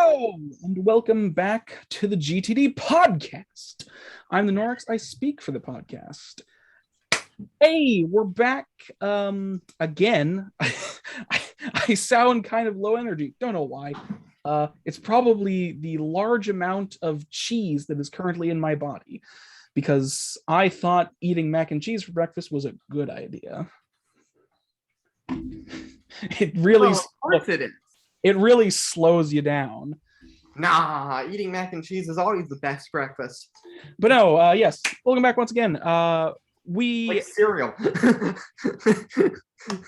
Hello, and welcome back to the GTD Podcast. I'm the Norix. I speak for the podcast. Hey, we're back again. I sound kind of low energy. Don't know why. It's probably the large amount of cheese that is currently in my body, because I thought eating mac and cheese for breakfast was a good idea. It really, of course it is. It really slows you down. Nah, eating mac and cheese is always the best breakfast. But no, yes, welcome back once again. Like cereal.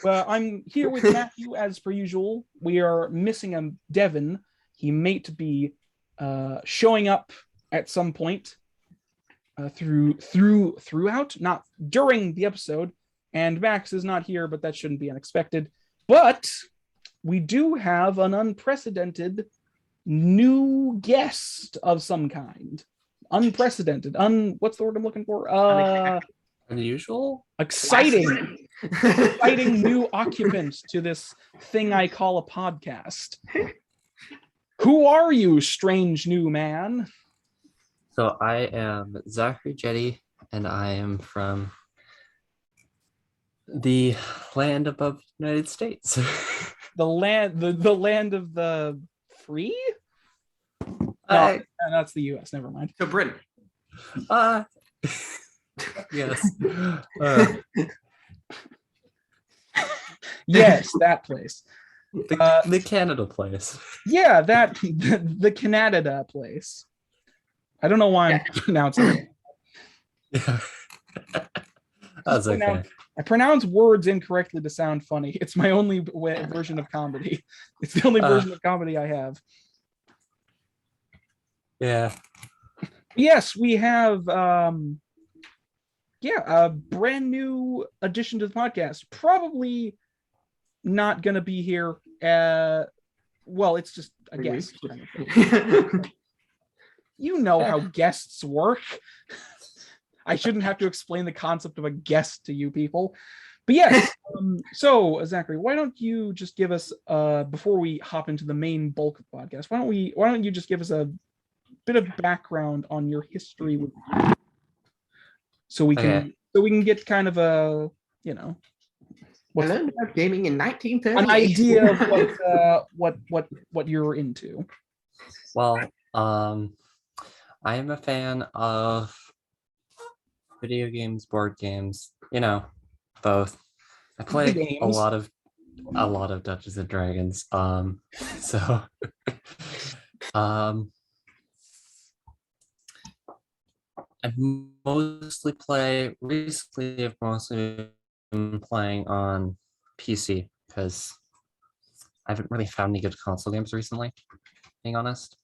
I'm here with Matthew as per usual. We are missing a Devin. He may be showing up at some point throughout, not during the episode. And Max is not here, but that shouldn't be unexpected. But we do have an unprecedented new guest of some kind. Unprecedented. What's the word I'm looking for? Unusual? Exciting. Exciting new occupant to this thing I call a podcast. Who are you, strange new man? So I am Zachary Jetty, and I am from the land above the United States. The land of the free? No, that's the US. Never mind. To Britain. Yes. Yes, that place. The Canada place. Yeah, the Canada place. I don't know why I'm pronouncing it. Yeah. That's okay. I pronounce words incorrectly to sound funny. It's my only version of comedy. It's the only version of comedy I have. Yeah. Yes, we have a brand new addition to the podcast. Probably not going to be here. Well, it's just a guest. You know how guests work. I shouldn't have to explain the concept of a guest to you people. But yes, so Zachary, why don't you just give us, before we hop into the main bulk of the podcast, why don't you just give us a bit of background on your history with you, so we can get kind of a, I learned about gaming in 1930. an idea of what you're into. Well, I am a fan of video games, board games, both. I play a lot of Dungeons and Dragons. So I've mostly been playing on PC because I haven't really found any good console games recently, being honest.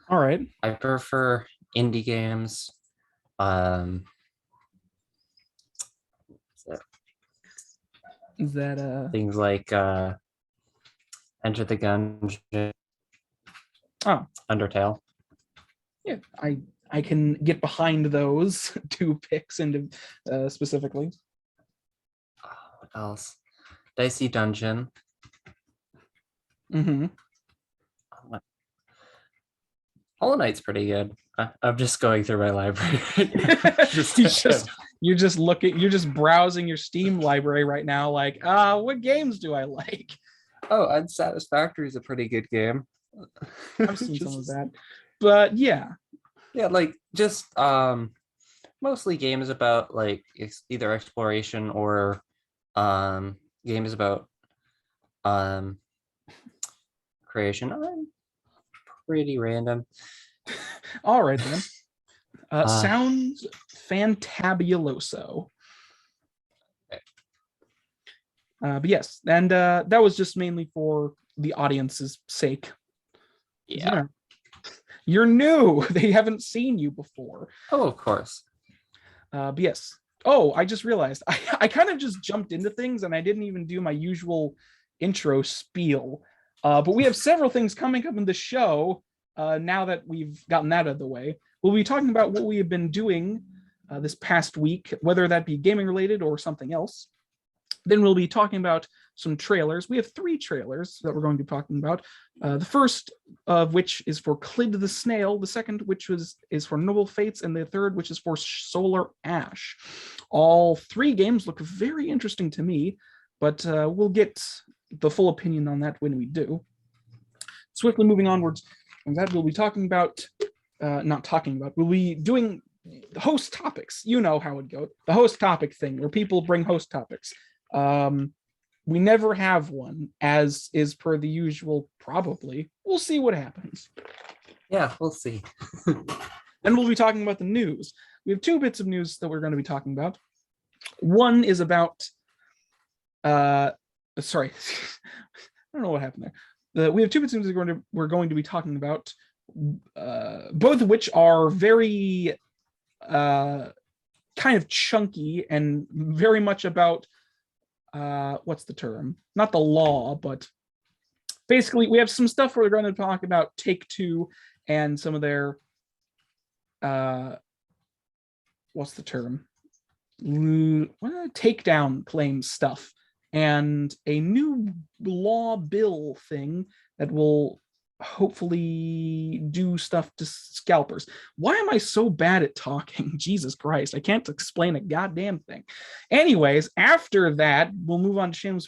All right. I prefer indie games. Is that things like Enter the Gungeon, Undertale. Yeah, I can get behind those two picks into specifically. What else? Dicey Dungeon. Mm-hmm. Hollow Knight's pretty good. I'm just going through my library. You're just browsing your Steam library right now, like, what games do I like? Oh, Unsatisfactory is a pretty good game. I've seen some of that. But yeah. Yeah, like just mostly games about like either exploration or games about creation. I'm pretty random. All right then. Sounds fantabuloso. But yes, and that was just mainly for the audience's sake. Yeah. You're new. They haven't seen you before. Oh, of course. But yes. Oh, I just realized I kind of just jumped into things and I didn't even do my usual intro spiel. But we have several things coming up in the show. Now that we've gotten that out of the way, we'll be talking about what we have been doing this past week, whether that be gaming related or something else. Then we'll be talking about some trailers. We have 3 trailers that we're going to be talking about. The first of which is for Clid The Snail, the second which is for Noble Fates, and the third which is for Solar Ash. All 3 games look very interesting to me, but we'll get the full opinion on that when we do. Swiftly moving onwards, and that we'll be talking about, we'll be doing host topics. You know how it goes. The host topic thing, where people bring host topics. We never have one, as is per the usual, probably. We'll see what happens. Yeah, we'll see. Then we'll be talking about the news. We have 2 bits of news that we're going to be talking about. One is about, sorry, I don't know what happened there. We have 2 bits of news we're going to be talking about, both of which are very kind of chunky and very much about what's the term? Not the law, but basically we have some stuff where we're going to talk about Take-Two and some of their what's the term? Takedown claim stuff, and a new law bill thing that will hopefully do stuff to scalpers. Why am I so bad at talking? Jesus Christ, I can't explain a goddamn thing. Anyways, after that, we'll move on to shameless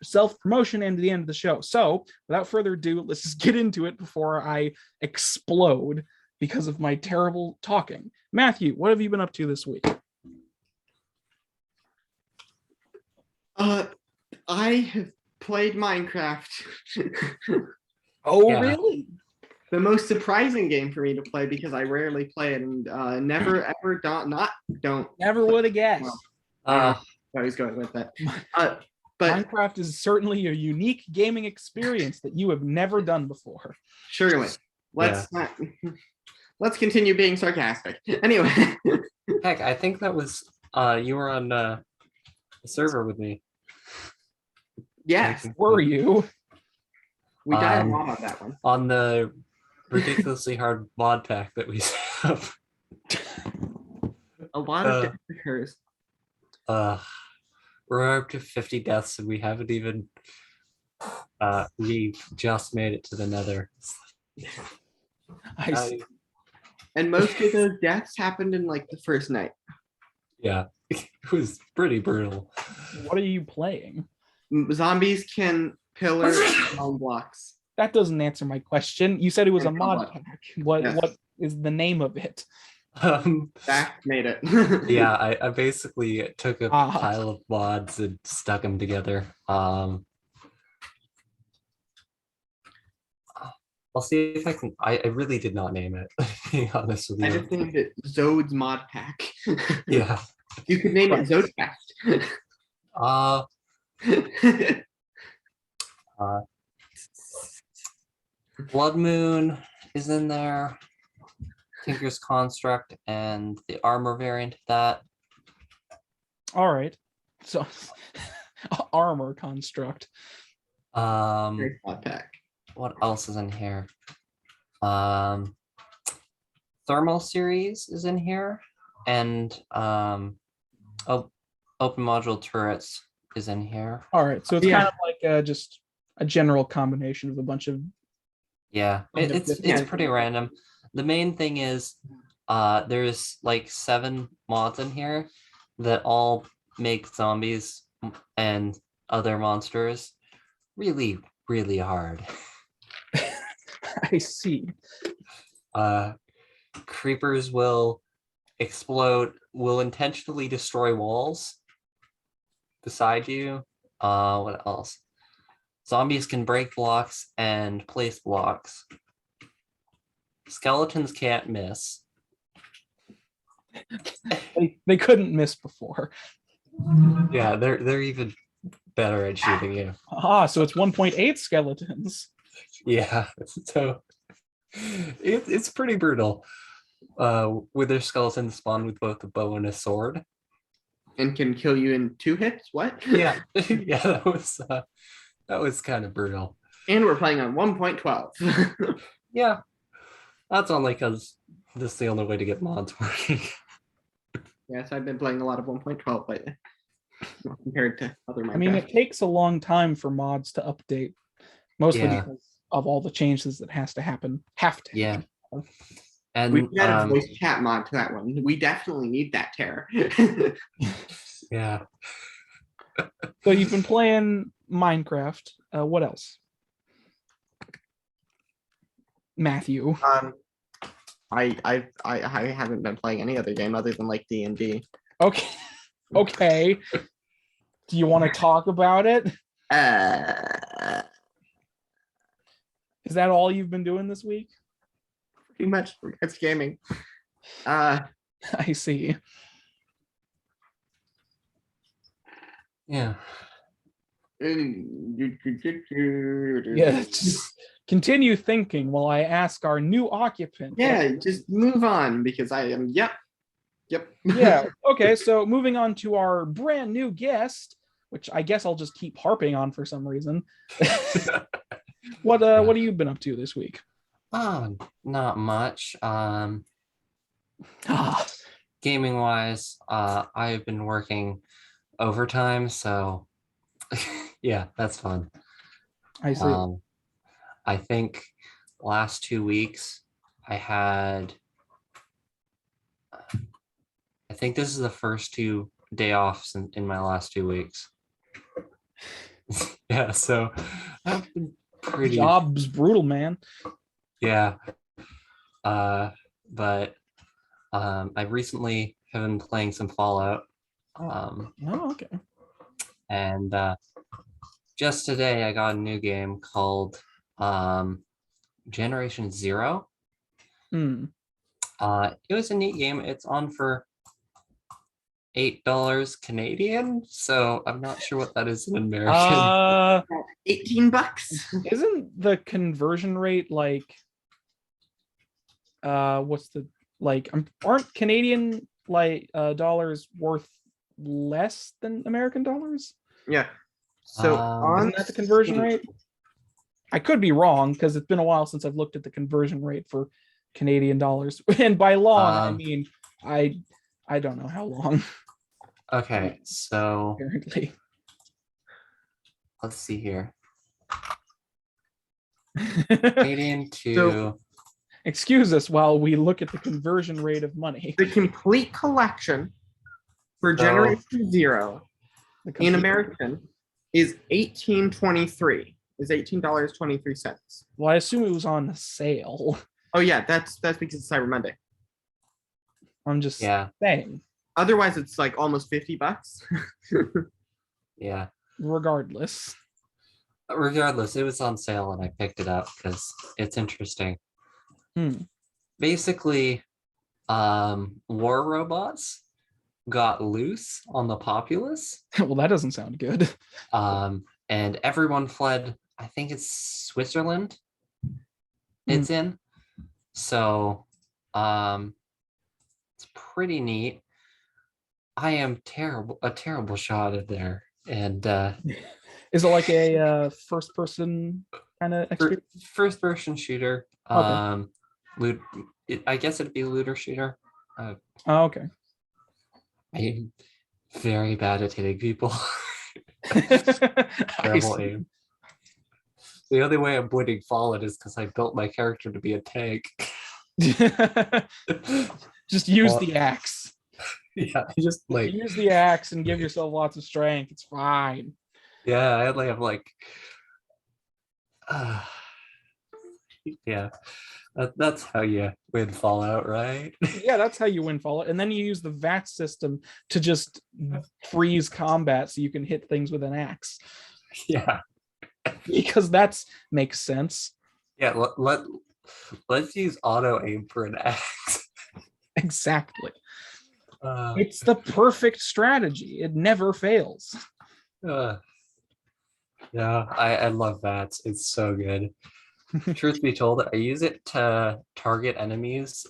self-promotion and to the end of the show. So, without further ado, let's just get into it before I explode because of my terrible talking. Matthew, what have you been up to this week? I have played Minecraft. Oh, Yeah. really? The most surprising game for me to play because I rarely play it and never ever don't. Never would have guessed. I was going with that. But Minecraft is certainly a unique gaming experience that you have never done before. surely, let's continue being sarcastic. Anyway, Heck, I think that was you were on the server with me. yes, Were you? we died a lot on that one. On the ridiculously hard mod pack that we have. A lot of death occurs. We're up to 50 deaths and we haven't even we've just made it to the nether. I see. And most of those deaths happened in like the first night. Yeah, it was pretty brutal. What are you playing? Zombies can pillar stone blocks. That doesn't answer my question. You said it was a And mod mod. pack. What Yes. what is the name of it? Zach made it. Yeah, I basically took a Ah. pile of mods and stuck them together. I'll see if I can. I really did not name it, being honest with I you. just named it Zode's mod pack. Yeah. You could name it Zodecast. Blood Moon is in there. Tinker's Construct and the armor variant of that. All right. So armor construct. Great mod pack. What else is in here? Thermal series is in here, and open module turrets is in here. All right. So it's Yeah. kind of like just a general combination of a bunch of. Yeah, Kind of it's different. pretty random. The main thing is there's like 7 mods in here that all make zombies and other monsters really, really hard. I see. Creepers will explode, will intentionally destroy walls beside you. What else? Zombies can break blocks and place blocks. Skeletons can't miss. They couldn't miss before. Yeah, they're even better at shooting you. Ah, so it's 1.8 skeletons. Yeah, so it's pretty brutal. Wither skeletons spawn with both a bow and a sword. And can kill you in 2 hits. What? Yeah, yeah, that was kind of brutal. And we're playing on 1.12. Yeah, that's only because this is the only way to get mods working. Yes, I've been playing a lot of 1.12 lately. compared to other Minecraft. I mean, it takes a long time for mods to update, mostly because of all the changes that have to happen. Yeah. And we got a voice chat mod to that one. We definitely need that, Terror. Yeah. So you've been playing Minecraft. What else? Matthew. I haven't been playing any other game other than like D&D. Okay. Do you want to talk about it? Is that all you've been doing this week? Pretty much. It's gaming. I see. Yeah. Yeah, just continue thinking while I ask our new occupant. Yeah, just move on because I am. Yep. Yeah. Okay. So moving on to our brand new guest, which I guess I'll just keep harping on for some reason. What have you been up to this week? Not much. Gaming wise, I've been working overtime, so yeah, that's fun. I see. I think last 2 weeks I think this is the first 2 day offs in my last 2 weeks. Yeah, so I've been pretty. Job's brutal, man. Yeah. But I recently have been playing some Fallout. Okay. And just today I got a new game called Generation Zero. It was a neat game. It's on for $8 Canadian, so I'm not sure what that is in American. $18. Isn't the conversion rate like what's the aren't Canadian dollars worth less than American dollars? Yeah. So isn't that the conversion rate? I could be wrong because it's been a while since I've looked at the conversion rate for Canadian dollars. And by long, I mean I don't know how long. Okay, so Apparently. Let's see here. Canadian to excuse us while we look at the conversion rate of money. The complete collection for Generation Zero in American is $18.23. Is $18.23. Well, I assume it was on sale. Oh yeah, that's because it's Cyber Monday. I'm just saying. Otherwise, it's like almost $50. Yeah. Regardless, it was on sale and I picked it up because it's interesting. Basically, war robots got loose on the populace. Well, that doesn't sound good. And everyone fled. I think it's Switzerland. It's in. So, it's pretty neat. I am a terrible shot at there. And is it like a first person kind of experience? First person shooter. Okay. I guess it'd be looter shooter. Okay. I'm very bad at hitting people. Terrible aim. The only way I'm winning Fallen is because I built my character to be a tank. Just use the axe. Yeah, just use the axe and give yourself lots of strength. It's fine. Yeah, I only have yeah. That's how you win Fallout, right? Yeah, that's how you win Fallout. And then you use the VAT system to just freeze combat so you can hit things with an axe. Yeah. Because that makes sense. Yeah, let's use auto aim for an axe. Exactly. It's the perfect strategy. It never fails. Yeah, I love that. It's so good. Truth be told, I use it to target enemies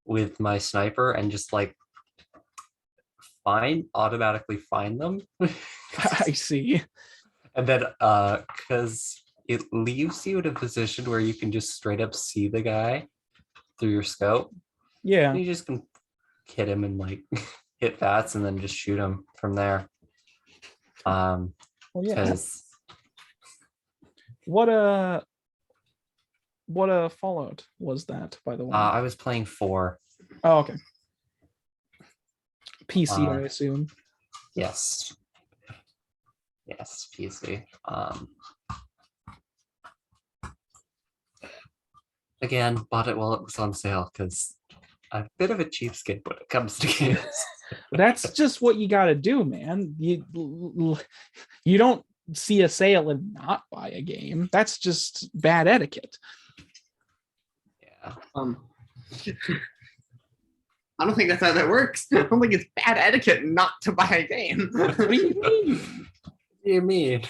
with my sniper and just automatically find them. I see. And then because it leaves you in a position where you can just straight up see the guy through your scope. Yeah. You just can hit him and hit VATS and then just shoot them from there. Well, yeah. Because What a Fallout was that, by the way? I was playing 4. Oh, okay. PC, I assume. Yes, PC. Again, bought it while it was on sale because I'm a bit of a cheapskate when it comes to games. That's just what you got to do, man. You don't see a sale and not buy a game. That's just bad etiquette. Yeah. I don't think that's how that works. I don't think it's bad etiquette not to buy a game. What do you mean? What do you mean?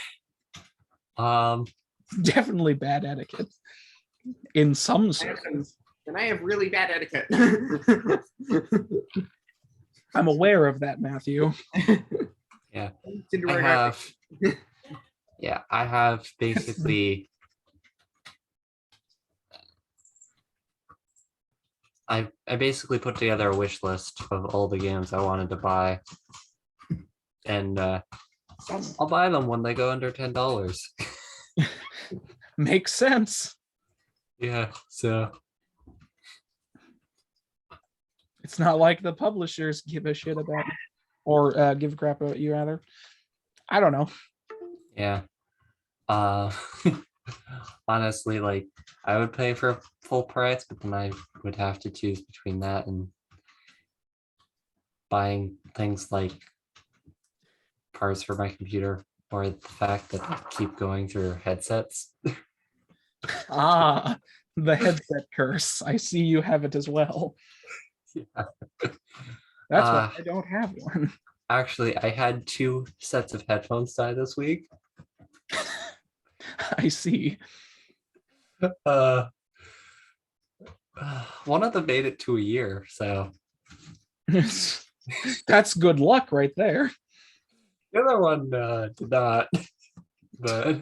Definitely bad etiquette. In some sort. And I have really bad etiquette. I'm aware of that, Matthew. Yeah. I have basically I basically put together a wish list of all the games I wanted to buy. And I'll buy them when they go under $10. Makes sense. Yeah, so it's not like the publishers give a shit about or give a crap about you, rather. I don't know. Yeah. Honestly, like I would pay for full price, but then I would have to choose between that and buying things like parts for my computer or the fact that I keep going through headsets. Ah, the headset curse. I see you have it as well. Yeah. That's why I don't have one. Actually, I had 2 sets of headphones die this week. I see. One of them made it to a year, so that's good luck right there. the other one did not. But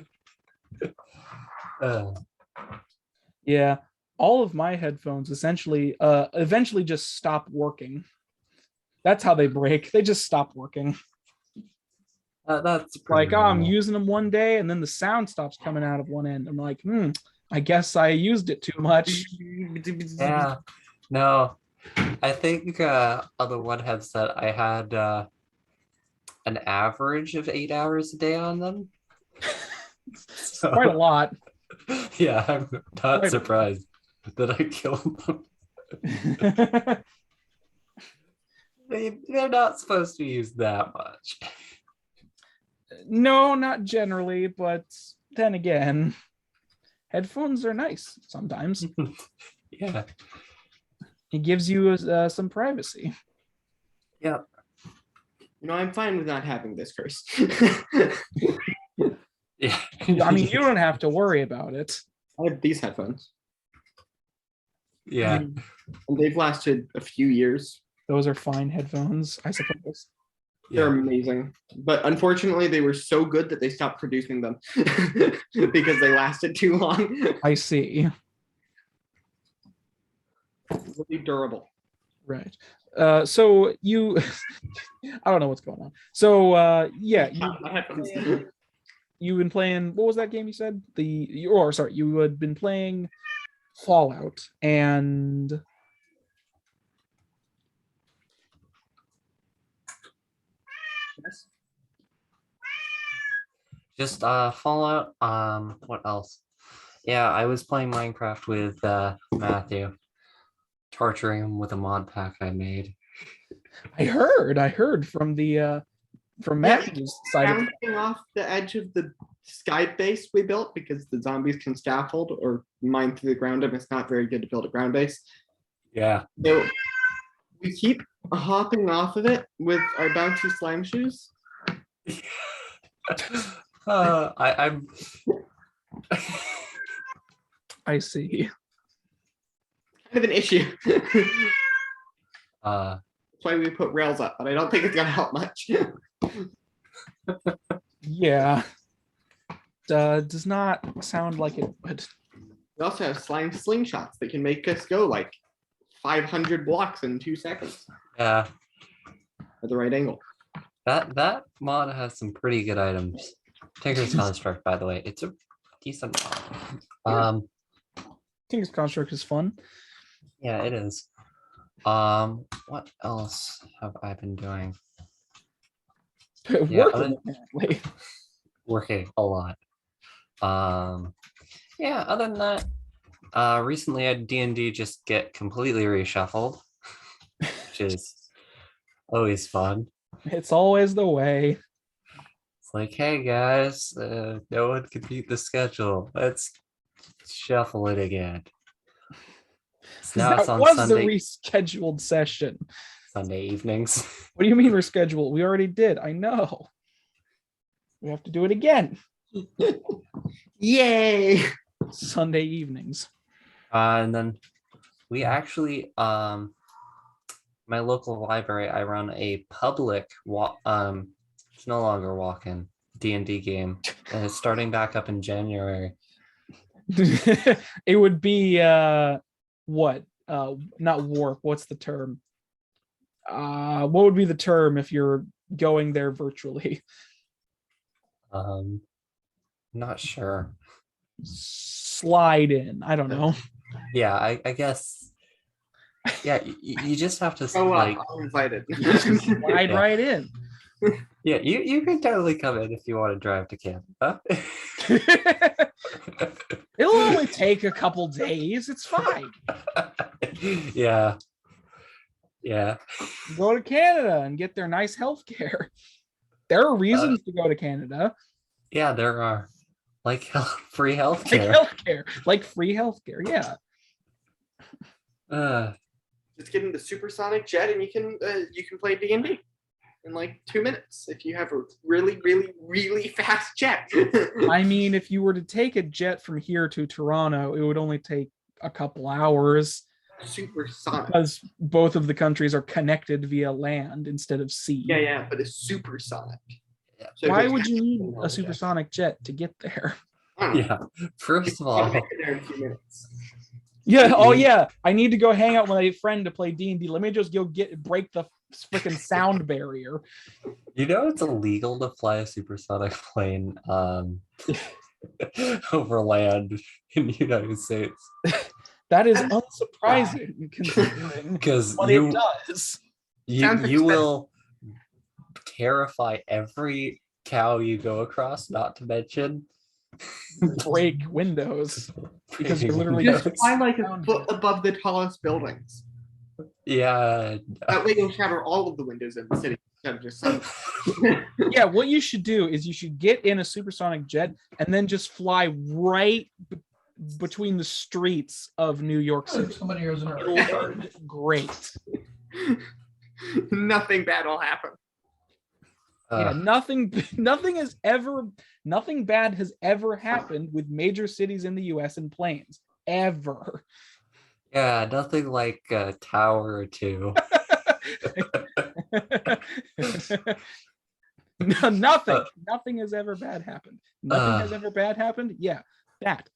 yeah, all of my headphones essentially eventually just stop working. That's how they break. They just stop working. that's Like, normal. I'm using them one day and then the sound stops coming out of one end. I'm like, I guess I used it too much. Yeah, no, I think on the one headset I had an average of 8 hours a day on them. So, Quite a lot. Yeah, I'm not surprised that I killed them. They're not supposed to use that much. No, not generally, but then again, headphones are nice sometimes. Yeah. It gives you some privacy. Yeah. I'm fine with not having this curse. Yeah. I mean, you don't have to worry about it. I have these headphones. Yeah. And they've lasted a few years. Those are fine headphones, I suppose. They're amazing. But unfortunately, they were so good that they stopped producing them because they lasted too long. I see. Really durable. Right. So you, I don't know what's going on. So yeah, you've been playing. What was that game you said? You had been playing Fallout and. Yes. Just Fallout. What else? Yeah, I was playing Minecraft with Matthew, torturing him with a mod pack I made. I heard from the from Matthew's side. Bouncing off the edge of the sky base we built because the zombies can scaffold or mine through the ground, and it's not very good to build a ground base. Yeah. So we keep hopping off of it with our bouncy slime shoes. I'm. I see. Kind of an issue. That's why we put rails up, but I don't think it's gonna help much. Yeah. Does not sound like it would. We also have slime slingshots that can make us go like 500 blocks in 2 seconds. Yeah. at the right angle. That mod has some pretty good items. Tinker's Construct, by the way, it's a decent mod. Tinker's Construct is fun. Yeah, it is. What else have I been doing? Working, apparently. Working a lot. Yeah, other than that, recently I had D&D just get completely reshuffled, which is always fun. It's always the way. It's like, hey guys, no one can beat the schedule. Let's shuffle it again. So now it's That on was Sunday, the rescheduled session. Sunday evenings. What do you mean rescheduled? We already did. I know. We have to do it again. Yay! Sunday evenings. And then we actually, my local library, I run a public it's no longer walk-in D&D game, and it's starting back up in January. It would be what? Not warp. What's the term? What would be the term if you're going there virtually? Not sure. Slide in. I don't know. Yeah, I guess. Yeah, you just have to I'm invited. Slide right in. Yeah, you can totally come in if you want to drive to Canada. It'll only take a couple days. It's fine. Yeah. Yeah. Go to Canada and get their nice health care. There are reasons to go to Canada. Yeah, there are. Like free health Like care. healthcare. Like free healthcare. Yeah. Just get in the supersonic jet and you can play D&D in like 2 minutes if you have a really, really, really fast jet. I mean, if you were to take a jet from here to Toronto, it would only take a couple hours. Supersonic. Because both of the countries are connected via land instead of sea. Yeah, but it's supersonic. Yeah. So Why would you need a supersonic jet to get there? Yeah. First of all, Make it there in a few minutes. Yeah. Oh, yeah. I need to go hang out with a friend to play D&D. Let me just go break the freaking sound barrier. you know it's illegal to fly a supersonic plane over land in the United States. That is unsurprising considering Because what it does. You will terrify every cow you go across, not to mention Break windows because you're literally Just fly like a foot above the tallest buildings. Yeah. That way you'll shatter all of the windows in the city instead of just some. Yeah, what you should do is you should get in a supersonic jet and then just fly right between the streets of New York City. Somebody here is in a Great. Nothing bad will happen. Yeah, nothing bad has ever happened with major cities in the US and planes. Ever. Yeah, nothing like a tower or two. No, nothing. Nothing has ever bad happened. Nothing has ever bad happened. Yeah, that.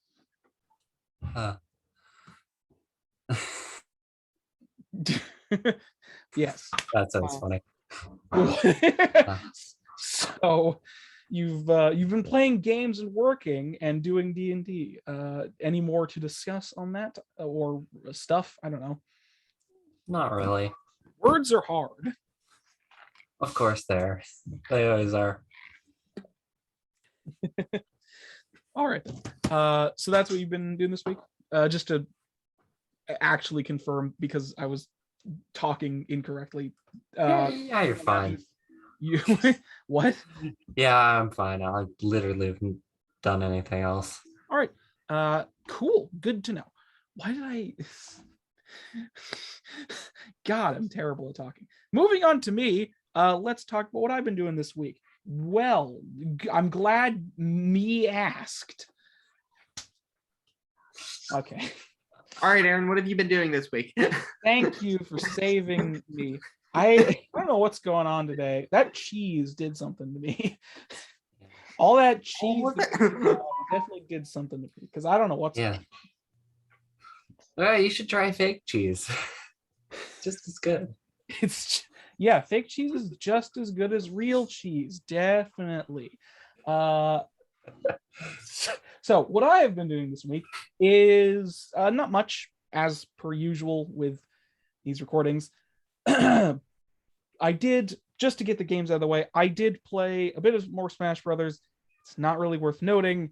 Yes. That sounds funny. So you've been playing games and working and doing D&D. Any more to discuss on that or stuff? I don't know. Not really. Words are hard. Of course they always are. All right. So that's what you've been doing this week? Just to actually confirm, because I was talking incorrectly. Yeah, you're fine. You what? Yeah, I'm fine. I literally haven't done anything else. All right. Cool. Good to know. Why did I? God, I'm terrible at talking. Moving on to me. Let's talk about what I've been doing this week. Well, I'm glad me asked. Okay. All right, Aaron, what have you been doing this week? Thank you for saving me. I don't know what's going on today. That cheese did something to me. All that cheese definitely did something to me because I don't know what's going on. Well, you should try fake cheese. Just as good. It's Yeah, fake cheese is just as good as real cheese, definitely. Uh, so what I have been doing this week is not much, as per usual with these recordings. I did, just to get the games out of the way, I did play a bit of more Smash Brothers. It's not really worth noting.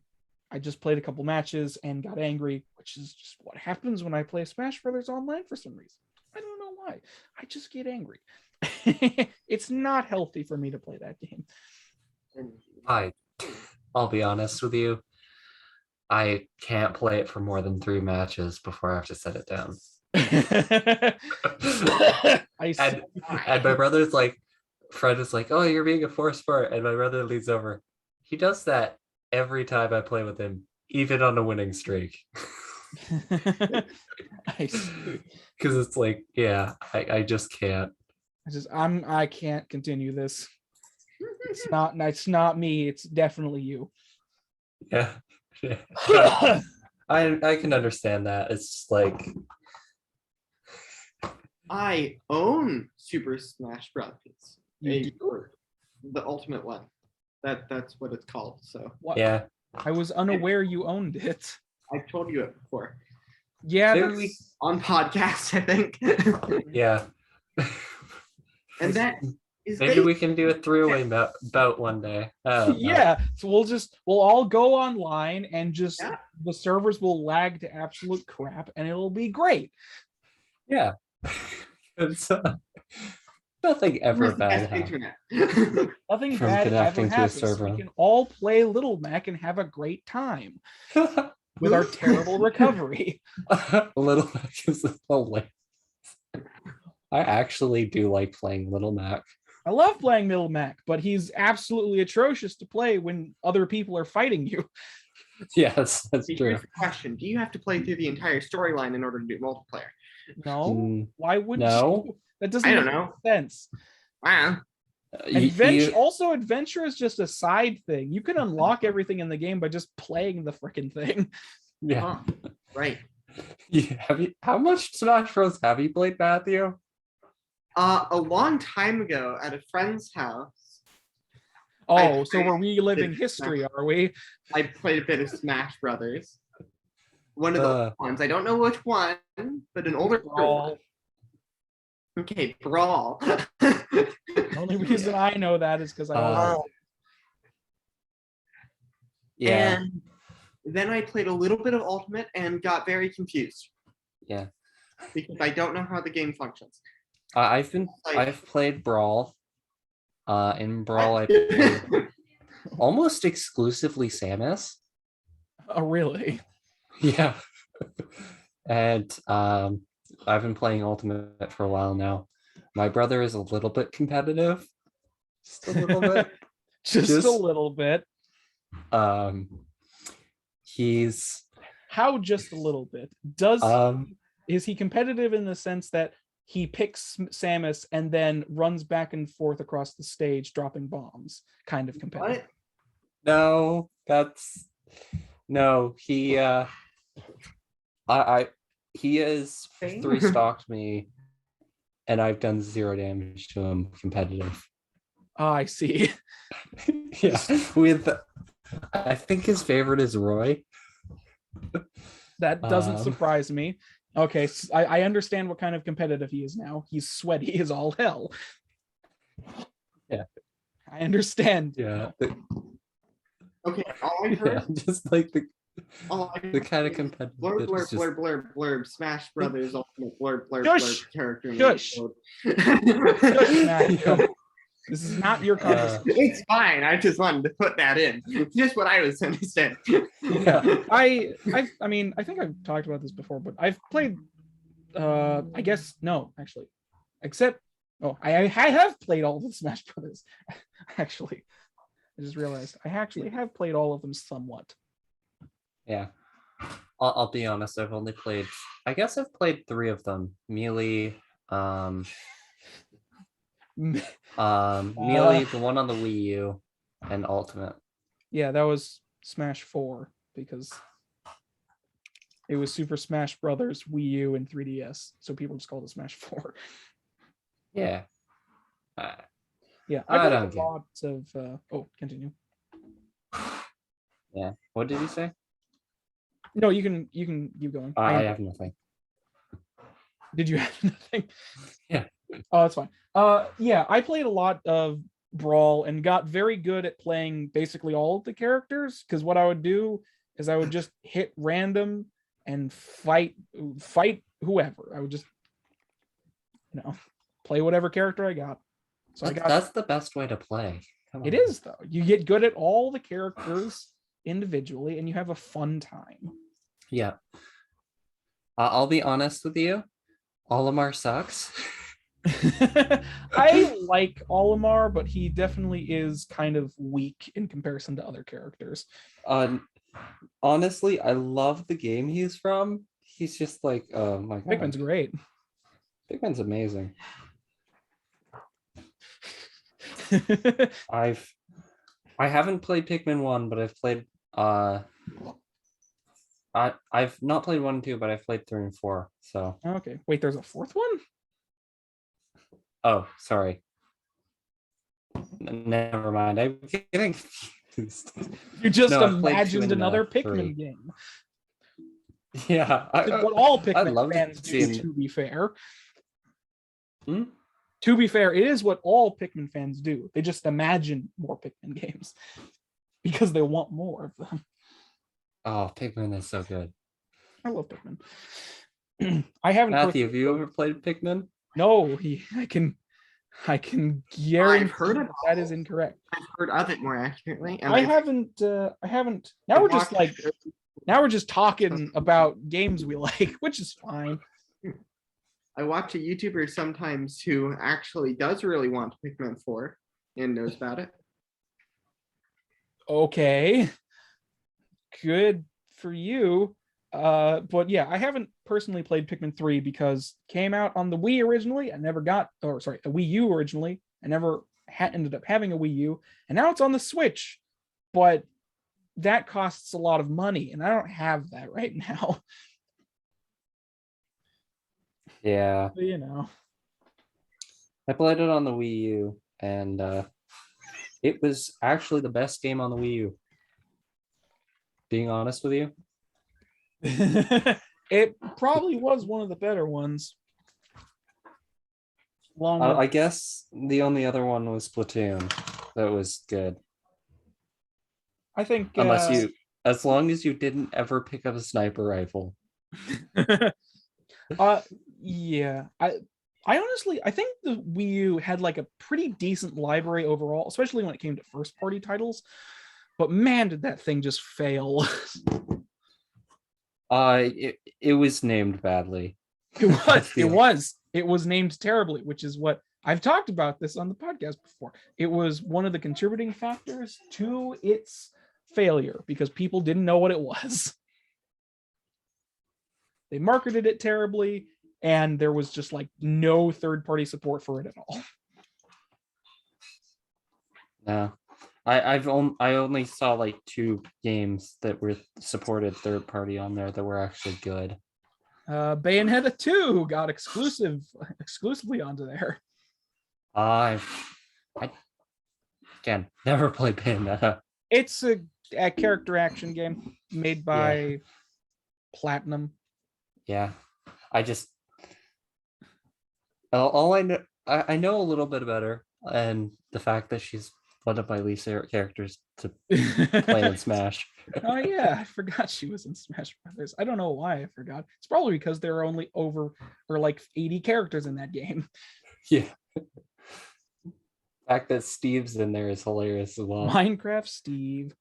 I just played a couple matches and got angry, which is just what happens when I play Smash Brothers online for some reason. I don't know why. I just get angry. It's not healthy for me to play that game. I'll be honest with you. I can't play it for more than 3 matches before I have to set it down. And my brother's like, Fred is like, oh, you're being a force for it. And my brother leads over. He does that every time I play with him, even on a winning streak. I see. Because it's like, yeah, I just can't. I can't continue this. It's not me. It's definitely you. Yeah. I can understand that. It's just like, I own Super Smash Brothers. The ultimate one. That's what it's called. So what? Yeah. I was unaware you owned it. I've told you it before. Yeah, On podcast, I think. Yeah. And that is Maybe we can do a 3-way bout one day. Yeah, so we'll all go online and just the servers will lag to absolute crap and it'll be great. Yeah. It's, nothing ever bad happens. Nothing From bad ever connecting to a happens. server. We can all play Little Mac and have a great time with our terrible recovery. Little Mac is hilarious. I actually do like playing Little Mac. I love playing Little Mac, but he's absolutely atrocious to play when other people are fighting you. Yes, that's true. Here's the question: do you have to play through the entire storyline in order to do multiplayer? No, why wouldn't no. you? That doesn't I don't make know. sense. Wow. Adventure is just a side thing. You can unlock everything in the game by just playing the freaking thing. Yeah. Right. Yeah. How much Smash Bros. Have you played, Matthew? A long time ago at a friend's house. Oh, so we're reliving history, are we? I played a bit of Smash Brothers. One of the ones. I don't know which one, but an older one. Okay, Brawl. The only reason I know that is because I also Yeah. And then I played a little bit of Ultimate and got very confused. Yeah. Because I don't know how the game functions. I've played Brawl. In Brawl, I played almost exclusively Samus. Oh, really? Yeah. And I've been playing Ultimate for a while now. My brother is a little bit competitive. Just a little bit. just a little bit. He's how just a little bit? Is he competitive in the sense that he picks Samus and then runs back and forth across the stage dropping bombs? Kind of competitive. What? No, he he has 3-stocked me and I've done 0 damage to him competitive. Oh, I see. Yeah. I think his favorite is Roy. That doesn't surprise me. Okay, so I understand what kind of competitive he is now. He's sweaty as all hell. Yeah. I understand. Yeah. Okay, all I heard, just like the kind of competitive. blurb, Smash Brothers Ultimate blurb, Shush! character. Shush! Shush, Matthew. This is not your conversation. It's fine. I just wanted to put that in. Just what I was going to say. Yeah. I mean, I think I've talked about this before, but I've played I guess no, actually. Except I have played all of the Smash Brothers. Actually. I just realized I actually have played all of them somewhat. Yeah. I'll be honest, I've only played, I guess I've played 3 of them. Melee, Melee, the one on the Wii U, and Ultimate. Yeah, that was Smash 4 because it was Super Smash Brothers, Wii U, and 3DS. So people just called it Smash 4. Yeah. Yeah, I I don't played a care. lot of. Continue. Yeah. What did you say? No, you can keep going. I have nothing. Did you have nothing? Yeah. Oh, that's fine. Yeah, I played a lot of Brawl and got very good at playing basically all of the characters, because what I would do is I would just hit random and fight whoever. I would just, play whatever character I got. So That's the best way to play. Come on. It is, though. You get good at all the characters individually and you have a fun time. Yeah. I'll be honest with you. Olimar sucks. I like Olimar, but he definitely is kind of weak in comparison to other characters. Honestly, I love the game he's from. He's just like, oh my god. Pikmin's great. Pikmin's amazing. I haven't played Pikmin 1, but I've played I've not played 1 and 2, but I've played 3 and 4. So okay. Wait, there's a fourth one? oh, sorry. Never mind. I'm getting confused. You just No, I've played 2 imagined and, another 3. Pikmin game. Yeah. What all I'd Pikmin love fans to do, see- to be fair. Hmm? To be fair, it is what all Pikmin fans do. They just imagine more Pikmin games because they want more of them. Oh, Pikmin is so good. I love Pikmin. I haven't. Matthew, have you ever played Pikmin? No, I can guarantee I've heard of that is incorrect. I've heard of it more accurately. And I haven't. Now we're just talking about games we like, which is fine. I watch a YouTuber sometimes who actually does really want Pikmin 4 and knows about it. Okay, good for you. But yeah, I haven't personally played Pikmin 3 because it came out on the Wii originally. I never got, or sorry, a Wii U originally. I never ended up having a Wii U, and now it's on the Switch. But that costs a lot of money, and I don't have that right now. Yeah. So, I played it on the Wii U, and it was actually the best game on the Wii U. Being honest with you. It probably was one of the better ones. I guess the only other one was Splatoon. That was good. I think as long as you didn't ever pick up a sniper rifle. Yeah. I honestly, I think the Wii U had like a pretty decent library overall, especially when it came to first party titles. But man, did that thing just fail. It was named badly. It was named terribly, which is what I've talked about this on the podcast before. It was one of the contributing factors to its failure because people didn't know what it was. They marketed it terribly, and there was just like no third-party support for it at all. No, I only saw like 2 games that were supported third party on there that were actually good. Bayonetta 2 got exclusively onto there. I again never played Bayonetta. It's a character action game made by Platinum. Yeah, all I know, I know a little bit about her, and the fact that she's one of my least favorite characters to play in Smash. Oh yeah, I forgot she was in Smash Brothers. I don't know why I forgot. It's probably because there are only like 80 characters in that game. Yeah. The fact that Steve's in there is hilarious as well. Minecraft Steve.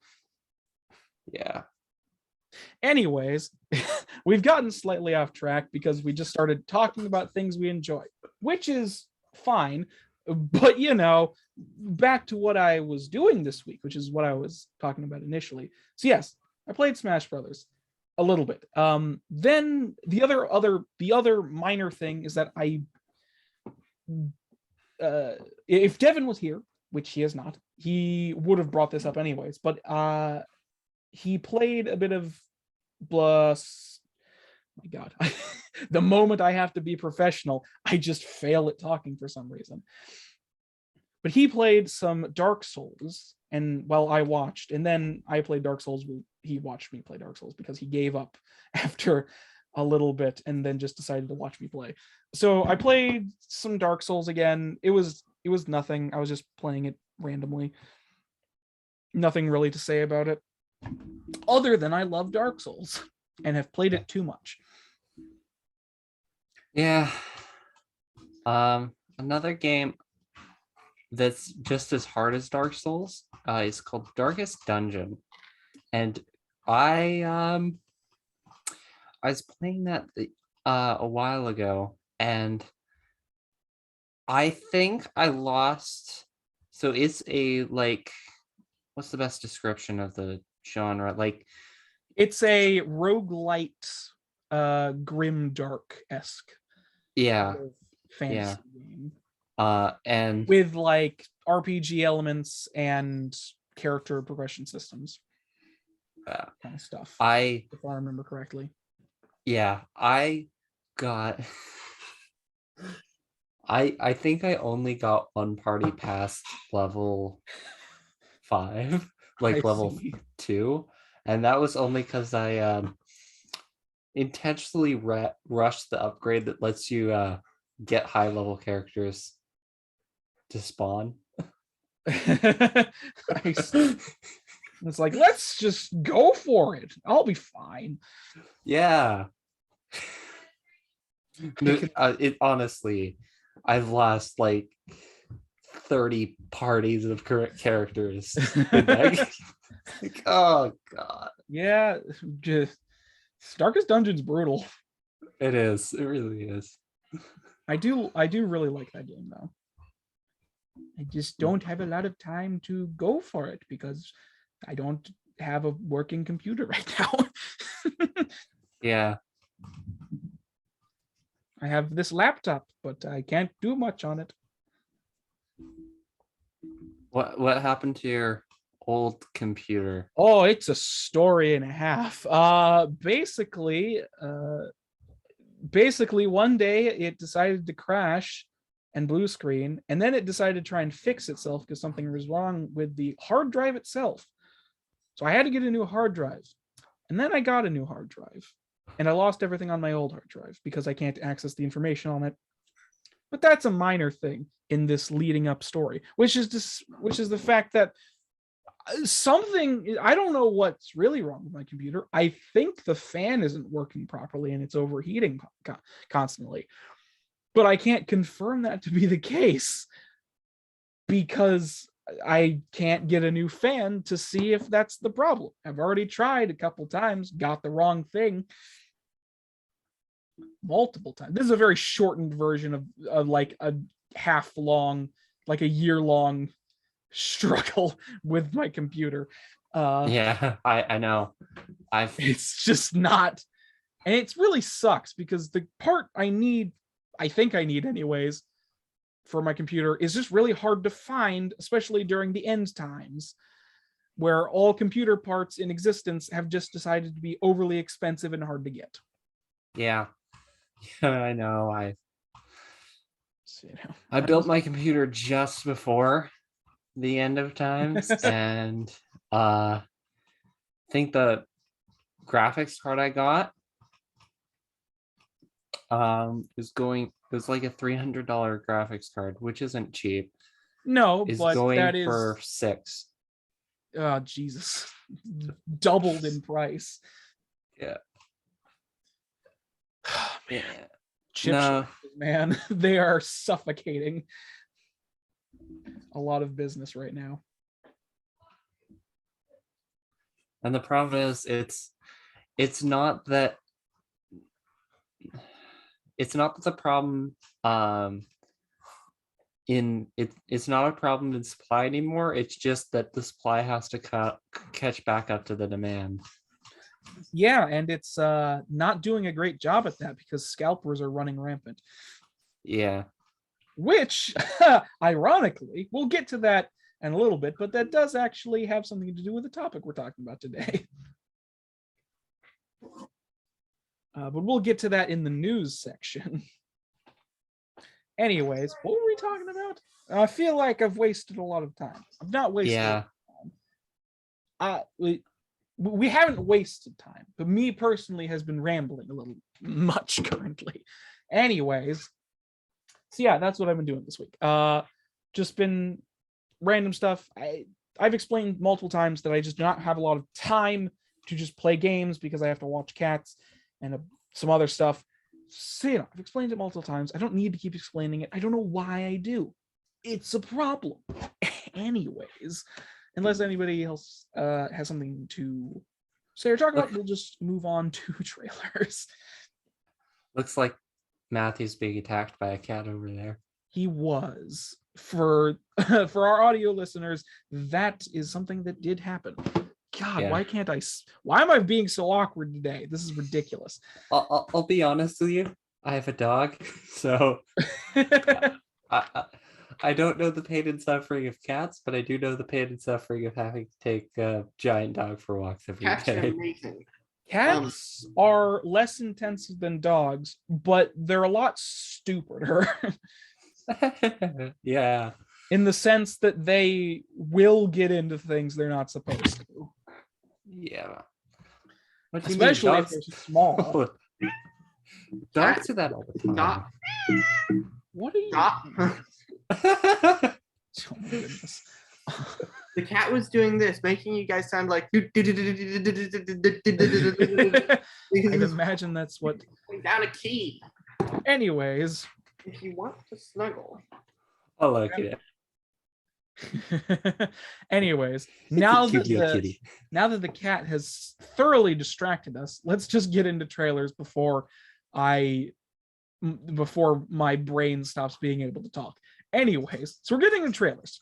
Yeah. Anyways, we've gotten slightly off track because we just started talking about things we enjoy, which is fine. But back to what I was doing this week, which is what I was talking about initially. So yes, I played Smash Brothers a little bit. Then the other minor thing is that if Devin was here, which he is not, he would have brought this up anyways. But he played a bit of my God, the moment I have to be professional, I just fail at talking for some reason. but he played some Dark Souls, and while I watched, and then I played Dark Souls. He watched me play Dark Souls because he gave up after a little bit and then just decided to watch me play. So I played some Dark Souls again. It was nothing. I was just playing it randomly. Nothing really to say about it, other than I love Dark Souls and have played it too much. Yeah. Another game that's just as hard as Dark Souls is called Darkest Dungeon, and I was playing that a while ago, and I think I lost. So it's a like, what's the best description of the genre? Like, it's a roguelite, grim dark-esque yeah, fantasy game. And With like RPG elements and character progression systems. Kind of stuff. If I remember correctly. Yeah, I got I think I only got one party past level 5, like level 2, and that was only because I intentionally rushed the upgrade that lets you get high level characters to spawn. It's like, let's just go for it. I'll be fine. Yeah. It honestly, I've lost like 30 parties of current characters. Like, oh god. Yeah, just Darkest Dungeon's brutal. It is. It really is. I do really like that game though. I just don't have a lot of time to go for it because I don't have a working computer right now. Yeah. I have this laptop, but I can't do much on it. What happened to your old computer? Oh, it's a story and a half. Basically one day it decided to crash and blue screen, and then it decided to try and fix itself because something was wrong with the hard drive itself. So I had to get a new hard drive, and then I got a new hard drive, and I lost everything on my old hard drive because I can't access the information on it. But that's a minor thing in this leading up story, which is the fact that something, I don't know what's really wrong with my computer. I think the fan isn't working properly and it's overheating constantly. But I can't confirm that to be the case because I can't get a new fan to see if that's the problem. I've already tried a couple times, got the wrong thing multiple times. This is a very shortened version of like a like a year-long struggle with my computer. Yeah, I know. It's just not, and it really sucks because the part I think I need anyways, for my computer is just really hard to find, especially during the end times, where all computer parts in existence have just decided to be overly expensive and hard to get. Yeah. I know. I built my computer just before the end of times, and think the graphics card I got was like a $300 graphics card, which isn't cheap. No, is but going that is for $6. Oh Jesus, doubled in price. Yeah. Oh, man. Chips, man, they are suffocating a lot of business right now. And the problem is, it's not that the problem it's not a problem in supply anymore. It's just that the supply has to catch back up to the demand. Yeah, and it's not doing a great job at that because scalpers are running rampant. Yeah. Which, ironically, we'll get to that in a little bit, but that does actually have something to do with the topic we're talking about today. But we'll get to that in the news section. Anyways, what were we talking about? I feel like I've wasted a lot of time. I've not wasted Yeah. time. We haven't wasted time, but me personally has been rambling a little much currently. Anyways, so yeah, that's what I've been doing this week. Just been random stuff. I've explained multiple times that I just do not have a lot of time to just play games because I have to watch cats and some other stuff. So, I've explained it multiple times. I don't need to keep explaining it. I don't know why I do. It's a problem. Anyways, unless anybody else has something to say or talk about, we'll just move on to trailers. Looks like Matthew's being attacked by a cat over there. He was. For our audio listeners, that is something that did happen. God, Yeah. Why am I being so awkward today? This is ridiculous. I'll be honest with you. I have a dog, so I don't know the pain and suffering of cats, but I do know the pain and suffering of having to take a giant dog for walks every Cats are day. amazing. Cats are less intensive than dogs, but they're a lot stupider. Yeah. In the sense that they will get into things they're not supposed to. Yeah. What do you Especially mean? if they're small. Dogs do that all the time. Stop. What are you? Stop. Oh my goodness. The cat was doing this, making you guys sound like. I can imagine that's what. Down a key. Anyways. If you want to snuggle. I like it. Anyways, now Cute little that kitty. the cat has thoroughly distracted us, let's just get into trailers before my brain stops being able to talk. Anyways, so we're getting into trailers.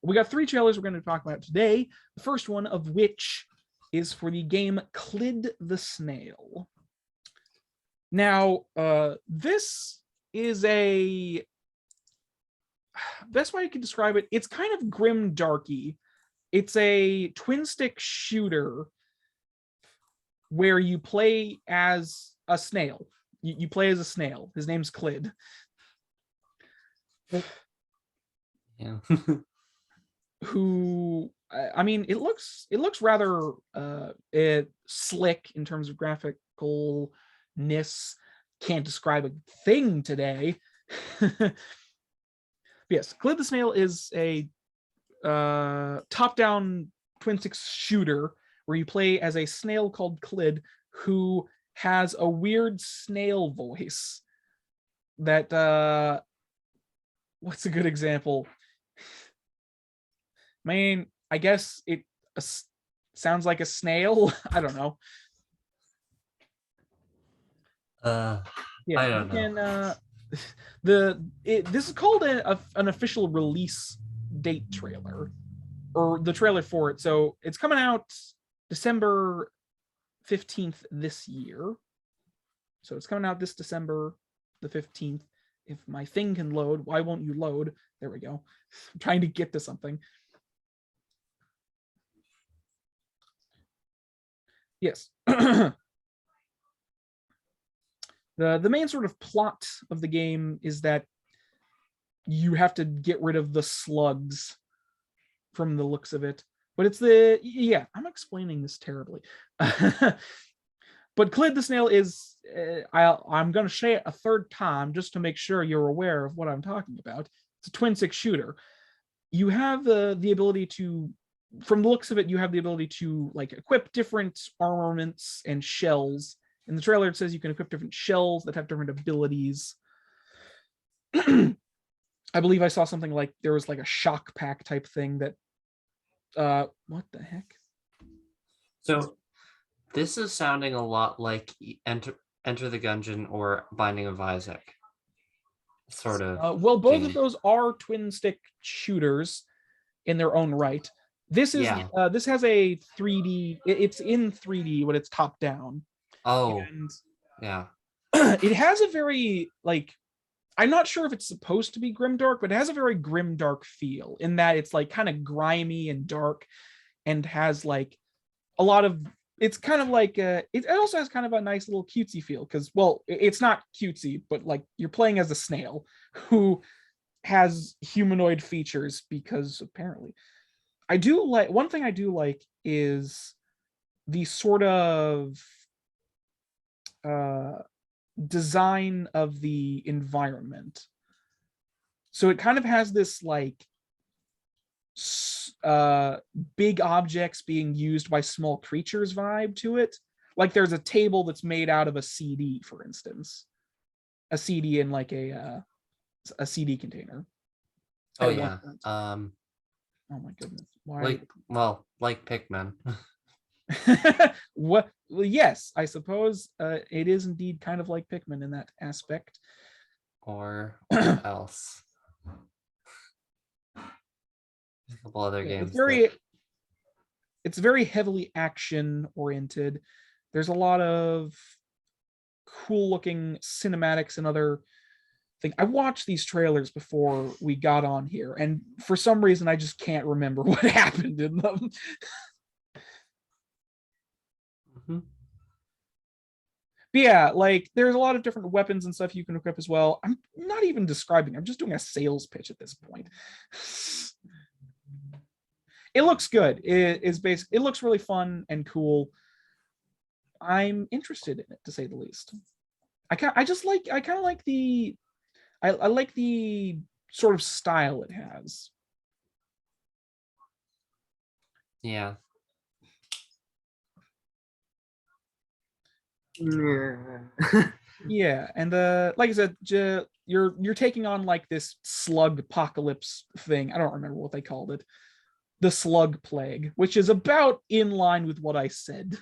We got 3 trailers we're going to talk about today. The first one of which is for the game Clid The Snail. Now, this is a best way I could describe it. It's kind of grim darky. It's a twin stick shooter where you play as a snail. You play as a snail. His name's Clid. Yeah. Who I mean, it looks rather slick in terms of graphicalness. Can't describe a thing today. Yes, Clid the Snail is a top-down twin stick shooter where you play as a snail called Clid who has a weird snail voice that what's a good example? I mean, I guess it sounds like a snail. I don't know. Yeah, I don't know. This is called an official release date trailer, or the trailer for it. So it's coming out December 15th this year. So it's coming out this December the 15th. If my thing can load, why won't you load? There we go. I'm trying to get to something. Yes. The main sort of plot of the game is that you have to get rid of the slugs from the looks of it. But it's I'm explaining this terribly. But Clid the Snail is, I'm going to say it a third time just to make sure you're aware of what I'm talking about. It's a twin stick shooter. You have the ability to, from the looks of it, you have the ability to like equip different armaments and shells. In the trailer, it says you can equip different shells that have different abilities. I believe I saw something like there was like a shock pack type thing that, what the heck? So this is sounding a lot like Enter the Gungeon or Binding of Isaac. Sort of. Well, both of those are twin stick shooters in their own right. This is this has a 3D. It's in 3D, but it's top down. Oh, and yeah. It has a very I'm not sure if it's supposed to be grimdark, but it has a very grimdark feel in that it's like kind of grimy and dark, and has like a lot of it's kind of like it also has kind of a nice little cutesy feel because, well, it's not cutesy, but like you're playing as a snail who has humanoid features because apparently I do like one thing I do like is the sort of design of the environment. So it kind of has this like big objects being used by small creatures vibe to it. Like there's a table that's made out of a CD, for instance, a CD in like a CD container. Oh yeah. Oh my goodness. Why? Like Pikmin. What? Well, yes, I suppose it is indeed kind of like Pikmin in that aspect. Or what else? There's a couple other games. It's very heavily action oriented. There's a lot of cool looking cinematics and other things. I watched these trailers before we got on here, and for some reason I just can't remember what happened in them. Mm-hmm. But yeah, like there's a lot of different weapons and stuff you can equip as well. I'm not even describing, I'm just doing a sales pitch at this point. It looks good. It looks really fun and cool. I'm interested in it, to say the least. I kind of like the I like the sort of style it has. Yeah. Yeah, and like I said, you're taking on like this slug apocalypse thing. I don't remember what they called it. The slug plague, which is about in line with what I said.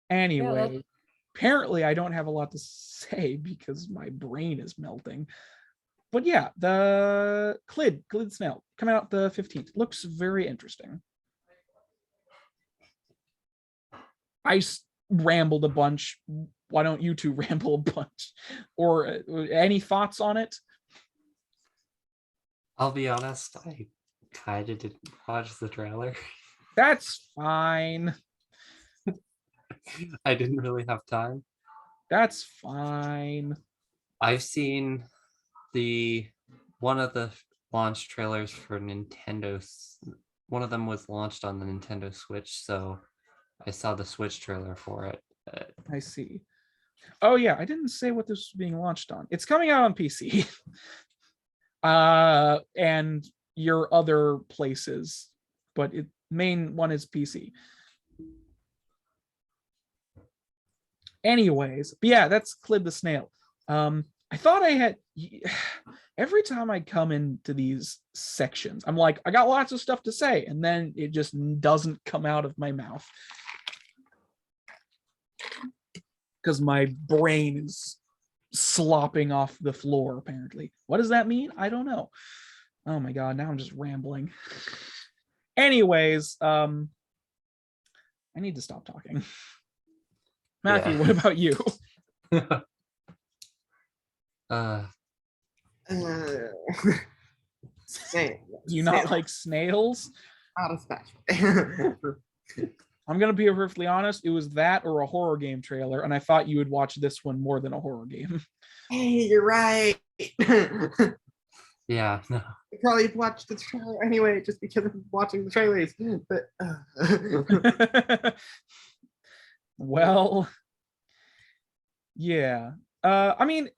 Anyway, Yeah, apparently I don't have a lot to say because my brain is melting. But yeah, the Clid The Snail coming out the 15th. Looks very interesting. I rambled a bunch. Why don't you two ramble a bunch? Or any thoughts on it? I'll be honest, I kind of didn't watch the trailer. That's fine. I didn't really have time. That's fine. I've seen one of the launch trailers for Nintendo. One of them was launched on the Nintendo Switch, so I saw the Switch trailer for it. I see. Oh yeah, I didn't say what this was being launched on. It's coming out on PC. And your other places, but main one is PC. Anyways, but yeah, that's Clid the Snail. I thought I had every time I come into these sections, I'm like, I got lots of stuff to say, and then it just doesn't come out of my mouth because my brain is slopping off the floor, apparently. What does that mean? I don't know. Oh my god, now I'm just rambling. Anyways, I need to stop talking. Matthew, Yeah. what about you? Snail. Do you not like snails? Out of special. I'm gonna be perfectly honest. It was that or a horror game trailer, and I thought you would watch this one more than a horror game. Hey, you're right. Yeah, no. I probably watched the trailer anyway, just because I'm watching the trailers. But Well, yeah. I mean,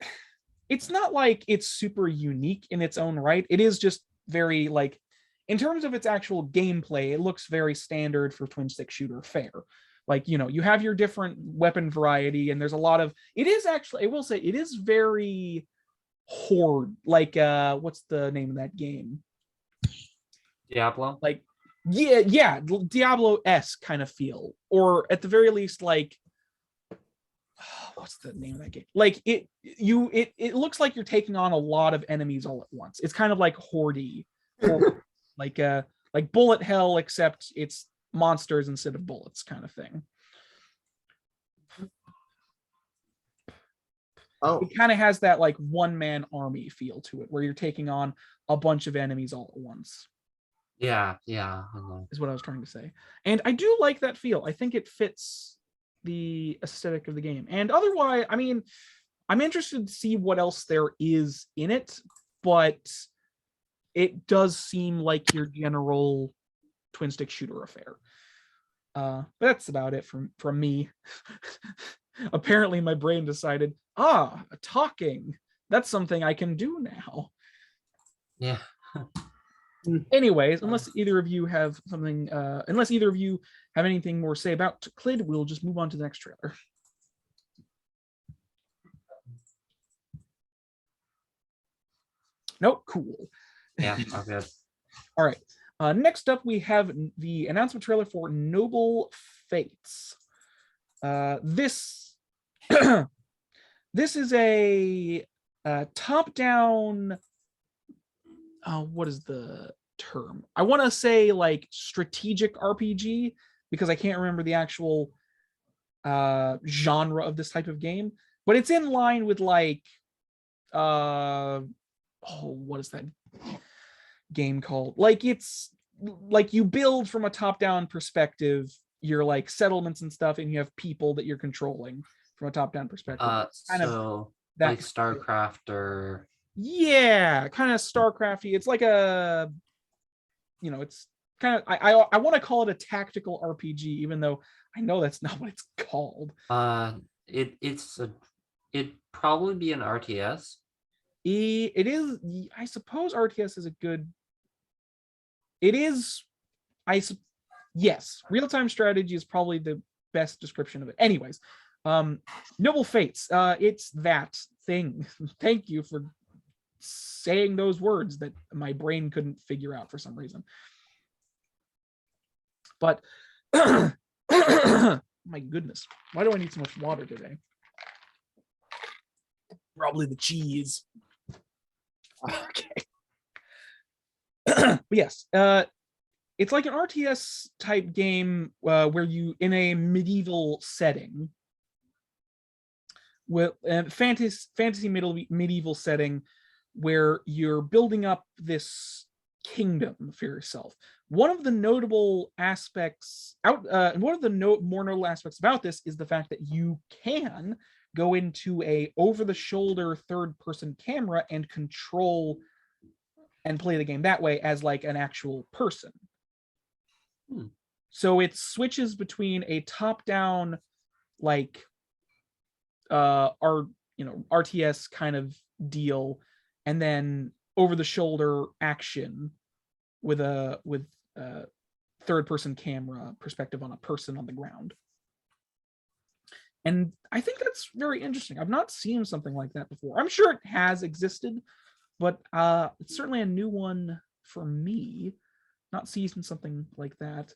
it's not like it's super unique in its own right. It is just very like, in terms of its actual gameplay, it looks very standard for twin stick shooter fare. Like, you know, you have your different weapon variety, and there's a lot of. It is actually, I will say, it is very Horde. Like, what's the name of that game? Diablo. Like, yeah, Diablo-esque kind of feel, or at the very least, like, what's the name of that game? Like it looks like you're taking on a lot of enemies all at once. It's kind of like Horde, like bullet hell, except it's monsters instead of bullets, kind of thing. oh, It kind of has that like one-man army feel to it, where you're taking on a bunch of enemies all at once. Yeah, I know. Is what I was trying to say. And I do like that feel. I think it fits the aesthetic of the game. And otherwise, I mean, I'm interested to see what else there is in it, but it does seem like your general twin stick shooter affair. But that's about it from me. Apparently my brain decided, talking. That's something I can do now. Yeah. Anyways, unless either of you have anything more to say about Clid, we'll just move on to the next trailer. Nope, cool. Yeah, okay. All right. Next up, we have the announcement trailer for Noble Fates. This is a top-down. What is the term? I want to say like strategic RPG because I can't remember the actual genre of this type of game, but it's in line with like what is that game called? Like it's like you build from a top-down perspective, you're like settlements and stuff, and you have people that you're controlling from a top-down perspective. Kind of like StarCraft or kind of StarCrafty. It's like a, it's kind of I want to call it a tactical RPG, even though I know that's not what it's called. It'd probably be an RTS. It is. I suppose RTS is a good. It is. Yes, real-time strategy is probably the best description of it. Anyways, Noble Fates. It's that thing. Thank you for saying those words that my brain couldn't figure out for some reason. But my goodness, why do I need so much water today? Probably the cheese. Okay. But yes, it's like an RTS type game where you in a medieval setting, with fantasy medieval setting, where you're building up this kingdom for yourself. One of the notable aspects more notable aspects about this is the fact that you can go into a over-the-shoulder third-person camera and control and play the game that way as like an actual person. So it switches between a top-down like RTS kind of deal, and then over-the-shoulder action with a third-person camera perspective on a person on the ground. And I think that's very interesting. I've not seen something like that before. I'm sure it has existed, but it's certainly a new one for me. Not seeing something like that.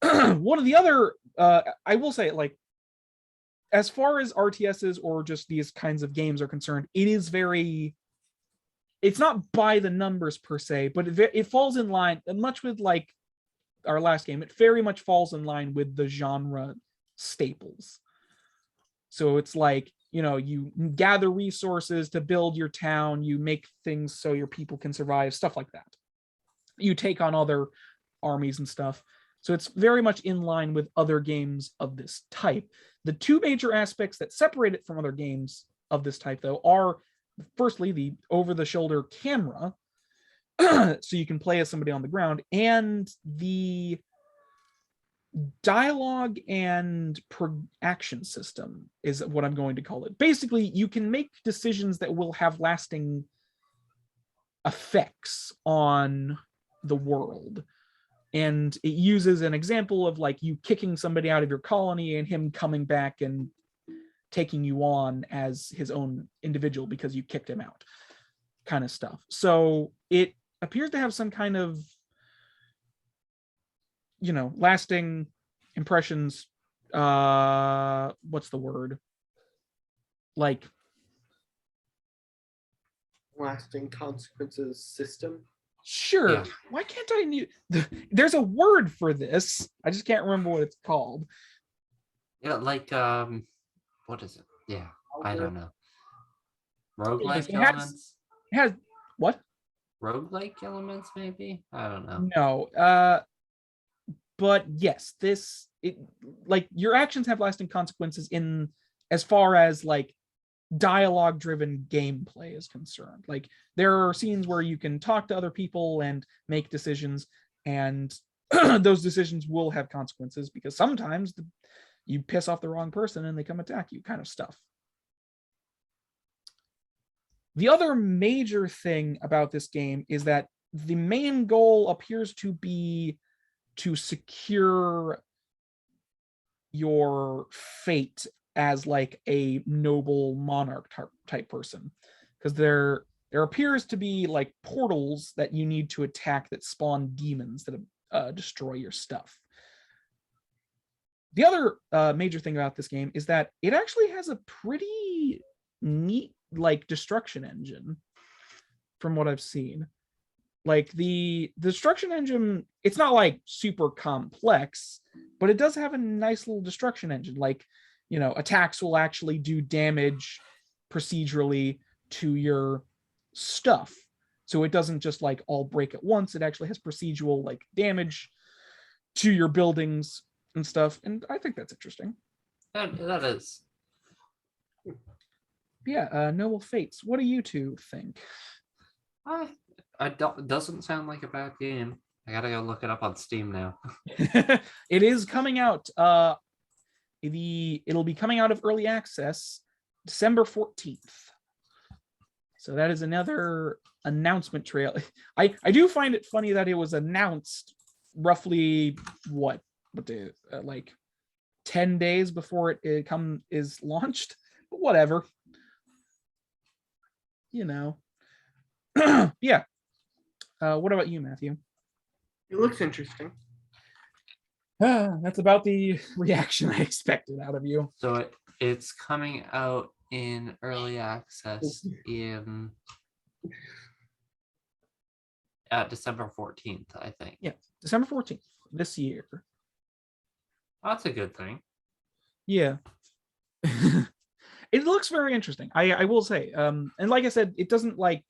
One of the other, I will say, like, as far as RTSs or just these kinds of games are concerned, it's not by the numbers per se, but it falls in line, much with like our last game, it very much falls in line with the genre staples. So it's like, you gather resources to build your town, you make things so your people can survive, stuff like that. You take on other armies and stuff. So it's very much in line with other games of this type. The two major aspects that separate it from other games of this type, though, are firstly the over-the-shoulder camera, so you can play as somebody on the ground, and the dialogue and action system is what I'm going to call it. Basically, you can make decisions that will have lasting effects on the world. And it uses an example of like you kicking somebody out of your colony and him coming back and taking you on as his own individual because you kicked him out, kind of stuff. So it appears to have some kind of, lasting impressions. What's the word? Like lasting consequences system. Sure. Yeah. Why can't I need? There's a word for this. I just can't remember what it's called. Yeah, like what is it? Yeah, I don't know. Roguelike elements. It has what? roguelike elements, maybe? I don't know. No. But yes, like your actions have lasting consequences in as far as like dialogue driven gameplay is concerned. Like there are scenes where you can talk to other people and make decisions, and those decisions will have consequences because sometimes you piss off the wrong person and they come attack you, kind of stuff. The other major thing about this game is that the main goal appears to be to secure your fate as like a noble monarch type person, because there appears to be like portals that you need to attack that spawn demons that destroy your stuff. The other major thing about this game is that it actually has a pretty neat like destruction engine from what I've seen. Like the destruction engine, it's not like super complex, but it does have a nice little destruction engine. Like, attacks will actually do damage procedurally to your stuff. So it doesn't just like all break at once. It actually has procedural like damage to your buildings and stuff. And I think that's interesting. That is. Yeah, Noble Fates. What do you two think? Doesn't sound like a bad game. I gotta go look it up on Steam now. It is coming out. It'll be coming out of early access December 14th. So that is another announcement trail. I do find it funny that it was announced roughly what day, like 10 days before it is launched. But whatever. Yeah. What about you, Matthew? It looks interesting. That's about the reaction I expected out of you. So it's coming out in early access in December 14th, I think. Yeah, December 14th this year. That's a good thing. Yeah. It looks very interesting. I will say. And like I said, it doesn't like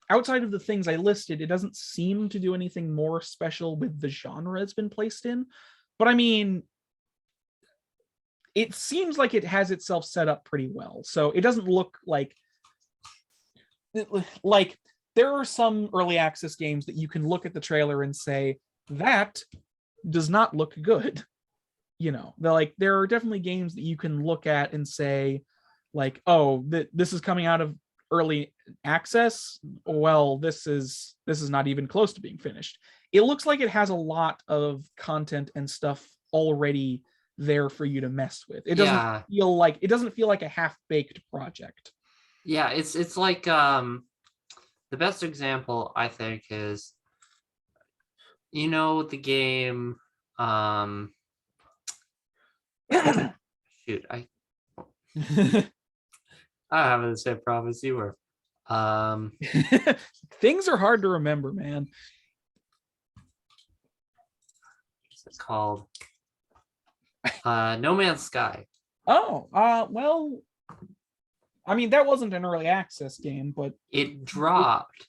outside of the things I listed, it doesn't seem to do anything more special with the genre it's been placed in. But I mean, it seems like it has itself set up pretty well. So it doesn't look like there are some early access games that you can look at the trailer and say, that does not look good. There are definitely games that you can look at and say, like, oh, this is coming out of early access. Well, this is not even close to being finished. It looks like it has a lot of content and stuff already there for you to mess with. It doesn't feel like a half-baked project. Yeah, it's like the best example I think is the game shoot, I have the same problem as you were. Things are hard to remember, man. What's it called? No Man's Sky. Oh, well, I mean, that wasn't an early access game, but it dropped.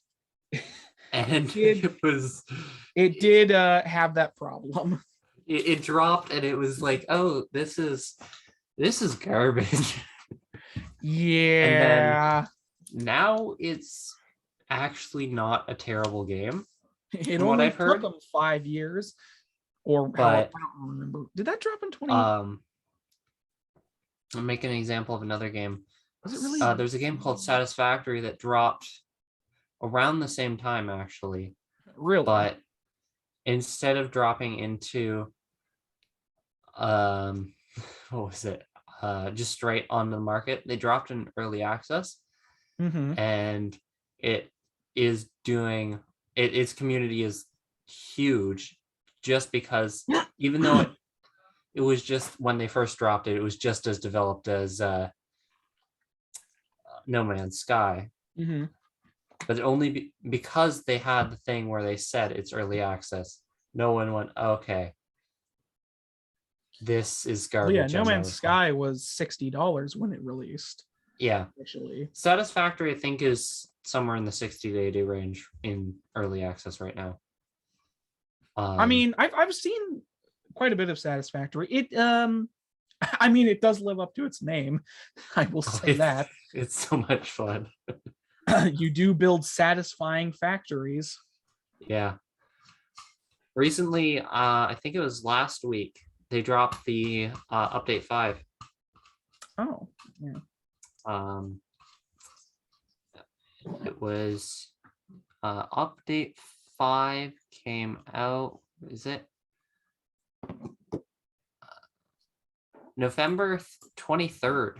And it did have that problem. It dropped and it was like, oh, this is garbage. Yeah. And then now it's actually not a terrible game. It only took them 5 years, or I don't remember. Did that drop in 20? I'll make an example of another game. Was it really? There's a game called Satisfactory that dropped around the same time, actually. Really? But instead of dropping into what was it? Just straight on the market, they dropped in early access. Mm-hmm. And it is doing its community is huge, just because even though it was just when they first dropped it was just as developed as No Man's Sky. Mm-hmm. But only because they had the thing where they said it's early access, no one went, okay, this is garbage. Well, yeah, No Man's Sky was $60 when it released. Yeah. Actually, Satisfactory, I think, is somewhere in the 60 to 80 range in early access right now. I mean, I've seen quite a bit of Satisfactory. I mean, it does live up to its name. I will say that. It's so much fun. You do build satisfying factories. Yeah. Recently, I think it was last week, they dropped the update 5. Oh, yeah. It was update 5 came out, is it November 23rd?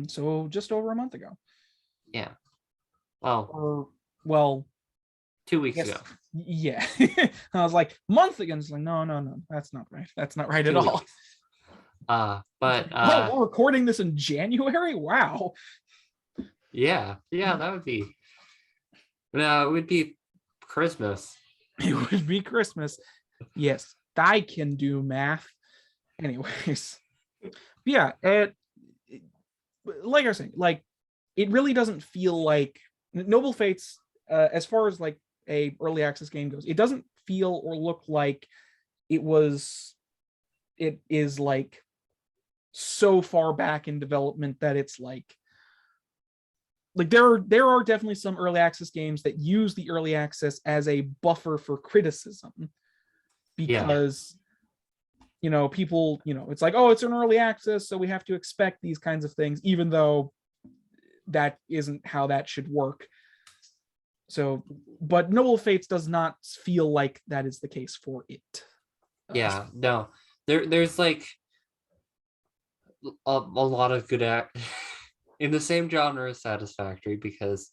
So just over a month ago. Yeah. Well, 2 weeks ago. Yeah. I was like, month ago. It's like, no, that's not right. That's not right at all. But we're recording this in January. Wow. Yeah, that would be. No, it would be Christmas. It would be Christmas. Yes, I can do math. Anyways, yeah. Like I was saying, like it really doesn't feel like Noble Fates, as far as like a early access game goes, it doesn't feel or look like it is like so far back in development that it's like there are definitely some early access games that use the early access as a buffer for criticism, because people, it's like, oh, it's an early access, so we have to expect these kinds of things, even though that isn't how that should work. So, but Noble Fates does not feel like that is the case for it. Yeah, no, there's like a lot of good in the same genre as Satisfactory, because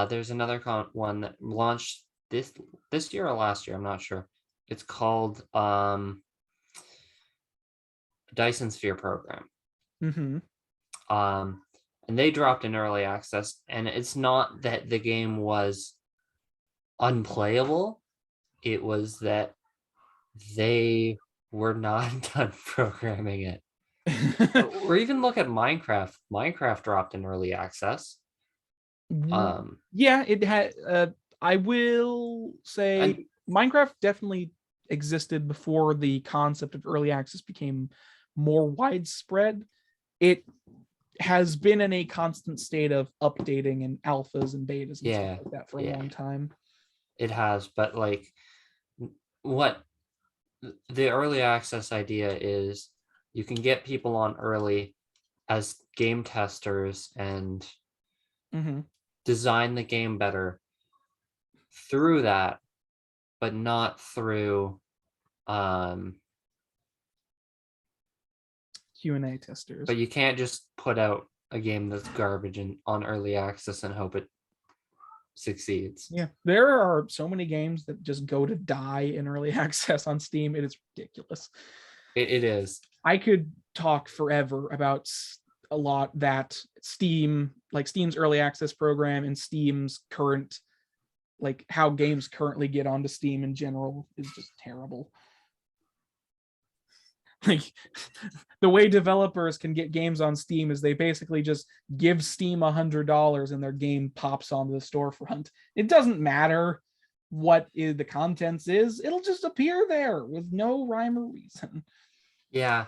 there's another one that launched this year or last year, I'm not sure. It's called Dyson Sphere Program. Mm-hmm. And they dropped in early access, and it's not that the game was unplayable, it was that they were not done programming it. Or even look at Minecraft. Minecraft dropped in early access. Yeah, it had. I will say Minecraft definitely existed before the concept of early access became more widespread. It has been in a constant state of updating and alphas and betas and stuff like that for a long time. It has, but like what the early access idea is, you can get people on early as game testers and design the game better through that, but not through Q&A testers. But you can't just put out a game that's garbage on early access and hope it succeeds. Yeah, there are so many games that just go to die in early access on Steam. It is ridiculous. It is. I could talk forever about a lot that Steam's early access program and Steam's current, like how games currently get onto Steam in general is just terrible. Like the way developers can get games on Steam is they basically just give Steam $100 and their game pops onto the storefront. It doesn't matter what the contents is, it'll just appear there with no rhyme or reason. Yeah.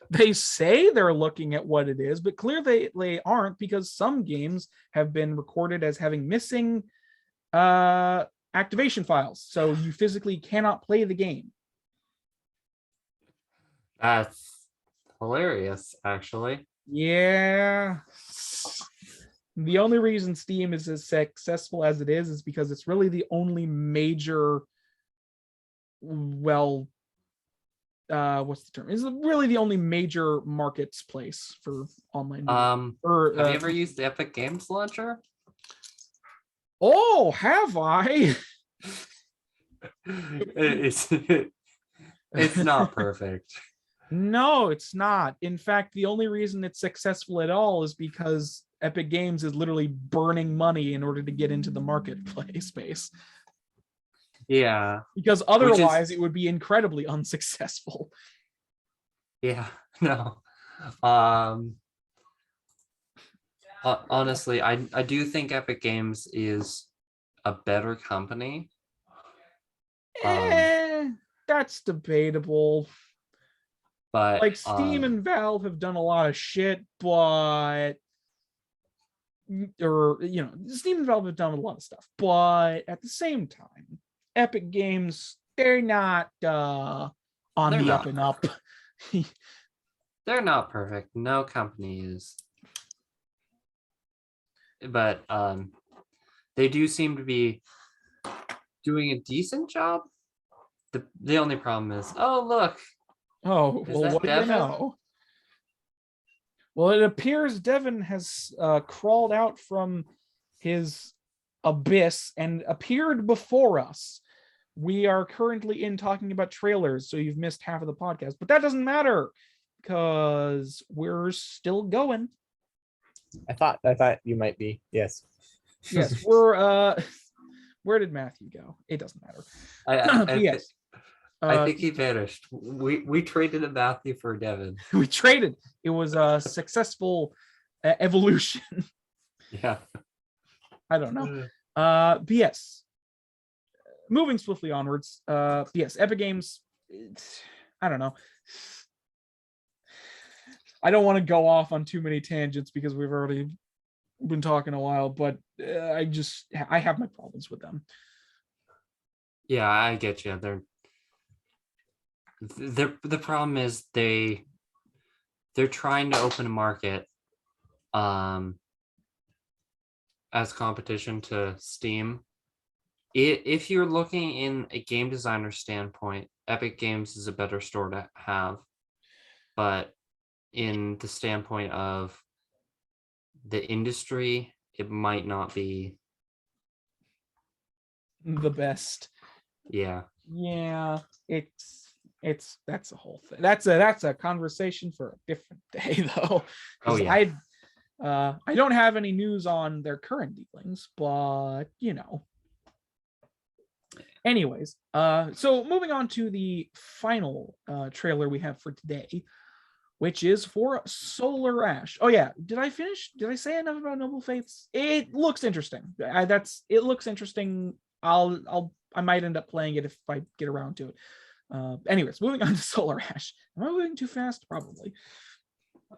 They say they're looking at what it is, but clearly they aren't, because some games have been recorded as having missing activation files, so you physically cannot play the game. That's hilarious, actually. Yeah. The only reason Steam is as successful as it is because it's really the only major, what's the term? It's really the only major marketplace for online video. Have you ever used the Epic Games Launcher? Oh, have I? It's not perfect. No, it's not. In fact, the only reason it's successful at all is because Epic Games is literally burning money in order to get into the marketplace space. Yeah. Because otherwise it would be incredibly unsuccessful. Yeah, no. Honestly, I do think Epic Games is a better company. That's debatable. But Like Steam and Valve have done a lot of shit, but Steam and Valve have done a lot of stuff, but at the same time, Epic Games, they're not on They're the not up and up. they're not perfect. No company is. But they do seem to be doing a decent job. The only problem is, oh look, Oh, is well, that what do you Devin? know? Well, it appears Devin has crawled out from his abyss and appeared before us. We are currently in talking about trailers, so you've missed half of the podcast, but that doesn't matter because we're still going. I thought you might be. Yes. Yes, we're where did Matthew go? It doesn't matter. Yes. I think he vanished. We traded a Matthew for Devin. We traded. It was a successful evolution. Yeah. I don't know. But yes. Moving swiftly onwards. Yes, Epic Games. I don't know. I don't want to go off on too many tangents because we've already been talking a while, but I have my problems with them. Yeah, I get you. The problem is they're trying to open a market as competition to Steam. If you're looking in a game designer standpoint, Epic Games is a better store to have. But in the standpoint of the industry, it might not be the best. Yeah, that's a whole thing. That's a conversation for a different day though. Oh yeah. I don't have any news on their current dealings, but anyways, so moving on to the final trailer we have for today, which is for Solar Ash. Oh yeah, did I say enough about Noble Fates? It looks interesting. It looks interesting. I might end up playing it if I get around to it. Anyways, moving on to Solar Ash. Am I moving too fast? Probably.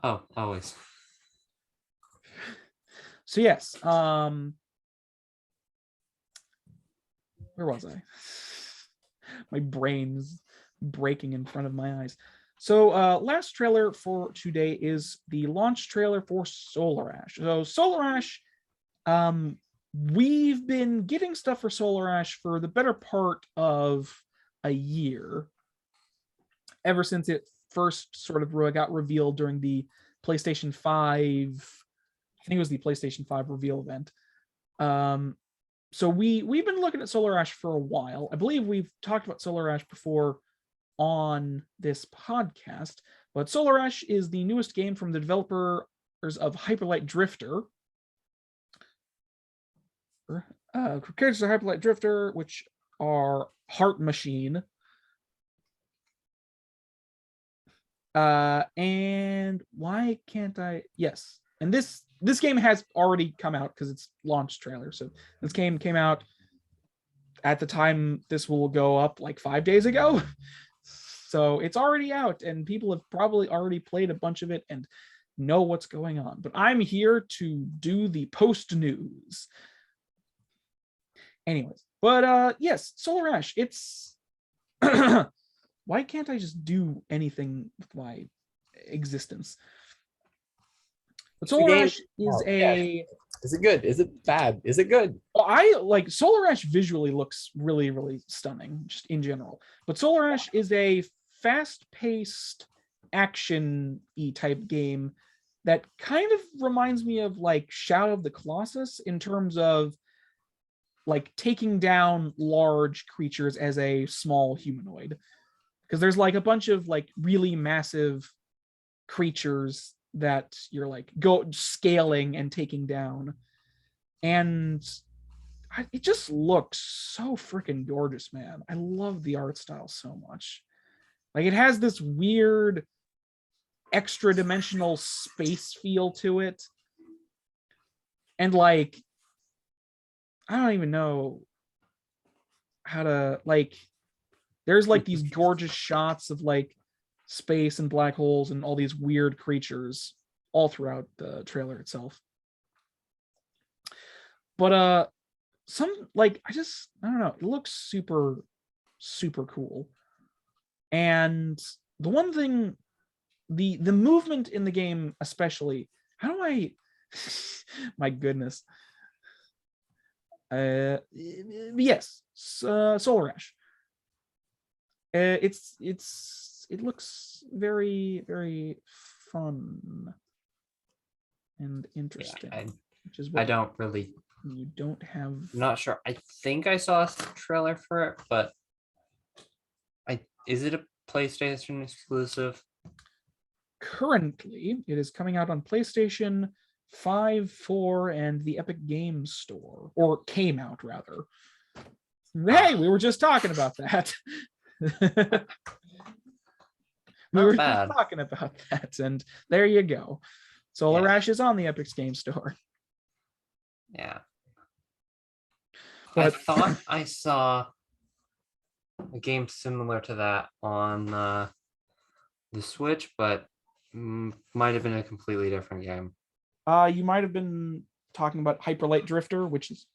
Oh, always. So yes, where was I? My brain's breaking in front of my eyes. So last trailer for today is the launch trailer for Solar Ash. So Solar Ash, we've been getting stuff for Solar Ash for the better part of a year, ever since it first sort of got revealed during the PlayStation 5. I think it was the PlayStation 5 reveal event. So we've been looking at Solar Ash for a while. I believe we've talked about Solar Ash before on this podcast, but Solar Ash is the newest game from the developers of Hyperlight Drifter. Characters of Hyperlight Drifter, which are Heart Machine. And why can't I? Yes, and this game has already come out because it's launch trailer. So this game came out at the time this will go up like 5 days ago. So it's already out and people have probably already played a bunch of it and know what's going on. But I'm here to do the post news. Anyways, but yes, Solar Ash, it's why can't I just do anything with my existence? But Solar Ash is Is it good? Is it bad? Is it good? Well, I like Solar Ash visually looks really, really stunning, just in general. But Solar Ash is a fast-paced action-y type game that kind of reminds me of like Shadow of the Colossus in terms of like taking down large creatures as a small humanoid. Because there's like a bunch of like really massive creatures that you're like go scaling and taking down, and it just looks so freaking gorgeous, man. I love the art style so much. Like it has this weird extra dimensional space feel to it. And like, I don't even know how to like, there's like these gorgeous shots of like space and black holes and all these weird creatures all throughout the trailer itself. But some like I don't know, it looks super cool. And the one thing, the movement in the game especially, how do I my goodness. Yes, Solar Ash. It looks very, very fun and interesting. Which is what I don't really. You don't have. I'm not sure. I think I saw a trailer for it, but is it a PlayStation exclusive? Currently, it is coming out on PlayStation 5, 4, and the Epic Games Store, or came out rather. Hey, we were just talking about that. We were just talking about that, and there you go. Solar Ash is on the Epic Games Store. Yeah. But I thought I saw a game similar to that on the Switch, but might have been a completely different game. You might have been talking about Hyper Light Drifter, which is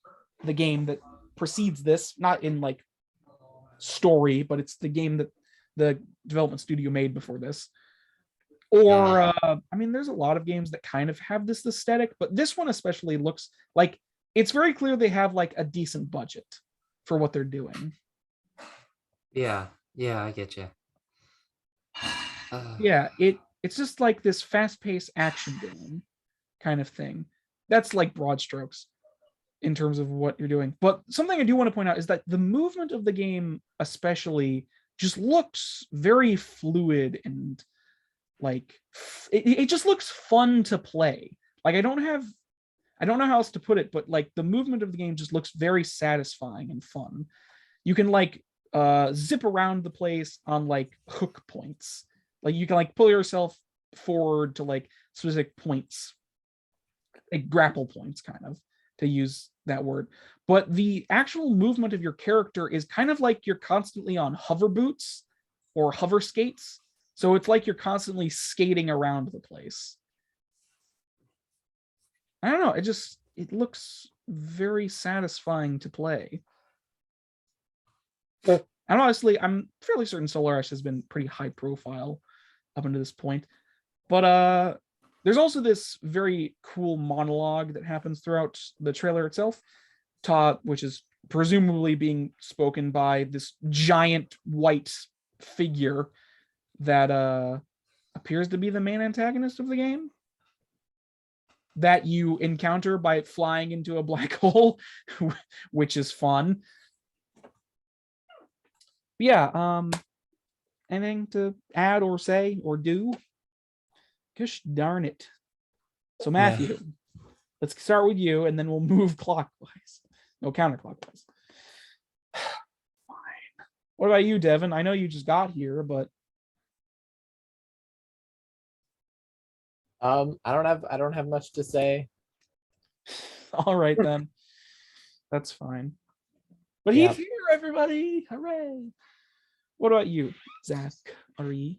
the game that precedes this, not in like story, but it's the game that the development studio made before this. Or I mean, there's a lot of games that kind of have this aesthetic, but this one especially looks like it's very clear they have like a decent budget for what they're doing. Yeah, I get you. Yeah, it's just like this fast-paced action game kind of thing. That's like broad strokes in terms of what you're doing. But something I do want to point out is that the movement of the game especially just looks very fluid and like it just looks fun to play. Like I don't know how else to put it, but like the movement of the game just looks very satisfying and fun. You can like zip around the place on like hook points. Like you can like pull yourself forward to like specific points, like grapple points, kind of, to use that word. But the actual movement of your character is kind of like you're constantly on hover boots or hover skates. So it's like you're constantly skating around the place. I don't know. It looks very satisfying to play. And honestly, I'm fairly certain Solar Ash has been pretty high profile up until this point. But there's also this very cool monologue that happens throughout the trailer itself, which is presumably being spoken by this giant white figure that appears to be the main antagonist of the game, that you encounter by flying into a black hole, which is fun. Yeah, anything to add or say or do? Gosh darn it. So Matthew, let's start with you and then we'll move clockwise. No, counterclockwise. Fine. What about you, Devin? I know you just got here, but I don't have much to say. all right then. That's fine. But he's here, everybody. Hooray. What about you, Zach? Ari?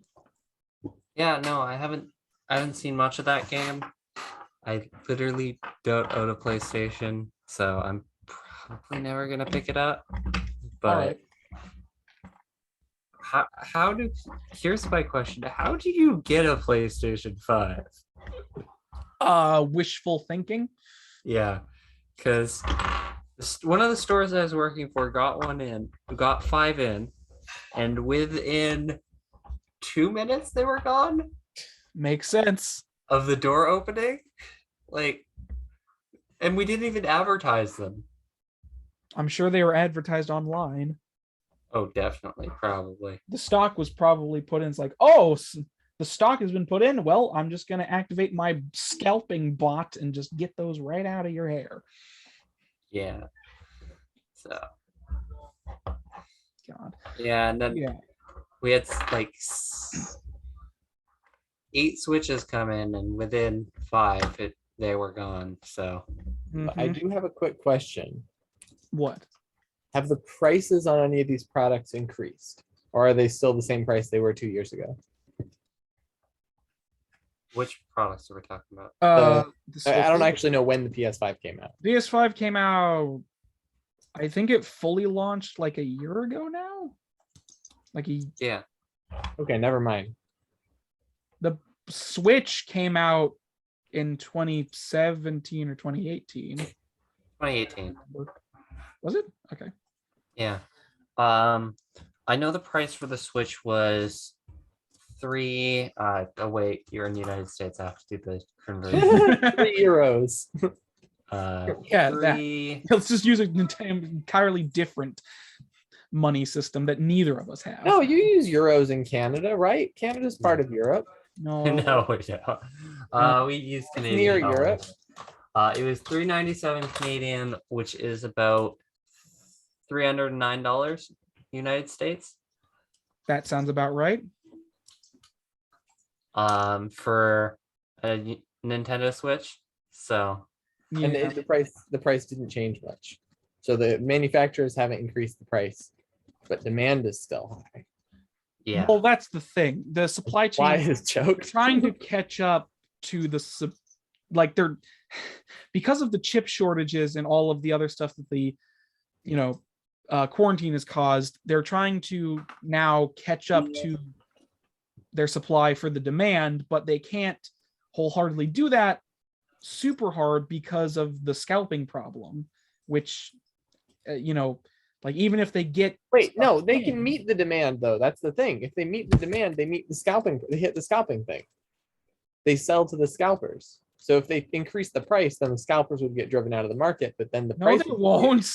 Yeah, no, I haven't seen much of that game. I literally don't own a PlayStation, so I'm probably never gonna pick it up. But here's my question. How do you get a PlayStation 5? Wishful thinking. Yeah, because one of the stores I was working for got 5 in, and within 2 minutes they were gone. Makes sense. Of the door opening, and we didn't even advertise them. I'm sure they were advertised online. Oh, definitely, probably. The stock was probably put in. It's like, oh, the stock has been put in. Well, I'm just going to activate my scalping bot and just get those right out of your hair. Yeah. So. God. Yeah, and then we had like 8 switches come in, and within 5, they were gone. So I do have a quick question. What? Have the prices on any of these products increased? Or are they still the same price they were 2 years ago? which products are we talking about? I don't actually know when the PS5 came out. PS5 came out, I think it fully launched like a year ago now. Yeah. Okay, never mind. The Switch came out in 2017 or 2018. 2018. Was it? Okay. Yeah. I know the price for the Switch was three. Oh wait, you're in the United States. I have to do the conversion. €3. Yeah, three. Let's just use an entirely different money system that neither of us have. No, you use euros in Canada, right? Canada's part of Europe. No. No, we don't. We use Canadian Near dollars. It was $3.97 Canadian, which is about $309 United States. That sounds about right. For a Nintendo Switch. So Yeah. And the price didn't change much. So the manufacturers haven't increased the price, but demand is still high. yeah. Well, that's the thing. The supply Why chain is choked? trying to catch up to they're because of the chip shortages and all of the other stuff that the quarantine has caused. They're trying to now catch up to their supply for the demand, but they can't wholeheartedly do that super hard because of the scalping problem, which even if they get Wait, no, they can meet the demand though. That's the thing. If they meet the demand, they meet the scalping. They hit the scalping thing. They sell to the scalpers. So if they increase the price, then the scalpers would get driven out of the market. But then the no, price they won't.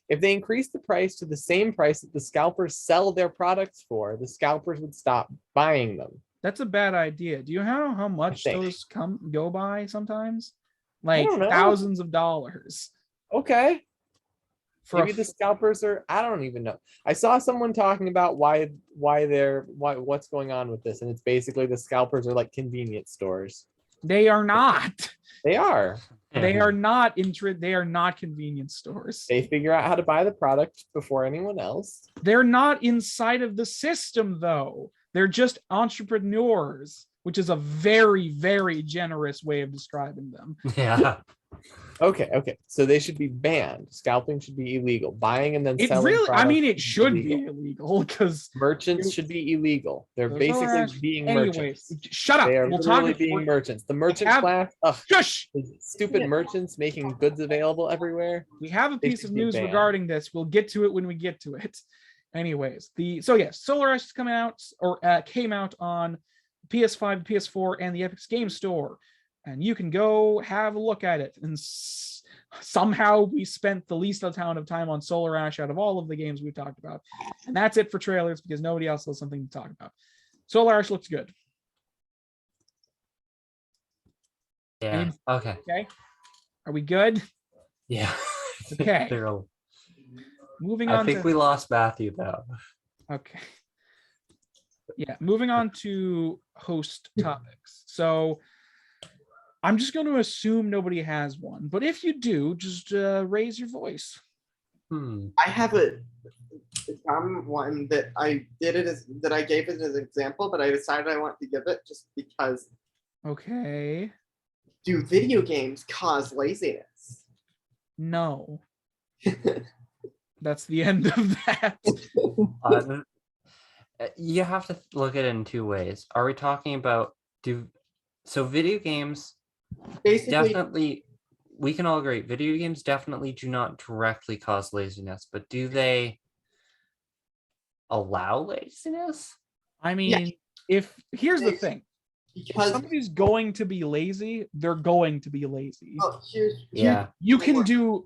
If they increase the price to the same price that the scalpers sell their products for, the scalpers would stop buying them. That's a bad idea. Do you know how much think. those go by sometimes? I Like don't know. thousands of dollars. Okay. For Maybe the scalpers are, I don't even know. I saw someone talking about what's going on with this, and it's basically the scalpers are like convenience stores. They are not. They are. They are not they are not convenience stores. They figure out how to buy the product before anyone else. They're not inside of the system though. They're just entrepreneurs, which is a very, very generous way of describing them. Yeah. Okay. So they should be banned. Scalping should be illegal. Buying and then It selling. really, I mean, it products should be be illegal because merchants should be illegal. They're Those basically are being anyways. merchants. Shut up. They are We'll talk literally being merchants. The merchant have- class. Ugh, Shush. stupid merchants making goods available everywhere. We have a They piece should of be news banned. regarding this. We'll get to it when we get to it. Anyways, Solar Ash is coming out or came out on PS5, PS4, and the Epic Game Store, and you can go have a look at it. And somehow we spent the least amount of time on Solar Ash out of all of the games we've talked about, and that's it for trailers because nobody else has something to talk about. Solar Ash looks good. Yeah. Okay. Okay, are we good? Yeah. Okay. Moving on. I think we lost Matthew though. Okay. Yeah, moving on to host topics. So I'm just going to assume nobody has one, but if you do, just raise your voice. I have a one that I gave it as an example, but I decided I want to give it just because. Okay. Do video games cause laziness? No. That's the end of that. You have to look at it in two ways. Are we talking about video games? Basically, Definitely, we can all agree. Video games definitely do not directly cause laziness, but do they allow laziness? I mean, here's the thing. If because somebody's going to be lazy, they're going to be lazy. Yeah. You can do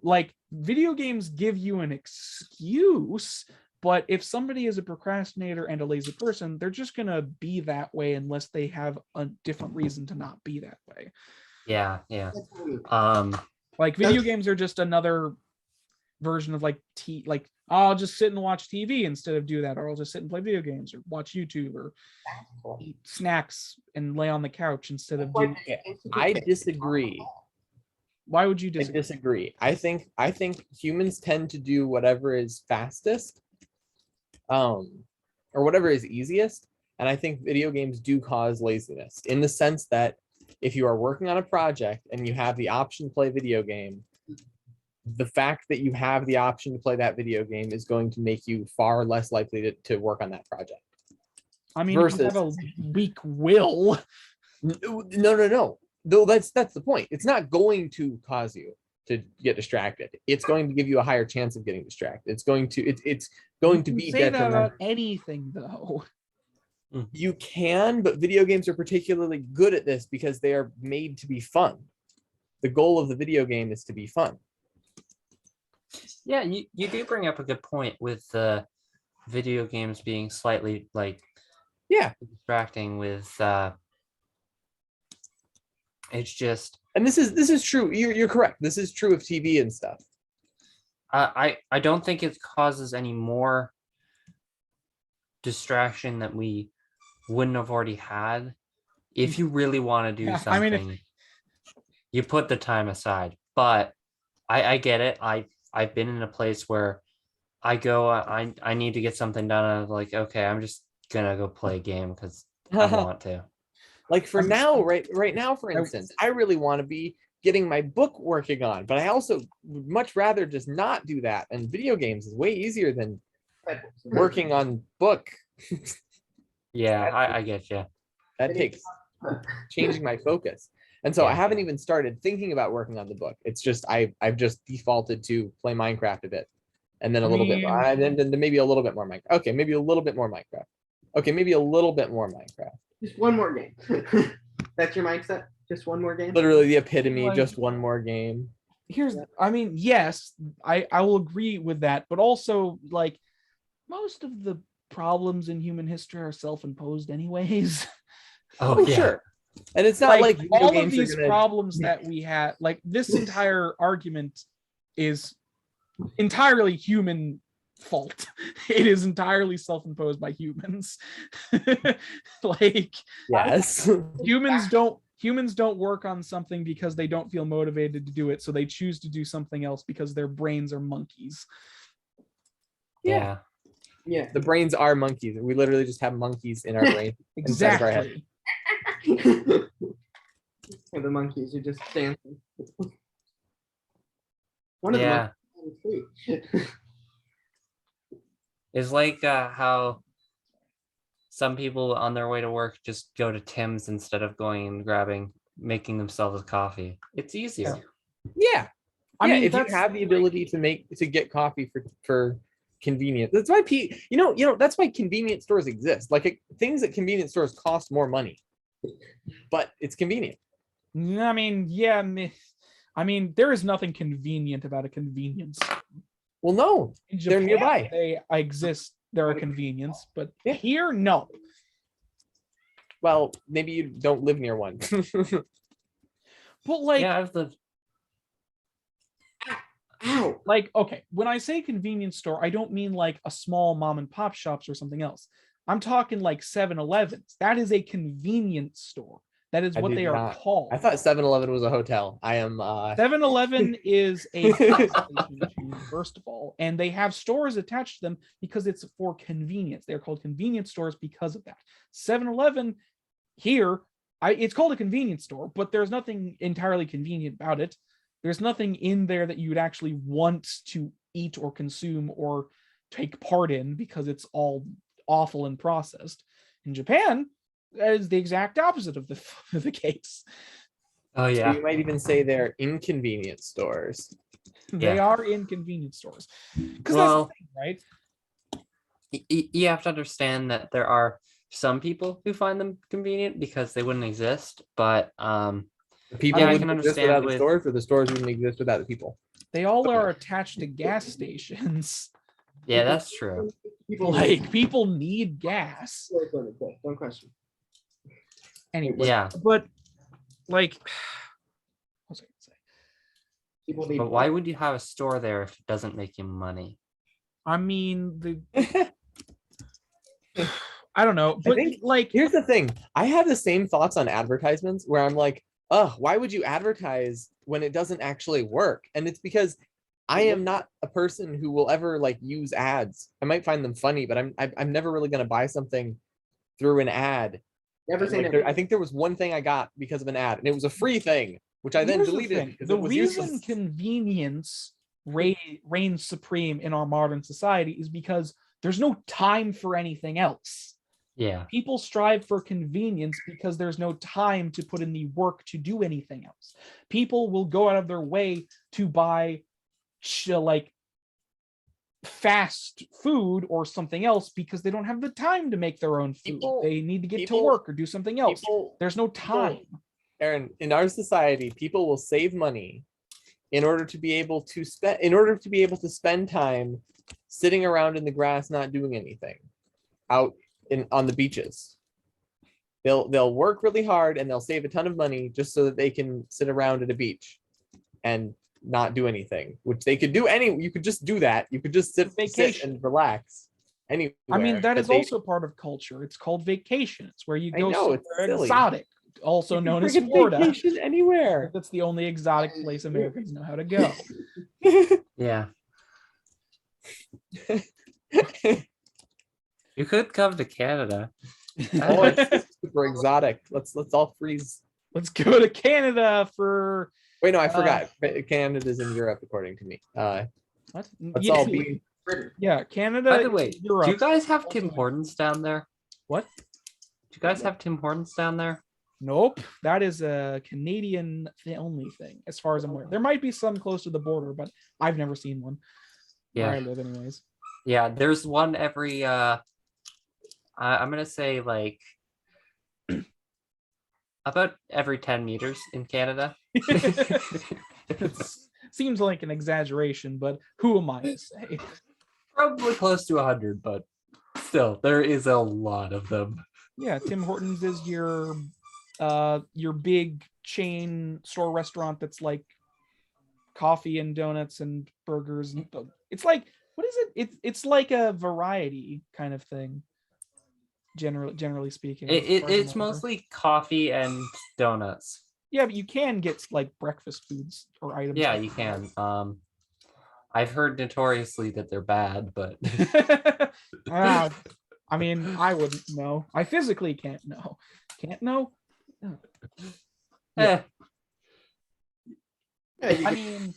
video games give you an excuse, but if somebody is a procrastinator and a lazy person, they're just going to be that way unless they have a different reason to not be that way. Yeah. Video games are just another version of I'll just sit and watch TV instead of do that, or I'll just sit and play video games or watch YouTube or eat snacks and lay on the couch instead of doing. I disagree. Why would you I disagree? disagree. I think humans tend to do whatever is fastest, or whatever is easiest. And I think video games do cause laziness in the sense that if you are working on a project and you have the option to play a video game, the fact that you have the option to play that video game is going to make you far less likely to work on that project. I mean, if you have a weak will. No. Though that's the point. It's not going to cause you to get distracted. It's going to give you a higher chance of getting distracted. It's going to be say that about anything though. You can, but video games are particularly good at this because they are made to be fun. The goal of the video game is to be fun. Yeah, you do bring up a good point with video games being slightly distracting with it's just, and this is true. You're correct. This is true of TV and stuff. I don't think it causes any more distraction that we wouldn't have already had. If you really want to do something, I mean, you put the time aside. But I get it. I've been in a place where I go, I need to get something done. I'm like, okay, I'm just gonna go play a game because I want to. Like for now, right now, for instance, I really want to be getting my book working on, but I also would much rather just not do that. And video games is way easier than working on book. Yeah, I get you. That takes changing my focus. And so I haven't even started thinking about working on the book. It's just I've just defaulted to play Minecraft a bit, and then a little bit, and then maybe a little bit more Minecraft. Okay, maybe a little bit more Minecraft. Okay, maybe a little bit more Minecraft. Just one more game. That's your mindset? Just one more game? Literally the epitome, just one more game. I mean, yes, I will agree with that, but also like most of the problems in human history are self-imposed anyways. Oh yeah. Sure. And it's not like all of these problems that we had, like this entire argument is entirely human fault. It is entirely self-imposed by humans. Like, yes, humans don't work on something because they don't feel motivated to do it, so they choose to do something else because their brains are monkeys. Yeah. The brains are monkeys. We literally just have monkeys in our brain. Exactly. Yeah, the monkeys are just dancing. One of the monkeys. It's like how some people on their way to work just go to Tim's instead of going and making themselves a coffee. It's easier. Yeah. I mean, if you that's have the ability to get coffee for convenience, that's why that's why convenience stores exist. Like things at convenience stores cost more money, but it's convenient. I mean, yeah. I mean, there is nothing convenient about a convenience. Well, no, they're nearby. They exist. They're a convenience, but here, no. Well, maybe you don't live near one. But like, yeah, I've lived. Ow. Like, okay, when I say convenience store, I don't mean like a small mom and pop shops or something else. I'm talking like 7-Elevens. That is a convenience store. That is what they are called. I thought 7-Eleven was a hotel. I am 7-Eleven is a first of all, and they have stores attached to them because it's for convenience. They're called convenience stores because of that. 7-Eleven here, it's called a convenience store, but there's nothing entirely convenient about it. There's nothing in there that you would actually want to eat or consume or take part in because it's all awful and processed. In Japan, that is the exact opposite of the case. Oh yeah. So you might even say they're inconvenience stores. They are inconvenience stores. Because that's the thing, right? You have to understand that there are some people who find them convenient because they wouldn't exist, but people I can understand without the stores, or the stores wouldn't exist without the people. They all are attached to gas stations. Yeah, that's true. People need gas. Don't question. Anyway, yeah, but like, what was I gonna say? But why would you have a store there if it doesn't make you money? I mean, I don't know, but think like, here's the thing. I have the same thoughts on advertisements where I'm like, oh, why would you advertise when it doesn't actually work? And it's because I am not a person who will ever like use ads. I might find them funny, but I'm never really going to buy something through an ad. Never seen Like, it. I think there was one thing I got because of an ad, and it was a free thing, which I then here's the deleted thing. because The it was reason useless. convenience reigns supreme in our modern society is because there's no time for anything else. Yeah. People strive for convenience because there's no time to put in the work to do anything else. People will go out of their way to buy like fast food or something else because they don't have the time to make their own food. They need to get to work or do something else. There's no time. Aaron, in our society, people will save money in order to be able to spend time sitting around in the grass not doing anything out on the beaches. They'll work really hard and they'll save a ton of money just so that they can sit around at a beach and not do anything, which they could do you could just do that. You could just sit and relax anywhere. I mean, that is also part of culture. It's called vacation. It's where you go somewhere exotic, also known as Florida. Vacation anywhere. That's the only exotic place Americans know how to go. Yeah. You could come to Canada. Oh, it's super exotic. Let's all freeze. Let's go to Canada for. Wait, no, I forgot. Canada's in Europe, according to me. What? Let's all be. Yeah, Canada. By the way, Europe. do you guys have Tim Hortons down there? What? Do you guys have Tim Hortons down there? Nope, that is a Canadian only thing, as far as I'm aware. There might be some close to the border, but I've never seen one. Yeah, where I live, anyways. Yeah, there's one every. I'm gonna say like about every 10 meters in Canada. Seems like an exaggeration, but who am I to say? Probably close to 100, but still, there is a lot of them. Yeah, Tim Hortons is your big chain store restaurant that's like coffee and donuts and burgers. It's like, what is it? It's like a variety kind of thing. Generally speaking, it's mostly coffee and donuts. Yeah, but you can get like breakfast foods or items. Yeah, you can. I've heard notoriously that they're bad, but I mean, I wouldn't know. I physically can't know. Can't know. Yeah. I mean,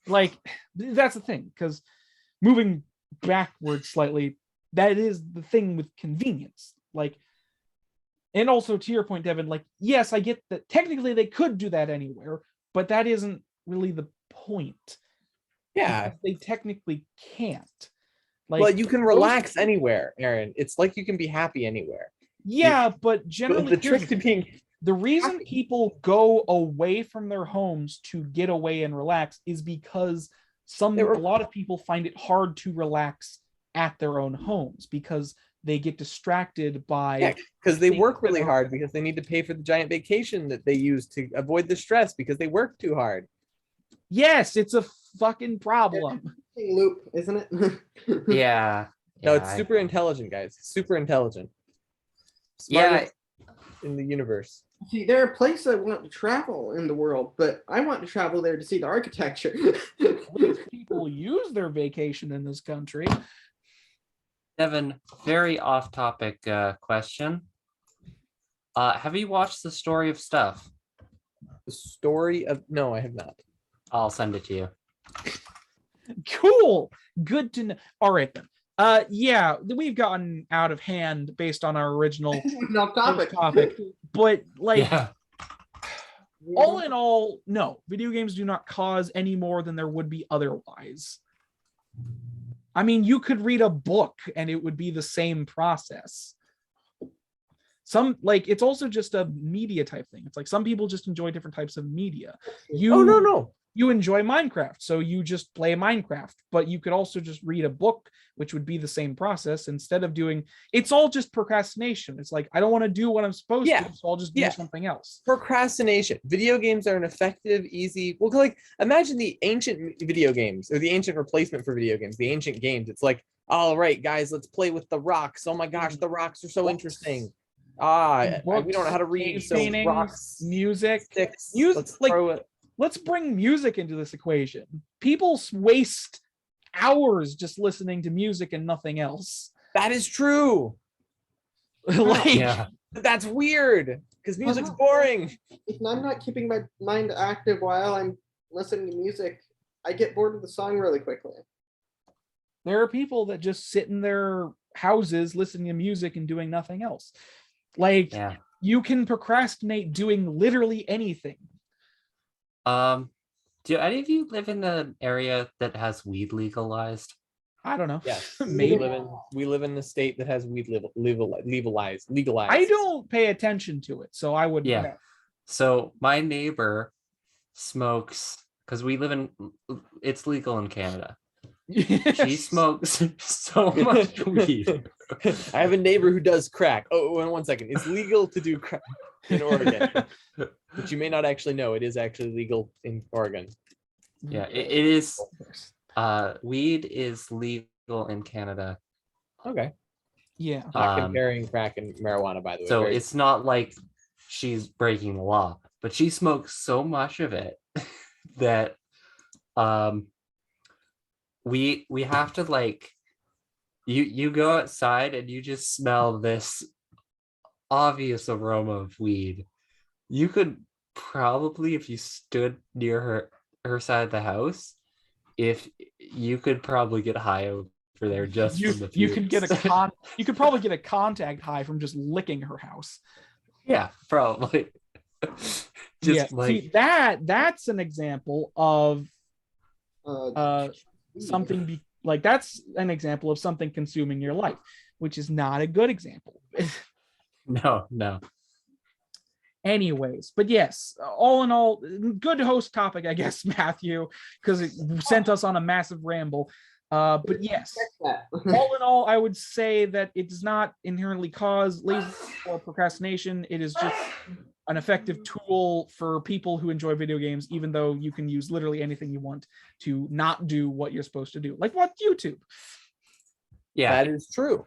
like that's the thing, because moving backwards slightly, that is the thing with convenience. Like, and also to your point, Devin, like, yes, I get that technically they could do that anywhere, but that isn't really the point. Yeah, they technically can't. Like, well, you can relax anywhere, Aaron. It's like you can be happy anywhere. Yeah, but generally, the trick to being the reason people go away from their homes to get away and relax is because a lot of people find it hard to relax at their own homes because they get distracted by because they work really hard because they need to pay for the giant vacation that they use to avoid the stress because they work too hard. Yes, it's a fucking problem. Loop, isn't it? Yeah. No, it's super intelligent, guys. Super intelligent. Smartest in the universe. See, there are places I want to travel in the world, but I want to travel there to see the architecture. People use their vacation in this country. Devin, very off-topic question. Have you watched The Story of Stuff? The story of... No, I have not. I'll send it to you. Cool. Good to know. All right, then. Yeah, we've gotten out of hand based on our original topic. But, like, all in all, no. Video games do not cause any more than there would be otherwise. I mean, you could read a book and it would be the same process. It's also just a media type thing. It's like some people just enjoy different types of media. No. you enjoy Minecraft, so you just play Minecraft. But you could also just read a book, which would be the same process. Instead of doing, it's all just procrastination. It's like, I don't want to do what I'm supposed to, so I'll just do something else. Procrastination. Video games are an effective, easy. Well, like imagine the ancient video games or the ancient replacement for video games, the ancient games. It's like, all right, guys, let's play with the rocks. Oh my gosh, the rocks are so interesting. We don't know how to read. So paintings, rocks, music, sticks. Let's let's bring music into this equation. People waste hours just listening to music and nothing else. That is true. That's weird because music's boring. If I'm not keeping my mind active while I'm listening to music, I get bored of the song really quickly. There are people that just sit in their houses listening to music and doing nothing else. Like, you can procrastinate doing literally anything. Do any of you live in an area that has weed legalized? I don't know. Yes, maybe we live in the state that has weed legalized. I don't pay attention to it, so I wouldn't know. So my neighbor smokes, because we live in, it's legal in Canada. She smokes so much weed. I have a neighbor who does crack. Oh, 1 second. It's legal to do crack in Oregon, but you may not actually know it is actually legal in Oregon. Yeah, it is. Weed is legal in Canada. Okay. Yeah. Not comparing crack and marijuana, by the way. So it's not like she's breaking the law, but she smokes so much of it that we have to, like, you go outside and you just smell this obvious aroma of weed. You could probably, if you stood near her side of the house, if you could probably get high over there just from the you could get you could probably get a contact high from just licking her house. Yeah, probably. See, that's an example of something that's an example of something consuming your life, which is not a good example. No. Anyways, but yes, all in all, good host topic, I guess, Matthew, because it sent us on a massive ramble. But yes, all in all, I would say that it does not inherently cause laziness or procrastination. It is just an effective tool for people who enjoy video games, even though you can use literally anything you want to not do what you're supposed to do. Like what? YouTube. Yeah, that is true.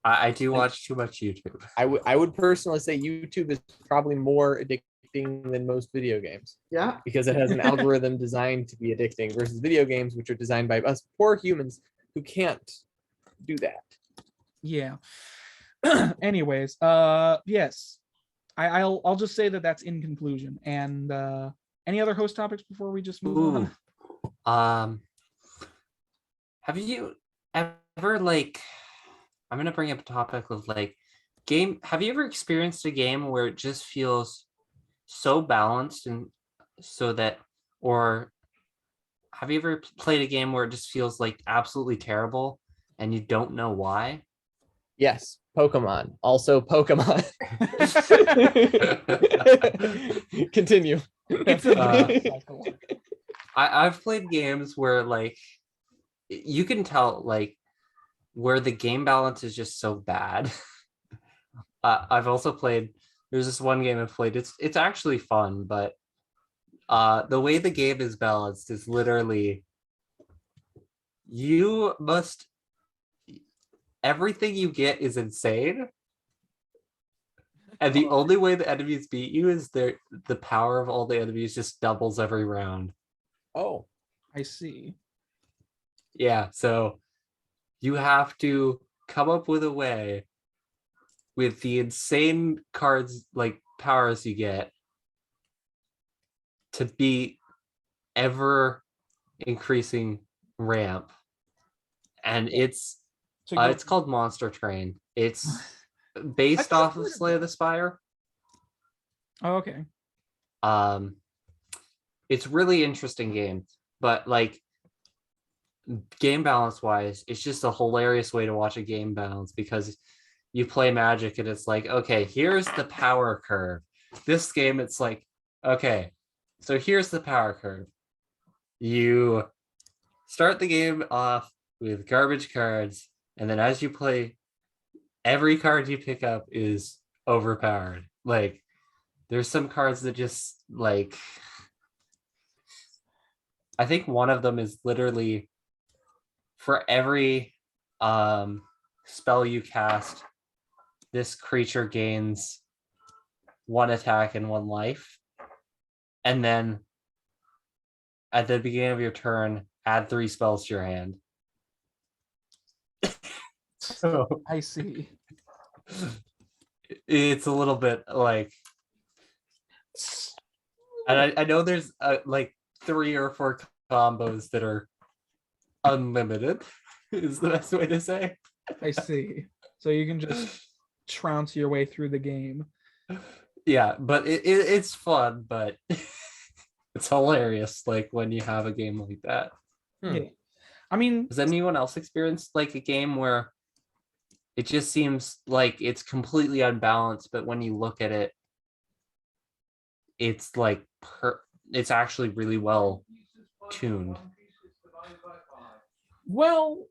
I do watch too much YouTube. I would personally say YouTube is probably more addicting than most video games. Yeah. Because it has an algorithm designed to be addicting versus video games, which are designed by us poor humans who can't do that. Yeah. Anyways, yes. I'll just say that that's in conclusion. And any other host topics before we just move on? Have you ever, like, I'm gonna bring up a topic of like game. Have you ever experienced a game where it just feels so balanced and so that, or have you ever played a game where it just feels like absolutely terrible and you don't know why? Yes, Pokemon. Also Pokemon. Continue. I've played games where, like, you can tell, like, where the game balance is just so bad. I've also played, there's this one game I've played, it's actually fun, but the way the game is balanced is literally, everything you get is insane, and the only way the enemies beat you is the power of all the enemies just doubles every round. Oh, I see. Yeah, so you have to come up with a way with the insane cards, like powers you get, to beat ever increasing ramp. And it's called Monster Train. It's based off of Slay the Spire. Oh, okay. It's really interesting game, but like, game balance wise, it's just a hilarious way to watch a game balance, because you play Magic and it's like, okay, here's the power curve. This game, it's like, okay, so here's the power curve. You start the game off with garbage cards, and then as you play, every card you pick up is overpowered. Like, there's some cards that just, like, I think one of them is literally for every spell you cast, this creature gains 1 attack and 1 life. And then at the beginning of your turn, add 3 spells to your hand. So I see. it's a little bit like, and I know there's like 3 or 4 combos that are unlimited, is the best way to say. I see. So you can just trounce your way through the game. Yeah, but it's fun, but it's hilarious, like, when you have a game like that. Yeah. I mean, Has anyone else experienced like a game where it just seems like it's completely unbalanced, but when you look at it, it's like it's actually really well tuned? well,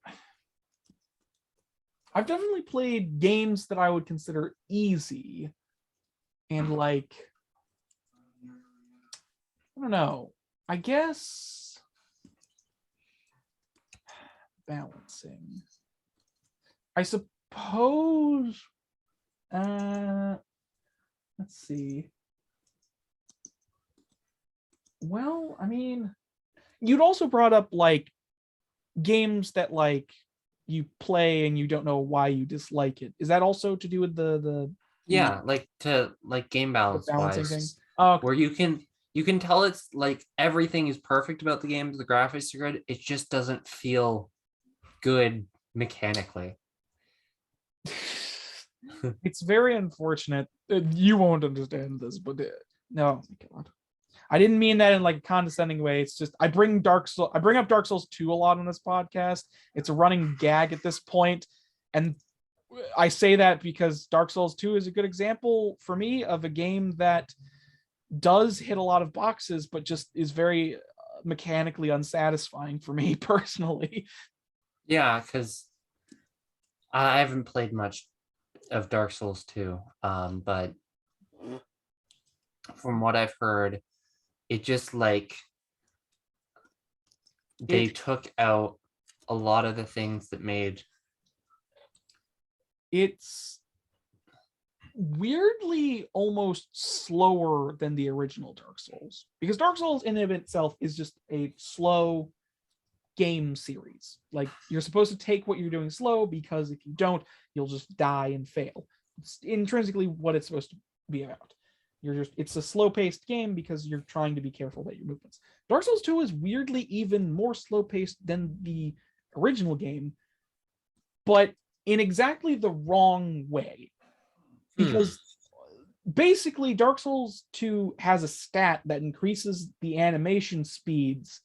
I've definitely played games that I would consider easy and like, I don't know, I guess balancing. I suppose, let's see. Well, I mean, you'd also brought up like games that like you play and you don't know why you dislike it. Is that also to do with the Yeah, like game balance balancing wise, thing? Oh, okay. where you can tell it's like everything is perfect about the game, the graphics are good, it just doesn't feel good mechanically. It's very unfortunate. You won't understand this, but no, God. I didn't mean that in like a condescending way. It's just I bring up Dark Souls 2 a lot on this podcast. It's a running gag at this point, and I say that because Dark Souls 2 is a good example for me of a game that does hit a lot of boxes, but just is very mechanically unsatisfying for me personally. Yeah, because I haven't played much of Dark Souls 2, but from what I've heard, it just like they took out a lot of the things that made it's weirdly almost slower than the original Dark Souls, because Dark Souls in and of itself is just a slow game series. Like, you're supposed to take what you're doing slow, because if you don't, you'll just die and fail. It's intrinsically what it's supposed to be about. It's a slow-paced game because you're trying to be careful about your movements. Dark Souls 2 is weirdly even more slow-paced than the original game, but in exactly the wrong way. Because basically Dark Souls 2 has a stat that increases the animation speeds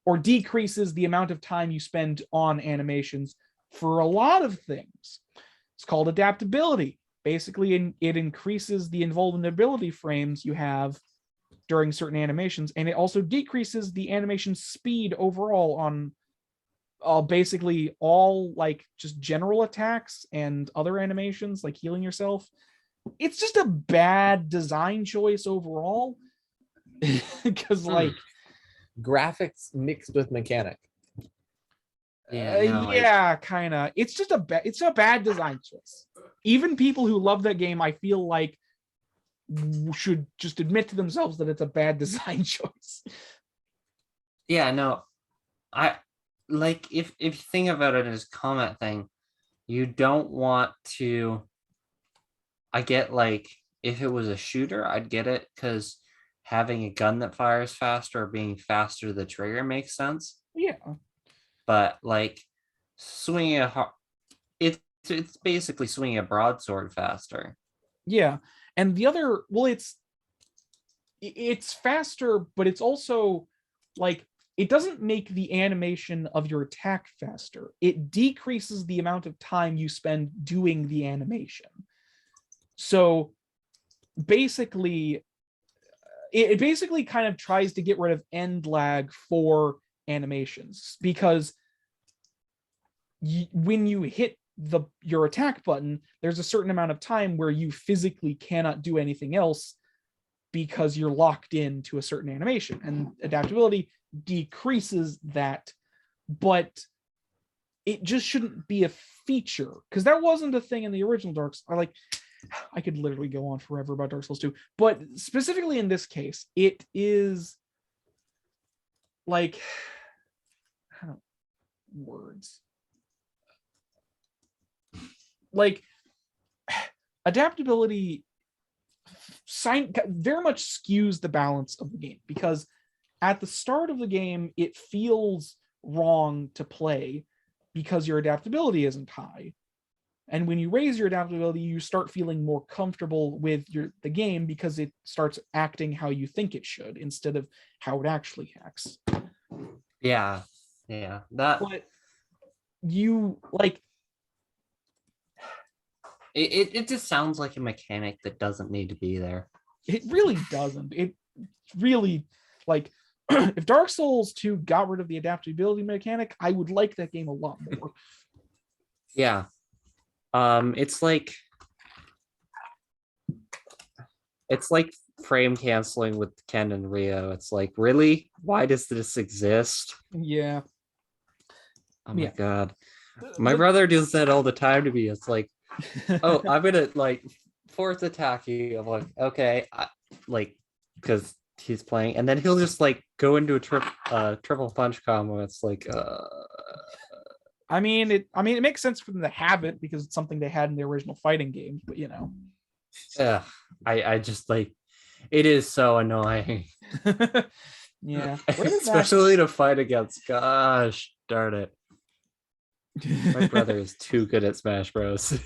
or decreases the amount of time you spend on animations for a lot of things. It's called adaptability. Basically, it increases the invulnerability frames you have during certain animations, and it also decreases the animation speed overall on basically all like just general attacks and other animations like healing yourself. It's just a bad design choice overall, because like graphics mixed with mechanic. Yeah, kind of. It's just it's a bad design choice. Even people who love that game, I feel like, should just admit to themselves that it's a bad design choice. Yeah, no, I like if you think about it as a combat thing, you don't want to. I get like if it was a shooter, I'd get it because having a gun that fires faster or being faster to the trigger makes sense. Yeah. But like swinging it's basically swinging a broadsword faster. Yeah, and the other, well, it's faster, but it's also like it doesn't make the animation of your attack faster. It decreases the amount of time you spend doing the animation. So basically, it basically kind of tries to get rid of end lag for animations, because when you hit your attack button, there's a certain amount of time where you physically cannot do anything else because you're locked into a certain animation, and adaptability decreases that. But it just shouldn't be a feature, because that wasn't a thing in the original Dark Souls. I could literally go on forever about Dark Souls 2, but specifically in this case, it is like, I don't know, words. Like, adaptability very much skews the balance of the game, because at the start of the game, it feels wrong to play because your adaptability isn't high. And when you raise your adaptability, you start feeling more comfortable with the game, because it starts acting how you think it should instead of how it actually acts. Yeah. But you like it just sounds like a mechanic that doesn't need to be there. It really doesn't. It really, like, if Dark Souls 2 got rid of the adaptability mechanic, I would like that game a lot more. Yeah. It's like frame canceling with Ken and Rio. It's like, really? Why does this exist? Yeah. Oh my god. My brother does that all the time to me. It's like, oh, I'm gonna like force attack you. I'm like, okay, because he's playing, and then he'll just like go into a triple punch combo. It's like, I mean, it makes sense for them to have it because it's something they had in the original fighting games, but yeah, I just like, it is so annoying. Yeah, especially to fight against. Gosh darn it. My brother is too good at Smash Bros.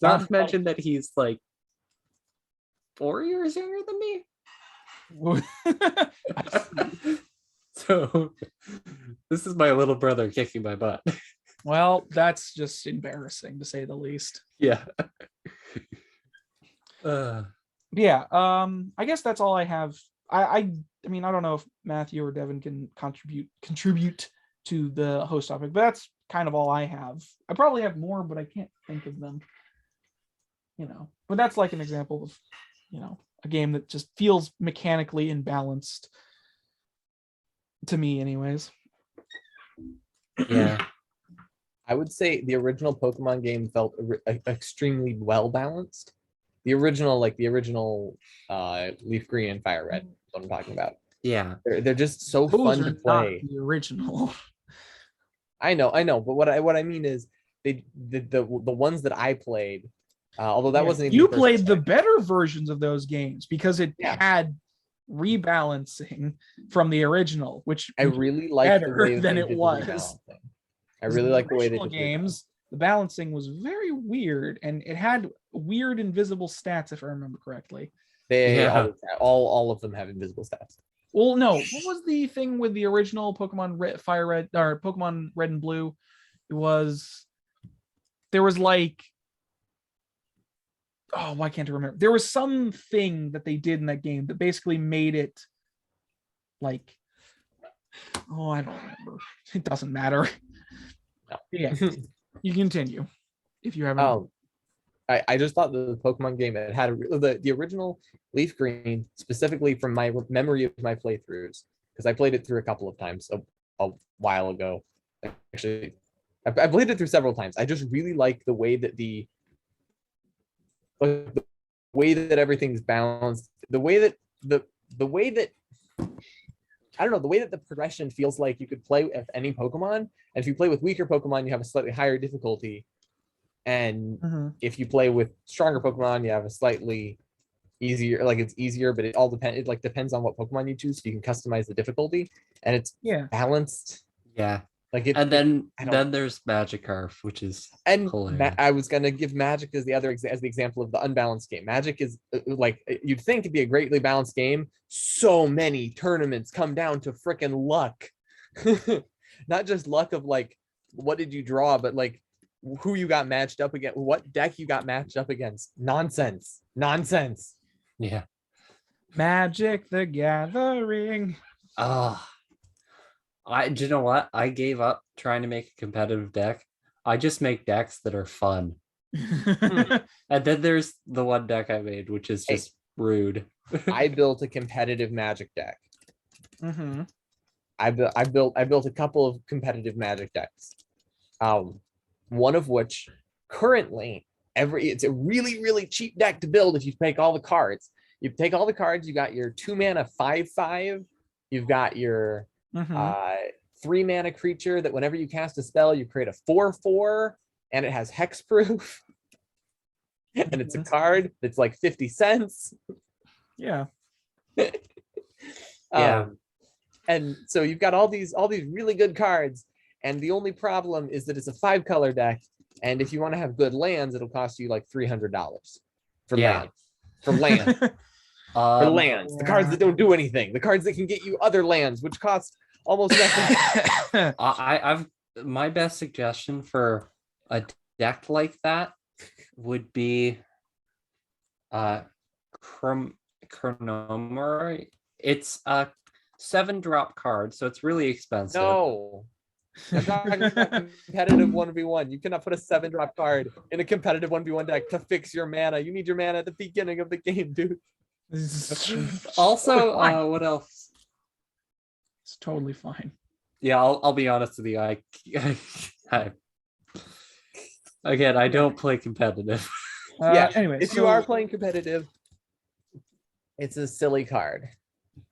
Not to mention that he's like 4 years younger than me. So this is my little brother kicking my butt. Well, that's just embarrassing to say the least. Yeah. Yeah. I guess that's all I have. I mean, I don't know if Matthew or Devin can contribute to the host topic, but that's kind of all I have. I probably have more, but I can't think of them. But that's like an example of, a game that just feels mechanically imbalanced to me anyways. Yeah. I would say the original Pokemon game felt extremely well balanced. The original Leaf Green and Fire Red, what I'm talking about. Yeah. They're just so Those fun are to play. not the original. I know, but what I mean is the ones that I played, although that wasn't even you played the better versions of those games because it had rebalancing from the original, which I really liked the way than they it did the was. rebalancing. I really like the way they did games. The balancing was very weird, and it had weird invisible stats, if I remember correctly. All of them have invisible stats. Well, no. What was the thing with the original Pokemon Fire Red or Pokemon Red and Blue? There was like, oh, why can't I remember? There was something that they did in that game that basically made it like, oh, I don't remember. It doesn't matter. No. Yeah, you continue if you haven't. I just thought the Pokemon game, it had the original Leaf Green, specifically from my memory of my playthroughs, because I played it through a couple of times a while ago. Actually, I played it through several times. I just really like the way that the way that everything's balanced, the way that I don't know, the way that the progression feels like you could play with any Pokemon, and if you play with weaker Pokemon, you have a slightly higher difficulty, and if you play with stronger Pokemon, you have a slightly easier, like it's easier, but it all depends. It like depends on what Pokemon you choose, so you can customize the difficulty, and it's balanced. Yeah. Like then there's Magikarp, which is hilarious. I was gonna give Magic as the example of the unbalanced game. Magic is like, you'd think it'd be a greatly balanced game. So many tournaments come down to freaking luck, not just luck of like what did you draw, but like who you got matched up against, what deck you got matched up against. Nonsense. Yeah. Magic the Gathering. Oh, do you know what? I gave up trying to make a competitive deck. I just make decks that are fun. And then there's the one deck I made, which is just rude. I built a competitive Magic deck. Mm-hmm. I built a couple of competitive Magic decks. One of which currently it's a really cheap deck to build if you take all the cards. You take all the cards, you got your 2 mana 5/5, you've got your 3 mana creature that whenever you cast a spell, you create a 4/4, and it has hexproof. And it's a card that's like 50 cents. Yeah. Yeah. And so you've got all these really good cards, and the only problem is that it's a 5-color deck, and if you want to have good lands, it'll cost you like $300 for land. For land. For lands. The cards that don't do anything. The cards that can get you other lands, which cost almost nothing. I've my best suggestion for a deck like that would be Chronomer. It's a 7-drop card, so it's really expensive. No. I'm talking about competitive 1v1. You cannot put a 7-drop card in a competitive 1v1 deck to fix your mana. You need your mana at the beginning of the game, dude. Also, what else? It's totally fine. Yeah, I'll be honest with you. Again, I don't play competitive. Anyway, if you are playing competitive, it's a silly card.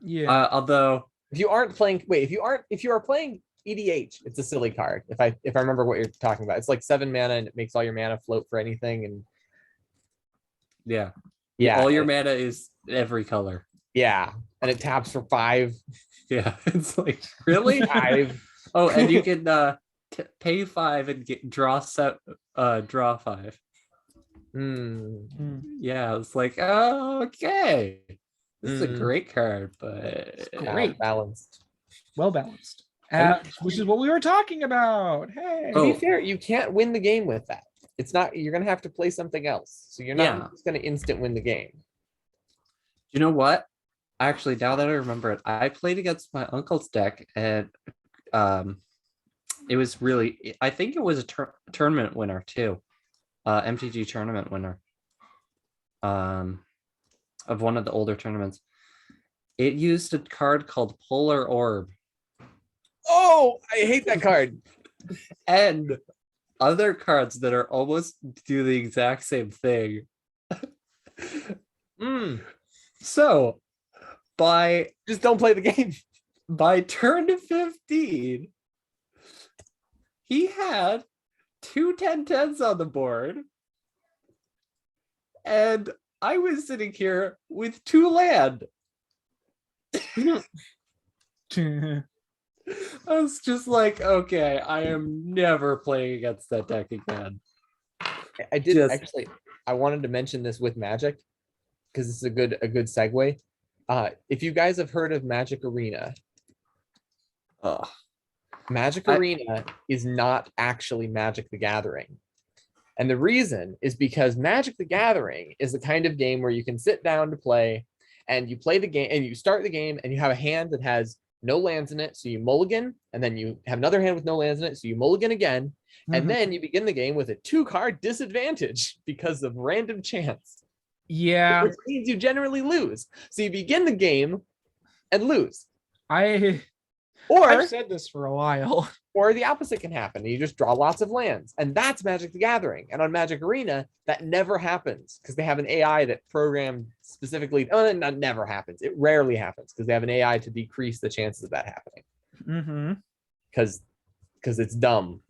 Yeah. Although if you are playing EDH, it's a silly card. If I remember what you're talking about, it's like 7 mana and it makes all your mana float for anything. And yeah, all your mana is every color. Yeah, and it taps for 5. Yeah, it's like really 5. Oh, and you can pay 5 and draw 5. Yeah, it's like, oh, okay. This is a great card, but great. Balanced. Well balanced. Which is what we were talking about. Hey. To be fair, you can't win the game with that. It's not, you're gonna have to play something else. So you're not just gonna instant win the game. You know what? Actually, now that I remember it, I played against my uncle's deck, and it was really, I think it was a tournament winner too. MTG tournament winner. Of one of the older tournaments. It used a card called Polar Orb. Oh, I hate that card. And other cards that are almost do the exact same thing. So just don't play the game. By turn 15, he had 2 10/10s on the board. And I was sitting here with 2 land. I was just like, okay, I am never playing against that deck again. I did actually. I wanted to mention this with Magic because this is a good segue. If you guys have heard of Magic Arena, Magic Arena is not actually Magic the Gathering. And the reason is because Magic the Gathering is the kind of game where you can sit down to play, and you play the game and you start the game and you have a hand that has no lands in it, so you mulligan, and then you have another hand with no lands in it, so you mulligan again, and then you begin the game with a 2-card disadvantage because of random chance. Yeah. Which means you generally lose. So you begin the game and lose. I've said this for a while. Or the opposite can happen. You just draw lots of lands. And that's Magic the Gathering. And on Magic Arena, that never happens because they have an AI that programmed specifically. Oh, that never happens. It rarely happens because they have an AI to decrease the chances of that happening. Because it's dumb.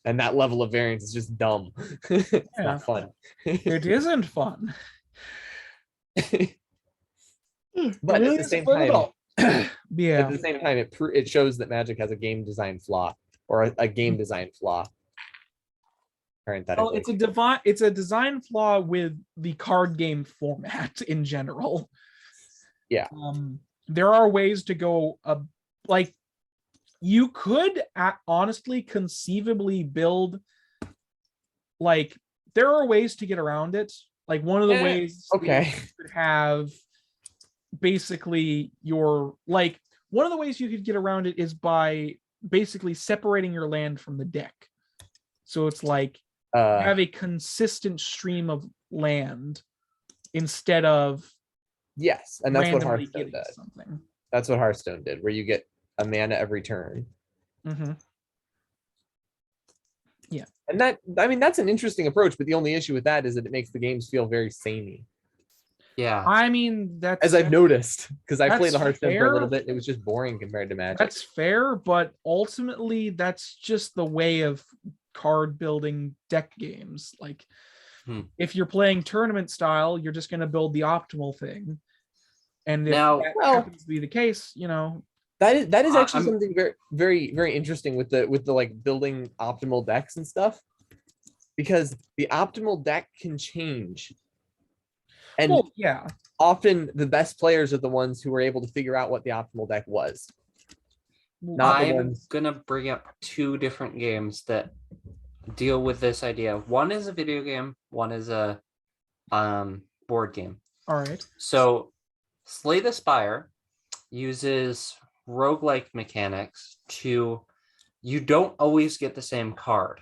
And that level of variance is just dumb. It's not fun. It isn't fun. But at the same time, yeah. At the same time, it shows that Magic has a game design flaw or a game design flaw. Oh, it's a design flaw with the card game format in general. Yeah. There are ways to go like you could honestly conceivably build, like there are ways to get around it Like one of the ways okay. you could have basically one of the ways you could get around it is by basically separating your land from the deck. So it's like you have a consistent stream of land instead of yes, and that's what randomly Hearthstone getting did. something. That's what Hearthstone did, where you get a mana every turn. Mm-hmm. Yeah. And that, I mean, that's an interesting approach, but the only issue with that is that it makes the games feel very samey. Yeah. I mean, that's As I've noticed, because I that's played the Hearthstone for a little fair. bit, it was just boring compared to Magic. That's fair, but ultimately that's just the way of card building deck games. Like if you're playing tournament style, you're just going to build the optimal thing. And if Now- that Well- happens to be the case, you know, That is actually I'm- something very, very, very interesting with the like building optimal decks and stuff, because the optimal deck can change, and well, yeah. often the best players are the ones who were able to figure out what the optimal deck was. Not the I'm ones. gonna bring up two different games that deal with this idea. One is a video game, one is a board game. All right. So Slay the Spire uses roguelike mechanics to, you don't always get the same card.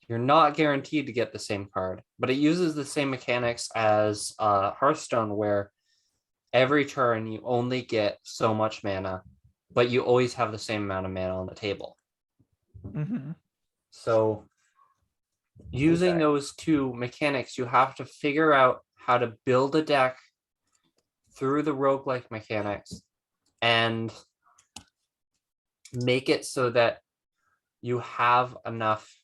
You're not guaranteed to get the same card, but it uses the same mechanics as Hearthstone, where every turn you only get so much mana, but you always have the same amount of mana on the table. Mm-hmm. So using Okay. those two mechanics, you have to figure out how to build a deck through the roguelike mechanics and make it so that you have enough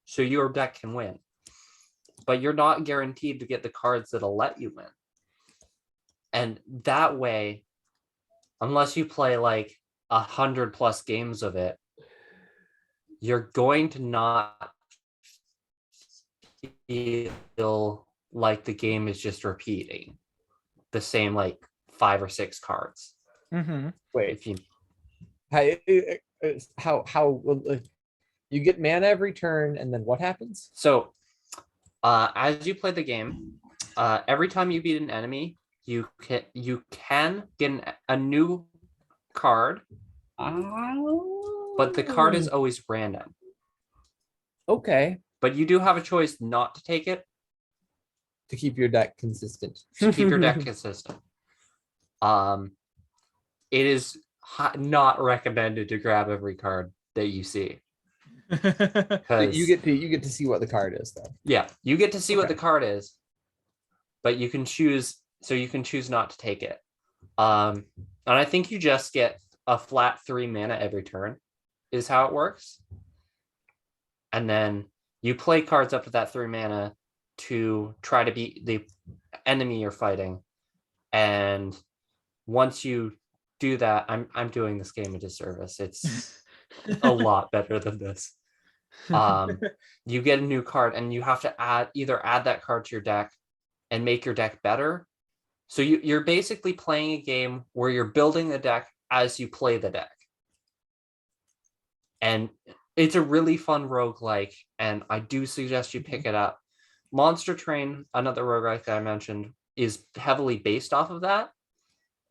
so your deck can win, but you're not guaranteed to get the cards that'll let you win. And that way, unless you play like 100+ games of it, you're going to not feel like the game is just repeating the same like 5 or 6 cards. Mm-hmm. Wait, If you how you get mana every turn, and then what happens? So, as you play the game, every time you beat an enemy, you can get a new card, but the card is always random. Okay, But you do have a choice not to take it to keep your deck consistent. to keep your deck consistent. It is not recommended to grab every card that you see. You get to see what the card is, though. Yeah, you get to see what Okay. the card is, but you can choose not to take it. And I think you just get a flat 3 mana every turn is how it works. And then you play cards up to that 3 mana to try to beat the enemy you're fighting. And once you do that, I'm doing this game a disservice. It's a lot better than this. You get a new card, and you have to either add that card to your deck and make your deck better. So you're basically playing a game where you're building the deck as you play the deck. And it's a really fun roguelike, and I do suggest you pick it up. Monster Train, another roguelike that I mentioned, is heavily based off of that,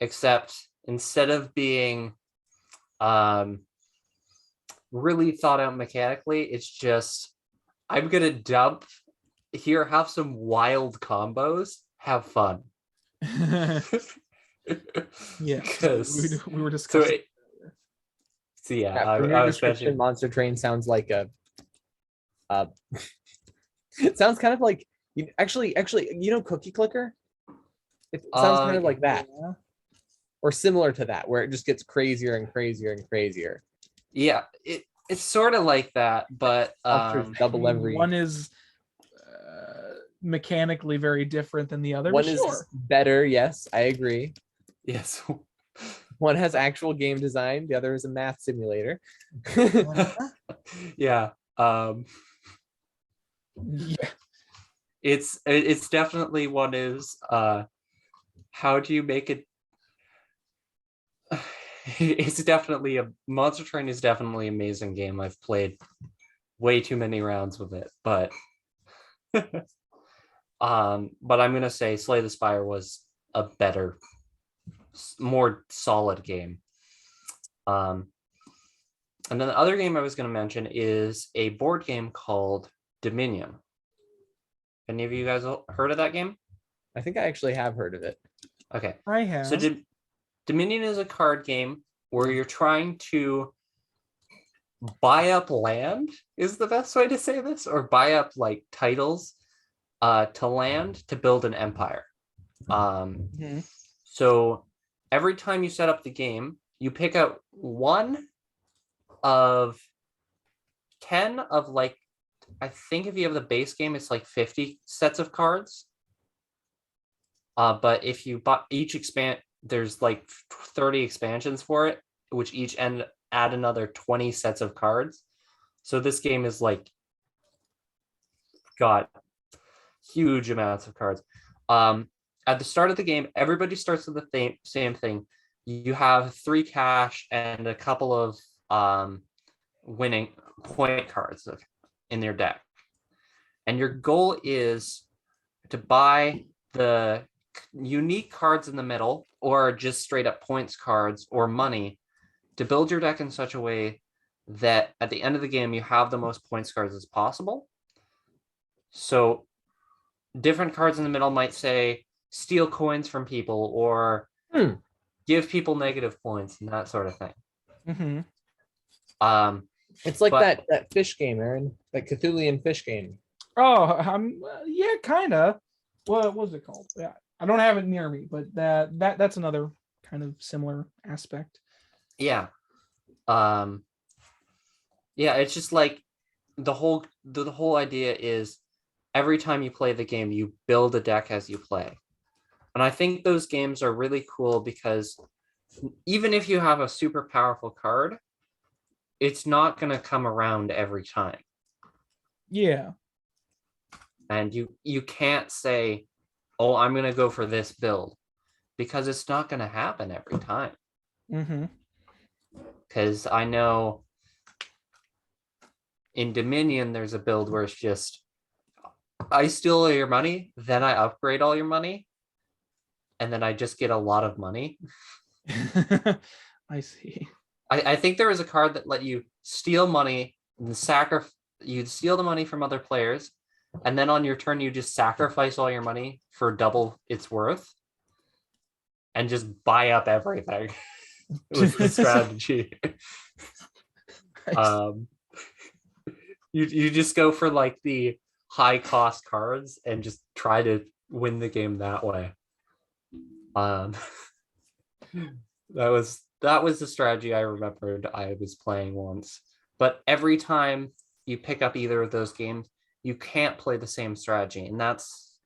except instead of being really thought out mechanically, it's just, I'm gonna dump here, have some wild combos, have fun. Yeah, Because we were discussing. so yeah, Yeah, from I your was description, mentioning. Monster Train sounds like a. It sounds kind of like actually, Cookie Clicker. It sounds kind of like that, or similar to that, where it just gets crazier and crazier and crazier. Yeah, it's sort of like that, but Monsters double every. One is mechanically very different than the other. One but is sure. better. Yes, I agree. yes. One has actual game design. The other is a math simulator. Yeah. Yeah. It's definitely one is how do you make it? It's definitely Monster Train is definitely an amazing game. I've played way too many rounds with it, but But I'm gonna say Slay the Spire was a better, more solid game. And then the other game I was going to mention is a board game called Dominion. Any of you guys heard of that game? I think I actually have heard of it. Okay. I have. So Dominion is a card game where you're trying to buy up land, is the best way to say this, or buy up like titles to land to build an empire. So every time you set up the game, you pick out one of 10 of like, I think if you have the base game, it's like 50 sets of cards. But if you bought each there's like 30 expansions for it, which each add another 20 sets of cards. So this game is like got huge amounts of cards. At the start of the game, everybody starts with the same thing. You have 3 cash and a couple of winning point cards in their deck. And your goal is to buy the unique cards in the middle, or just straight up points cards or money, to build your deck in such a way that at the end of the game, you have the most points cards as possible. So different cards in the middle might say steal coins from people or give people negative points and that sort of thing. It's like that fish game, Aaron, that Cthulhian fish game. Oh, yeah, kind of. What was it called? Yeah, I don't have it near me, but that's another kind of similar aspect. Yeah. Yeah, it's just like the whole idea is every time you play the game, you build a deck as you play. And I think those games are really cool because even if you have a super powerful card, it's not going to come around every time. Yeah. And you can't say, oh, I'm going to go for this build, because it's not going to happen every time. Because I know in Dominion, there's a build where it's just, I steal all your money, then I upgrade all your money, and then I just get a lot of money. I see. I think there was a card that let you steal money and you'd steal the money from other players, and then on your turn you just sacrifice all your money for double its worth and just buy up everything. It was the strategy. You just go for like the high cost cards and just try to win the game that way. That was the strategy I remembered I was playing once. But every time you pick up either of those games, you can't play the same strategy, and that's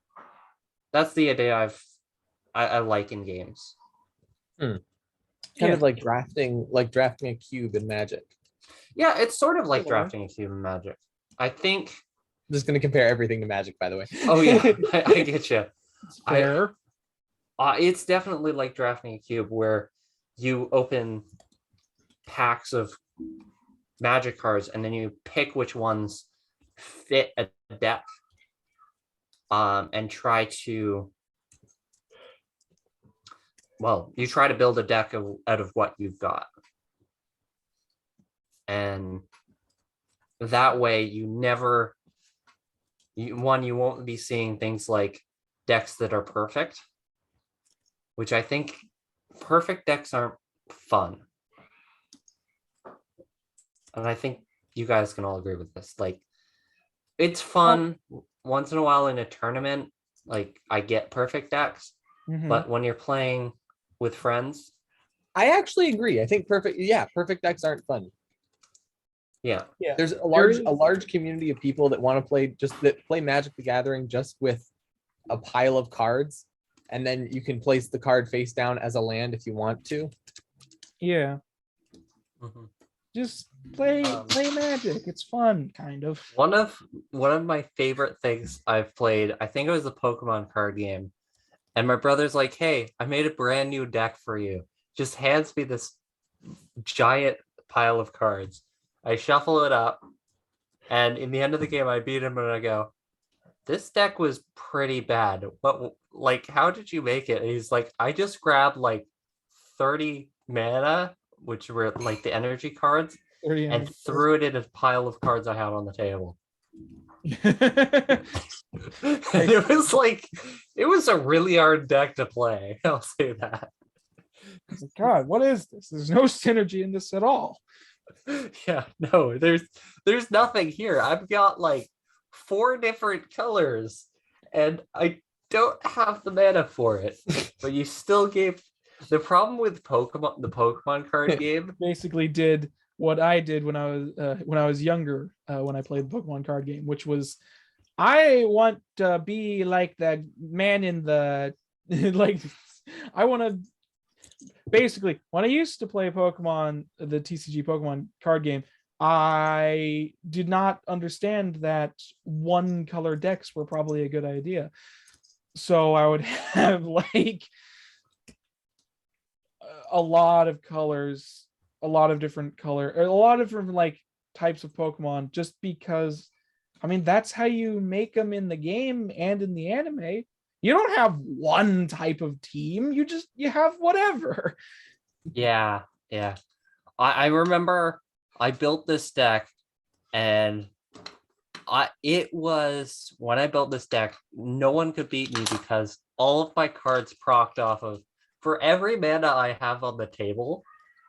the idea I like in games. Kind of like drafting a cube in Magic. Yeah, it's sort of like drafting a cube in Magic. I think. I'm just going to compare everything to Magic, by the way. Oh yeah, I get you. Fair. It's definitely like drafting a cube where you open packs of Magic cards and then you pick which ones fit a deck, and try to build a deck out of what you've got. And that way you won't be seeing things like decks that are perfect, which I think perfect decks aren't fun. And I think you guys can all agree with this. Like, it's fun once in a while in a tournament. Like, I get perfect decks, but when you're playing with friends, I actually agree. I think perfect decks aren't fun. Yeah. There's a large community of people that want to play Magic the Gathering just with a pile of cards, and then you can place the card face down as a land if you want to. Yeah. Just play Magic. It's fun, kind of. One of my favorite things I've played, I think it was the Pokemon card game, and my brother's like, "Hey, I made a brand new deck for you." Just hands me this giant pile of cards. I shuffle it up, and in the end of the game, I beat him, and I go, this deck was pretty bad. But like, how did you make it? And he's like, I just grabbed like 30 mana, which were like the energy cards, 30 and energy threw it in a pile of cards I had on the table. cards. And it was a really hard deck to play. I'll say that. God, what is this? There's no synergy in this at all. Yeah, no, there's nothing here. I've got like 4 different colors, and I don't have the mana for it. But you still gave the problem with Pokemon, the Pokemon card game. Basically, did what I did when I was younger, when I played the Pokemon card game, which was, I want to be like the man in the like. I want to. Basically, when I used to play Pokemon, the TCG Pokemon card game, I did not understand that one color decks were probably a good idea. So I would have like a lot of colors, a lot of different like types of Pokemon, just because, I mean, that's how you make them in the game and in the anime. You don't have one type of team. You have whatever. Yeah. I remember I built this deck, and when I built this deck, no one could beat me because all of my cards procced off of, for every mana I have on the table,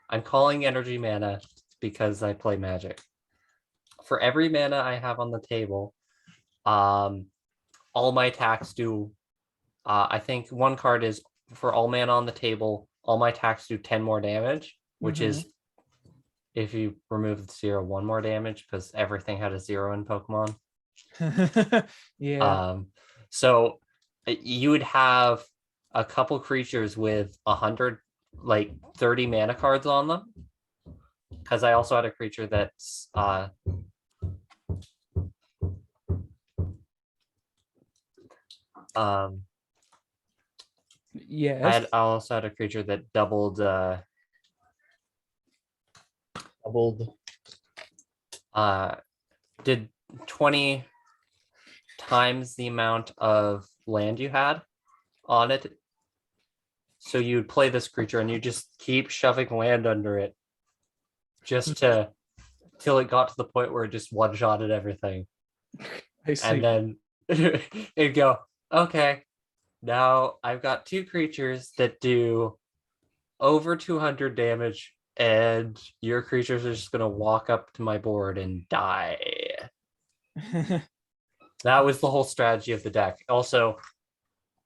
I'm calling energy mana because I play Magic. For every mana I have on the table, all my attacks do. I think one card is, for all mana on the table, all my attacks do 10 more damage, which is, if you remove the 0, 1 more damage, because everything had a 0 in Pokemon. Yeah. So you would have a couple creatures with 100, like 30 mana cards on them. Because I also had a creature that's yes. I also had a creature that doubled did 20 times the amount of land you had on it. So you'd play this creature and you just keep shoving land under it just till it got to the point where it just one-shotted everything. I see. And then it'd go, okay, now I've got 2 creatures that do over 200 damage, and your creatures are just going to walk up to my board and die. That was the whole strategy of the deck. Also,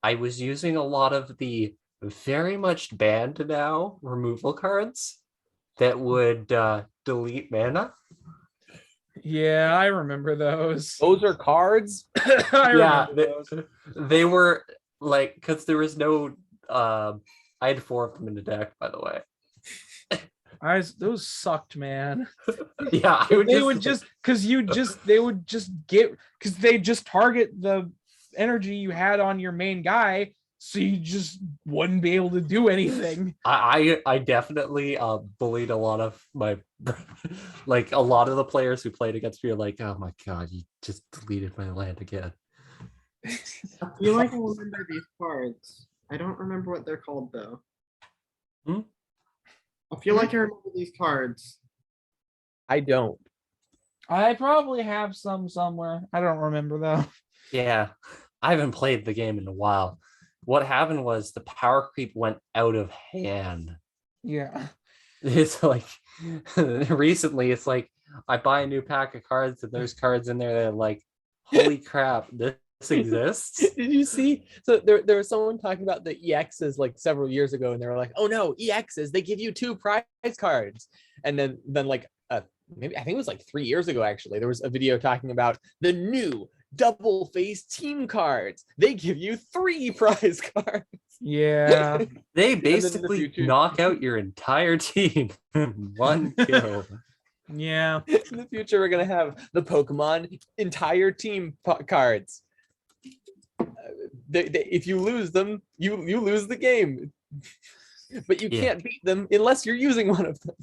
I was using a lot of the very much banned now removal cards that would delete mana. Yeah, I remember those. Those are cards. They were like, because there was no I had 4 of them in the deck, by the way. Those sucked, man. Yeah, they would just target the energy you had on your main guy, so you just wouldn't be able to do anything. I definitely bullied a lot of my like a lot of the players who played against me are like, oh my god, you just deleted my land again. I feel like I remember these cards. I don't remember what they're called though. I feel like I remember these cards. I don't. I probably have some somewhere. I don't remember though. Yeah, I haven't played the game in a while. What happened was the power creep went out of hand. Yeah. It's like recently, it's like I buy a new pack of cards and there's cards in there that are like, holy crap, this exists. Did you see? So there was someone talking about the EXs like several years ago, and they were like, "Oh no, EXs! They give you 2 prize cards." And then like maybe I think it was like 3 years ago actually, there was a video talking about the new double face team cards. They give you 3 prize cards. Yeah. They basically knock out your entire team in one kill. Yeah. In the future, we're gonna have the Pokemon entire team cards. If you lose them, you lose the game. But you can't beat them unless you're using one of them.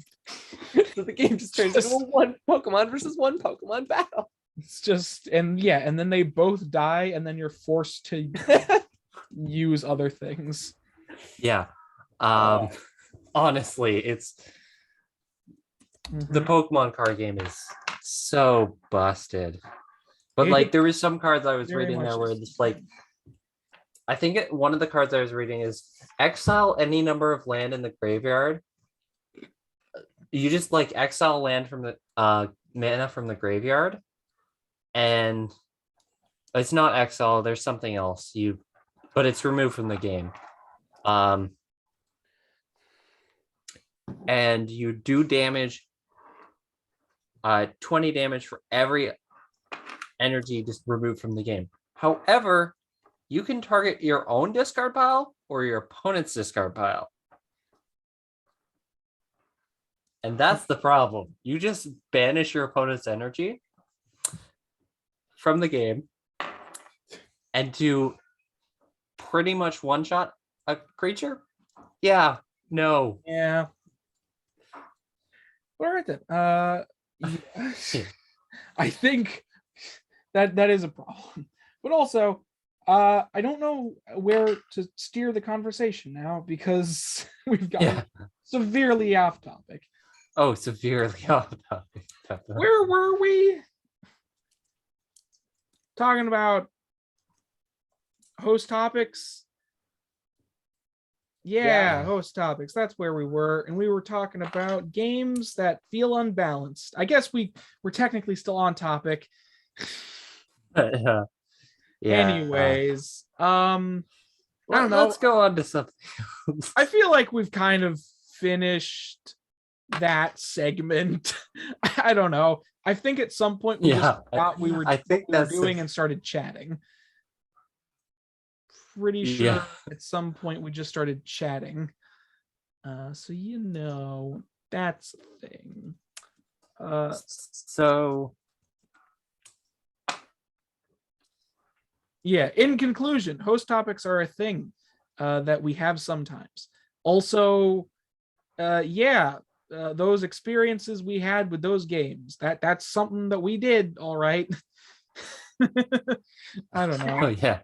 So the game just turns into a 1 Pokemon versus 1 Pokemon battle. It's just, and then they both die, and then you're forced to use other things. Yeah. Honestly, it's the Mhm. Pokemon card game is so busted. But like there was some cards I was Very reading much there where is. it's like I think one of the cards I was reading is exile any number of land in the graveyard. You just like exile land from the mana from the graveyard, and it's not exile, there's something else but it's removed from the game. And you do damage 20 damage for every energy just removed from the game. However, you can target your own discard pile or your opponent's discard pile. And that's the problem. You just banish your opponent's energy from the game and to pretty much one-shot a creature? Yeah, no. Yeah. All right then. I think that is a problem. But also, I don't know where to steer the conversation now because we've gotten severely off topic. Oh, severely off topic. Where were we? Talking about host topics. Yeah, host topics. That's where we were. And we were talking about games that feel unbalanced. I guess we're technically still on topic. Yeah. Anyways, I don't know. Let's go on to something else. I feel like we've kind of finished that segment. I don't know. I think at some point we just thought we were doing and started chatting. Pretty sure at some point we just started chatting. So that's a thing. In conclusion, host topics are a thing that we have sometimes. Also, those experiences we had with those games, that's something that we did, all right. I don't know. Oh yeah.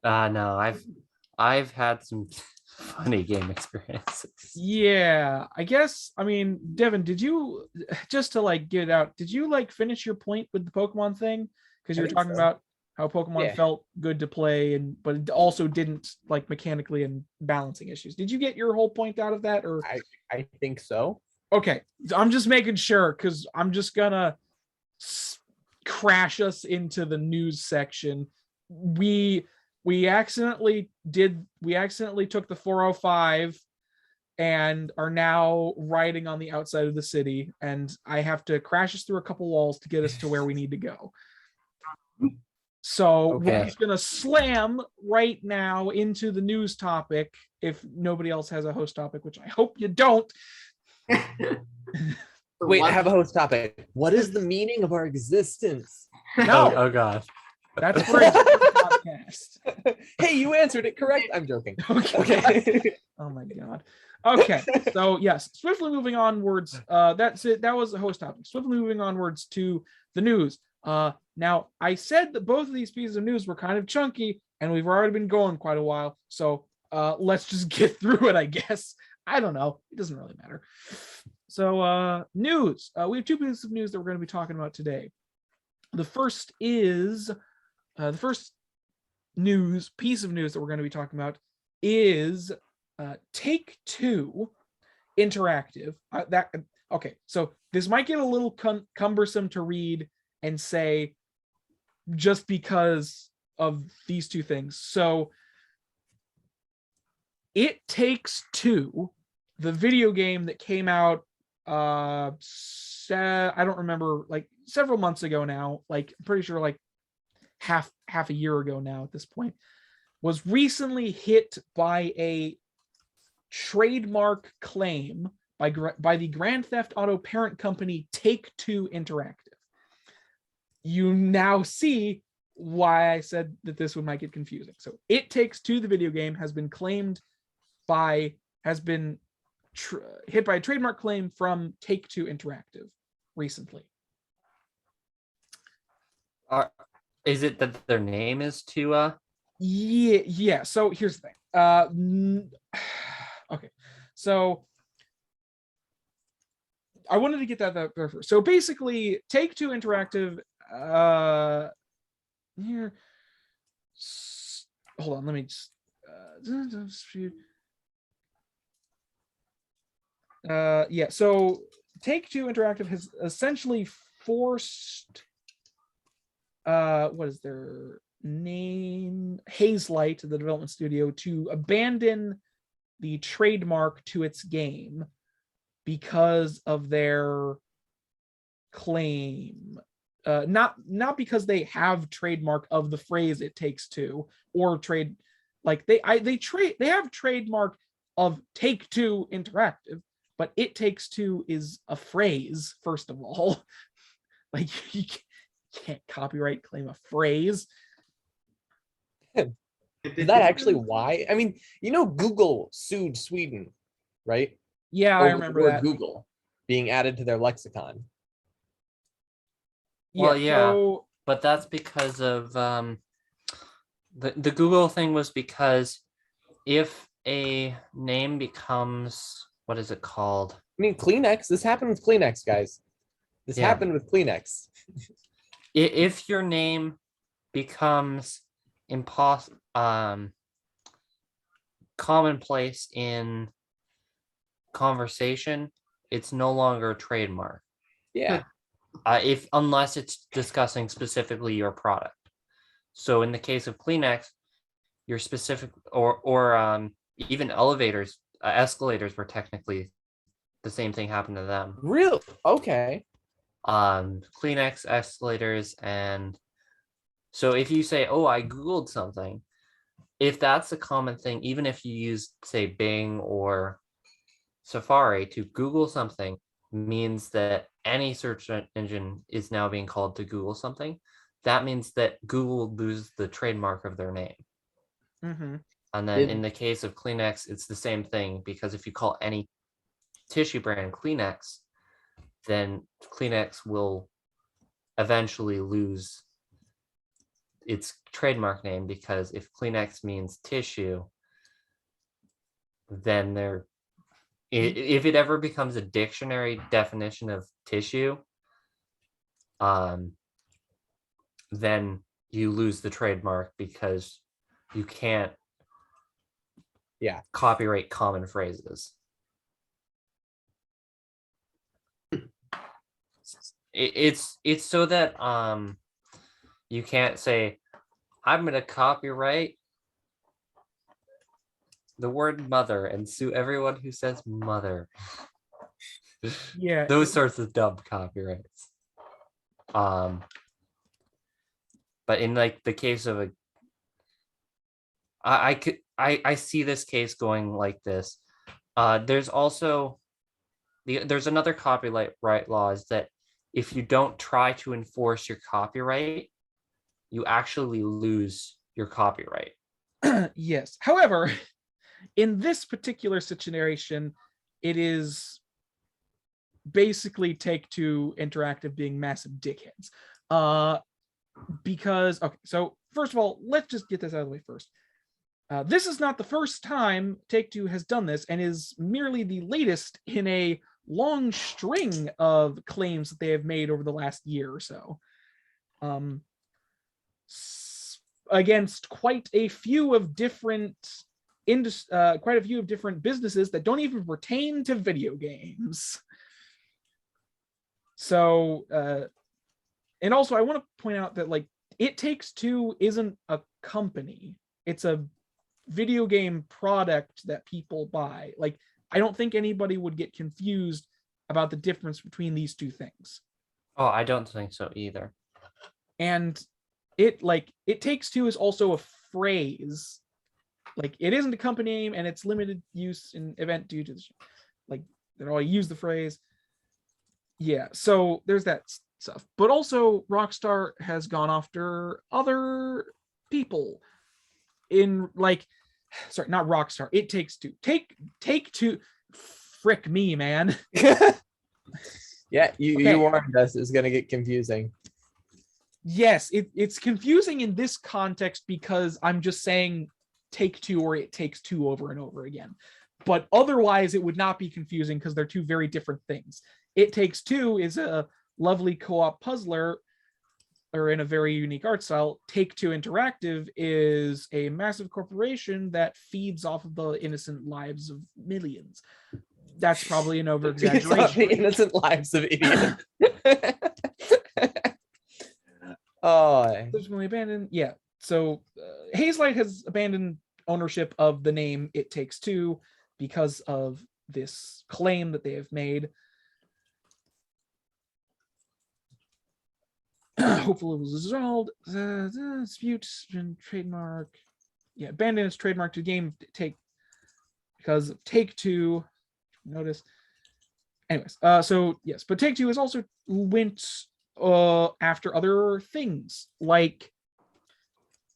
No, I've had some funny game experiences. Yeah, I guess. I mean, Devin, did you, just to like get it out, did you like finish your point with the Pokemon thing? Because you were talking about how Pokemon felt good to play, but it also didn't, like, mechanically and balancing issues. Did you get your whole point out of that? Or I think so. Okay, I'm just making sure because I'm just gonna crash us into the news section. We accidentally took the 405 and are now riding on the outside of the city, and I have to crash us through a couple walls to get us to where we need to go. So we're just gonna slam right now into the news topic if nobody else has a host topic, which I hope you don't. Wait, I have a host topic. What is the meaning of our existence? No. Oh god. That's for a podcast. Hey, you answered it correct. I'm joking. Okay. Oh my god. Okay. So yes, swiftly moving onwards. That's it. That was the host topic. Swiftly moving onwards to the news. Now I said that both of these pieces of news were kind of chunky, and we've already been going quite a while. So let's just get through it, I guess. I don't know. It doesn't really matter. So news. We have two pieces of news that we're going to be talking about today. The first is the first piece of news that we're going to be talking about is Take-Two Interactive. So this might get a little cumbersome to read and say just because of these two things. So It Takes Two, the video game that came out I don't remember, like several months ago now, like I'm pretty sure like half a year ago now at this point, was recently hit by a trademark claim by the Grand Theft Auto parent company Take-Two Interactive. You now see why I said that this one might get confusing. So It Takes Two, the video game, has been hit by a trademark claim from Take-Two Interactive recently. Is it that their name is to Yeah. So here's the thing. Okay. So I wanted to get that there first. So basically, Take-Two Interactive. Here. Hold on. Let me just. Yeah. So Take-Two Interactive has essentially forced. What is their name? Hazelight, the development studio, to abandon the trademark to its game because of their claim. Not because they have trademark of the phrase "it takes two" or trade, like they have trademark of Take-Two Interactive, but "it takes two" is a phrase, first of all. Like you can't copyright claim a phrase. Is that actually why? I mean, Google sued Sweden, right? Yeah, I remember that. Google being added to their lexicon. Well, yeah, but that's because of the Google thing was because if a name becomes, what is it called? I mean, Kleenex. This happened with Kleenex, guys. This happened with Kleenex. If your name becomes commonplace in conversation, it's no longer a trademark. Yeah. Unless it's discussing specifically your product. So in the case of Kleenex, your specific or even elevators, escalators were technically the same thing happened to them. Really? Okay. Kleenex, escalators, and so if you say, "Oh, I Googled something," if that's a common thing, even if you use, say, Bing or Safari to Google something, means that any search engine is now being called to Google something. That means that Google will lose the trademark of their name. Mm-hmm. And then in the case of Kleenex, it's the same thing, because if you call any tissue brand Kleenex, then Kleenex will eventually lose its trademark name, because if Kleenex means tissue, then if it ever becomes a dictionary definition of tissue, then you lose the trademark, because you can't copyright common phrases. It's so that you can't say, "I'm going to copyright the word mother and sue everyone who says mother." Yeah, those sorts of dumb copyrights. But in like the case of I see this case going like this. There's also there's another copyright law, is that if you don't try to enforce your copyright, you actually lose your copyright. Yes. However, in this particular situation, it is basically Take-Two Interactive being massive dickheads. Because, okay, so first of all, let's just get this out of the way first. This is not the first time Take-Two has done this, and is merely the latest in a long string of claims that they have made over the last year or so. Against quite a few of different businesses that don't even pertain to video games. So, and also I want to point out that, like, It Takes Two isn't a company. It's a video game product that people buy. Like, I don't think anybody would get confused about the difference between these two things. Oh, I don't think so either. And It Takes Two is also a phrase. Like, it isn't a company name, and it's limited use in event due to the, like, they don't use the phrase. Yeah, so there's that stuff. But also, Rockstar has gone after other people in, like, sorry, not Rockstar. It Takes Two. Take Two. Frick me, man. Yeah, you warned us it's gonna get confusing. Yes, it's confusing in this context because I'm just saying Take-Two or It Takes Two over and over again. But otherwise, it would not be confusing because they're two very different things. It Takes Two is a lovely co-op puzzler, or in a very unique art style. Take-Two Interactive is a massive corporation that feeds off of the innocent lives of millions. That's probably an over-exaggeration. It's not the innocent lives of idiots. Oh, Subsequently abandoned. Yeah. So Hazelight has abandoned ownership of the name It Takes Two because of this claim that they have made. Hopefully it was resolved. The dispute and trademark. Yeah, abandoned its trademark to game because of Take-Two. Notice. Anyways, so yes, but Take-Two has also went after other things. Like,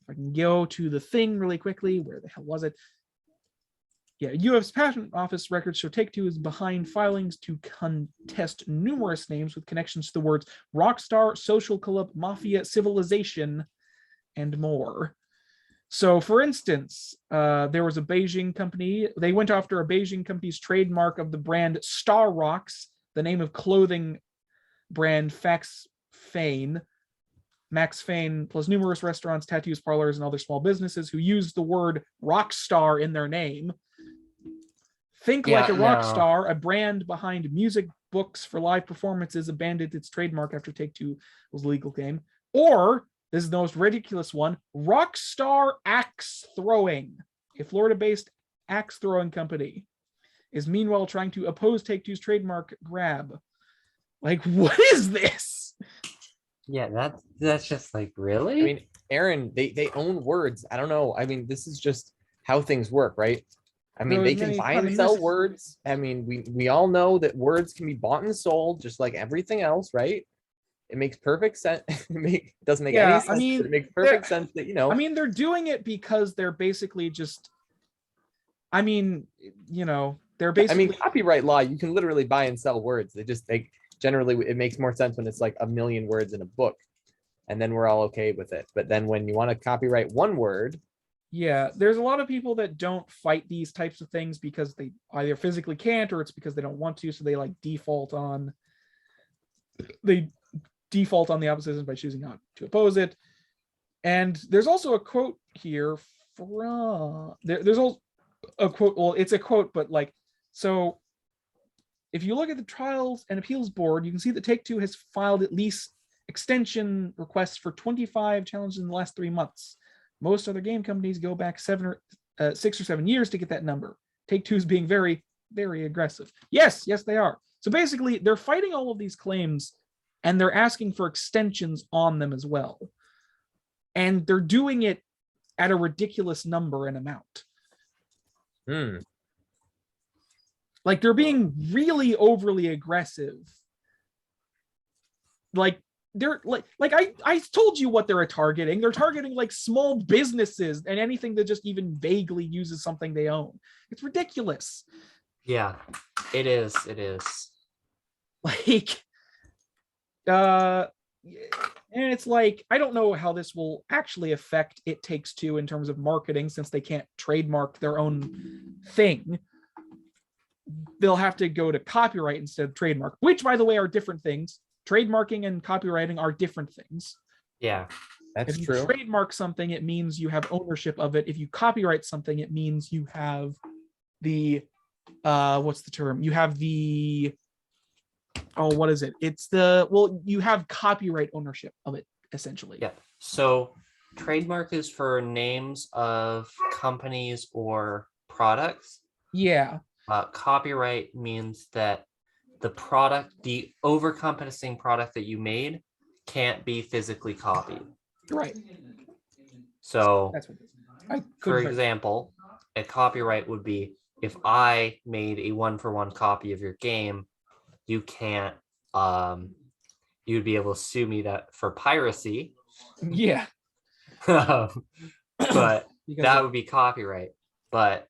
if I can go to the thing really quickly, where the hell was it? Yeah, U.S. Patent Office records show Take-Two is behind filings to contest numerous names with connections to the words Rockstar, Social Club, Mafia, Civilization, and more. So, for instance, there was a Beijing company. They went after a Beijing company's trademark of the brand Star Rocks, the name of clothing brand Max Fane, plus numerous restaurants, tattoos, parlors, and other small businesses who use the word Rockstar in their name. Think like a rock star, a brand behind music, books for live performances, abandoned its trademark after Take-Two was a legal game. Or, this is the most ridiculous one, Rockstar Axe Throwing, a Florida-based axe throwing company, is meanwhile trying to oppose Take-Two's trademark grab. Like, what is this? Yeah, that's just like, really? I mean, Aaron, they own words. I don't know. I mean, this is just how things work, right? I mean, they can buy and sell words. I mean, we all know that words can be bought and sold just like everything else, right? It makes perfect sense. It doesn't make any sense. I mean, but it makes perfect sense that, you know. I mean, they're doing it because they're basically just, I mean, you know, they're basically. I mean, copyright law, you can literally buy and sell words. Generally, it makes more sense when it's like a million words in a book. And then we're all okay with it. But then when you want to copyright one word. Yeah, there's a lot of people that don't fight these types of things because they either physically can't or it's because they don't want to. So they like default on the opposition by choosing not to oppose it. And there's also a quote here from there's also a quote. Well, it's a quote, but like, so if you look at the Trials and Appeals Board, you can see that Take-Two has filed at least extension requests for 25 challenges in the last 3 months. Most other game companies go back 6 or 7 years to get that number. Take-Two is being very, very aggressive. Yes, they are. So basically, they're fighting all of these claims, and they're asking for extensions on them as well. And they're doing it at a ridiculous number and amount. Like, they're being really overly aggressive. Like, they're like I told you what they're targeting. They're targeting like small businesses and anything that just even vaguely uses something they own. It's ridiculous. Yeah, it is. Like, and it's like, I don't know how this will actually affect It Takes Two in terms of marketing, since they can't trademark their own thing. They'll have to go to copyright instead of trademark, which, by the way, are different things. Trademarking and copywriting are different things. Yeah, that's true. If you trademark something, it means you have ownership of it. If you copyright something, it means you have the what's the term? You have the what is it? You have copyright ownership of it, essentially. Yeah. So trademark is for names of companies or products. Yeah. Copyright means that the over-encompassing product that you made can't be physically copied. Right. So, that's what for example, a copyright would be if I made a 1-for-1 copy of your game, you can't, you'd be able to sue me that for piracy. Yeah. But that would be copyright. But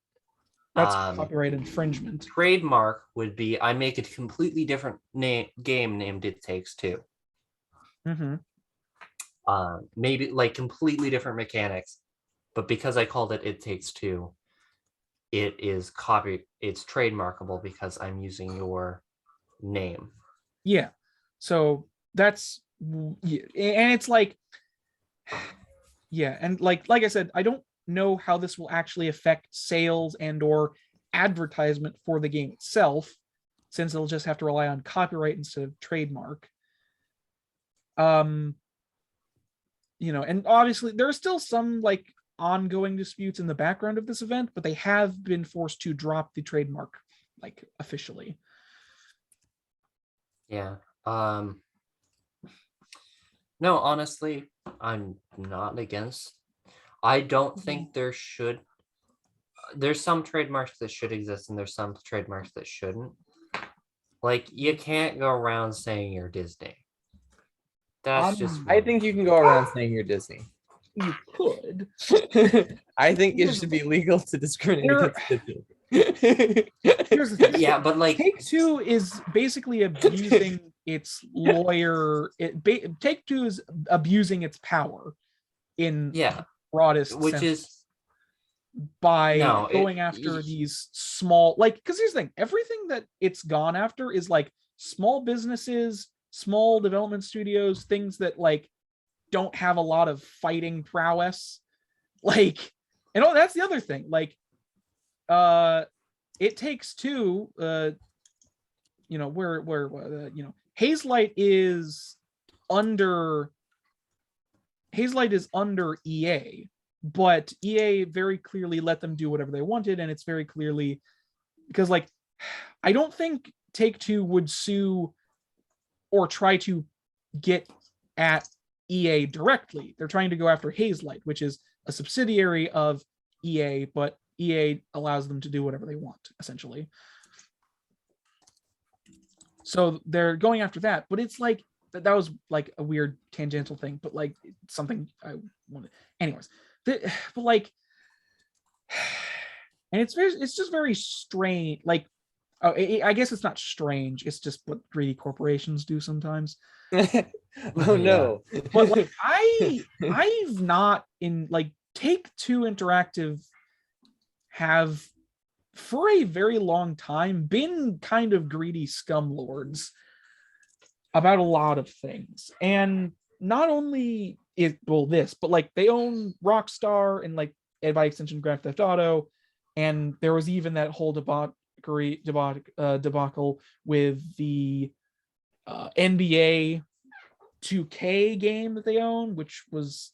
that's copyright infringement. Trademark would be I make a completely different game named It Takes Two. Mm-hmm. maybe like completely different mechanics, but because I called it It Takes Two, it's trademarkable because I'm using your name. Yeah. So that's, yeah. And it's like, yeah, and like I said, I don't know how this will actually affect sales and or advertisement for the game itself, since it'll just have to rely on copyright instead of trademark. And obviously there are still some like ongoing disputes in the background of this event, but they have been forced to drop the trademark like officially. Yeah. No, honestly, I'm not against. I don't think there's some trademarks that should exist and there's some trademarks that shouldn't. Like, you can't go around saying you're Disney. That's just I think you can go around saying you're Disney. You could. I think it should be legal to discriminate against Disney. Here's the thing. Yeah, but like Take-Two is basically abusing its lawyer. Take-Two is abusing its power in broadest which sense is by going after these small, like, because here's the thing, everything that it's gone after is like small businesses, small development studios, things that like don't have a lot of fighting prowess, like, and that's the other thing, like It Takes Two, Hazelight is under EA, but EA very clearly let them do whatever they wanted, and it's very clearly because, like, I don't think Take-Two would sue or try to get at EA directly. They're trying to go after Hazelight, which is a subsidiary of EA, but EA allows them to do whatever they want, essentially. So they're going after that, but it's like that was like a weird tangential thing, but like something I wanted. Anyways, but like, and it's just very strange. Like, I guess it's not strange. It's just what greedy corporations do sometimes. Oh no! But like, I've not in like Take-Two Interactive have for a very long time been kind of greedy scumlords about a lot of things, and not only this, but like they own Rockstar and like, and by extension Grand Theft Auto, and there was even that whole debacle with the NBA 2K game that they own, which was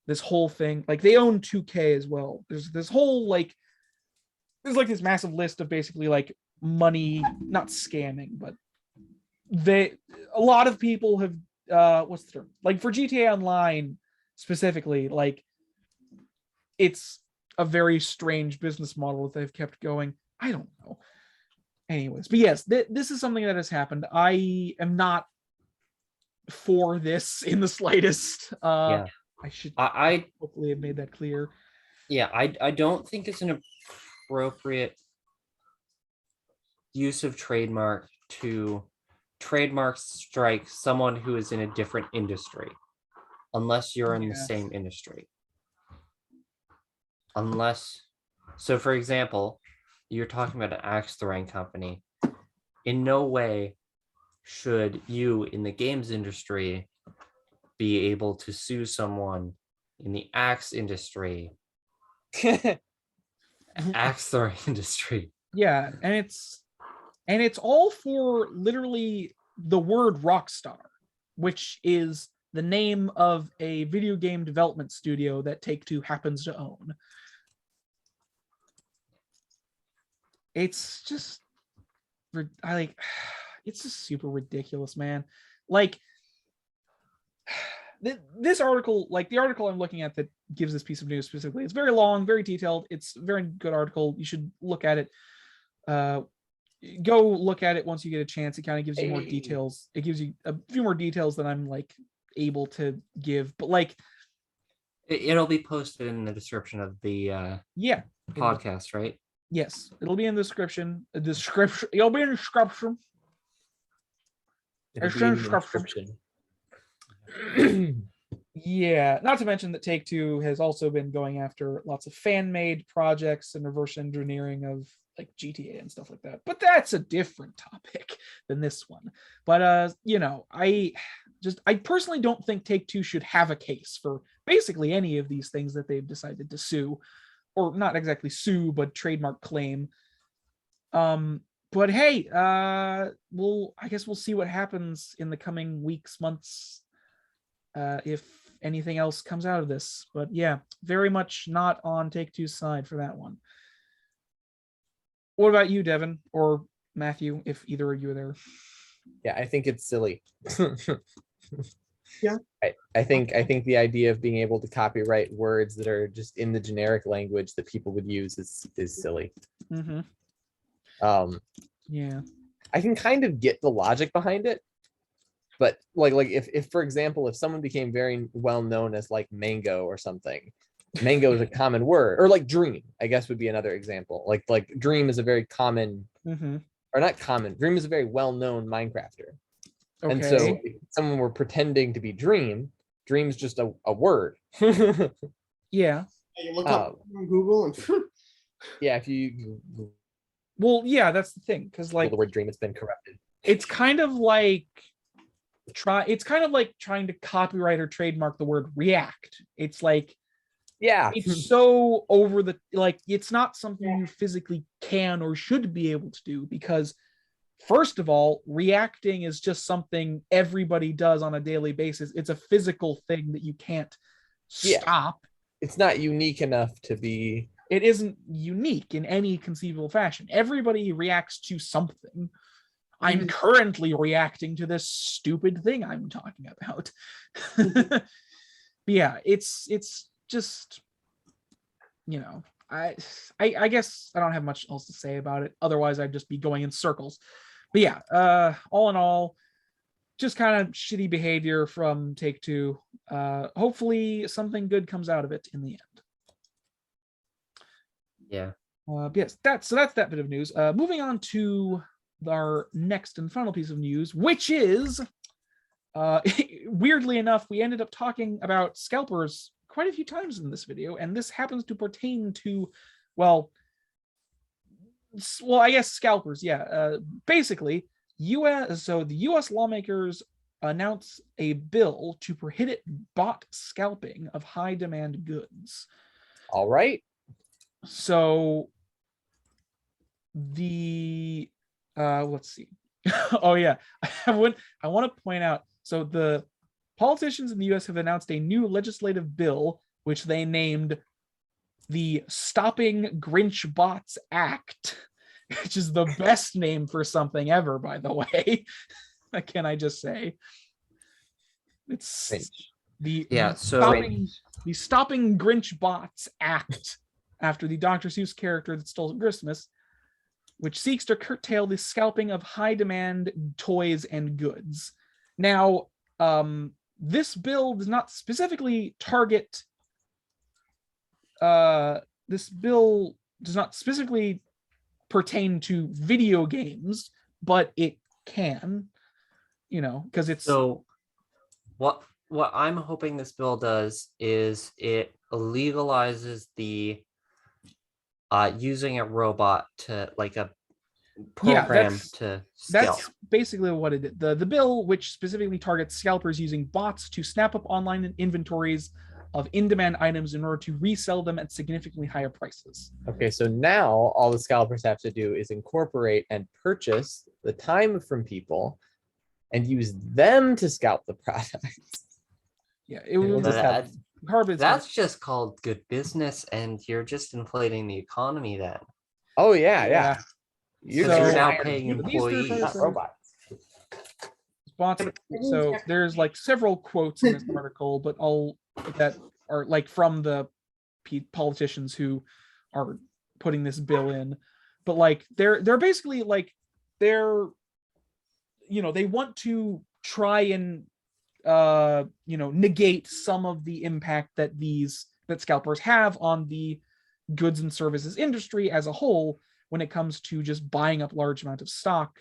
this whole thing. Like they own 2K as well. There's this whole like, there's like this massive list of basically like money, not scamming, but a lot of people have what's the term? Like for GTA Online specifically, like it's a very strange business model that they've kept going. I don't know. Anyways, but yes, this is something that has happened. I am not for this in the slightest. I hopefully have made that clear. Yeah, I don't think it's an appropriate use of trademark to trademark strike someone who is in a different industry, unless you're in the same industry. So for example, you're talking about an axe throwing company. In no way should you in the games industry be able to sue someone in the axe industry. Axe throwing industry. Yeah, and it's all for literally the word Rockstar, which is the name of a video game development studio that Take-Two happens to own. It's just, it's just super ridiculous, man. Like, this article, like the article I'm looking at that gives this piece of news specifically, it's very long, very detailed. It's a very good article. You should look at it. Go look at it once you get a chance. It kind of gives you more details. It gives you a few more details than I'm like able to give, but like it'll be posted in the description of the podcast, right? Yes, it'll be in the description. It'll be in the description. Yeah, not to mention that Take-Two has also been going after lots of fan-made projects and reverse engineering of like GTA and stuff like that. But that's a different topic than this one. But I personally don't think Take-Two should have a case for basically any of these things that they've decided to sue, or not exactly sue, but trademark claim. But hey, I guess we'll see what happens in the coming weeks, months, if anything else comes out of this. But yeah, very much not on Take-Two's side for that one. What about you, Devin, or Matthew, if either of you are there? Yeah, I think it's silly. Yeah. I think the idea of being able to copyright words that are just in the generic language that people would use is silly. Mm-hmm. Yeah. I can kind of get the logic behind it, but like if for example, if someone became very well known as like Mango or something, Mango is a common word, or like Dream, I guess would be another example. Like Dream is a very common, or not common. Dream is a very well known Minecrafter. Okay. And so if someone were pretending to be Dream's just a word. Yeah. You look up on Google and Yeah, if you Well, yeah, that's the thing, because like the word dream has been corrupted. It's kind of like trying to copyright or trademark the word react. It's like, yeah, it's so over the, like, it's not something you physically can or should be able to do, because first of all, reacting is just something everybody does on a daily basis. It's a physical thing that you can't stop. It's not unique enough to be. It isn't unique in any conceivable fashion. Everybody reacts to something. I'm currently reacting to this stupid thing I'm talking about. But yeah, it's just, I guess I don't have much else to say about it. Otherwise, I'd just be going in circles. But yeah, all in all, just kind of shitty behavior from Take-Two. Hopefully something good comes out of it in the end. Yeah. Yes, that's that bit of news. Moving on to our next and final piece of news, which is, weirdly enough, we ended up talking about scalpers quite a few times in this video, and this happens to pertain to, well, I guess scalpers. Yeah, basically, the U.S. lawmakers announced a bill to prohibit bot scalping of high-demand goods. All right. So the let's see. Oh yeah, I want to point out. So the politicians in the U.S. have announced a new legislative bill, which they named the Stopping Grinch Bots Act, which is the best name for something ever, by the way. Can I just say? It's the Stopping Grinch Bots Act, after the Dr. Seuss character that stole Christmas, which seeks to curtail the scalping of high-demand toys and goods. Now, this bill does not specifically target. This bill does not specifically pertain to video games, but it can, because it's. So, what I'm hoping this bill does is it legalizes the using a robot to, like, a program to scalp. That's basically what it is. The bill, which specifically targets scalpers using bots to snap up online inventories of in-demand items in order to resell them at significantly higher prices. Okay, so now all the scalpers have to do is incorporate and purchase the time from people and use them to scalp the products. Yeah, it will just have that's just called good business, and you're just inflating the economy then. Oh yeah. You're now paying employees, not robots. So there's like several quotes in this article, but all that are like from the politicians who are putting this bill in. But like they're basically like they want to try and negate some of the impact that scalpers have on the goods and services industry as a whole when it comes to just buying up large amount of stock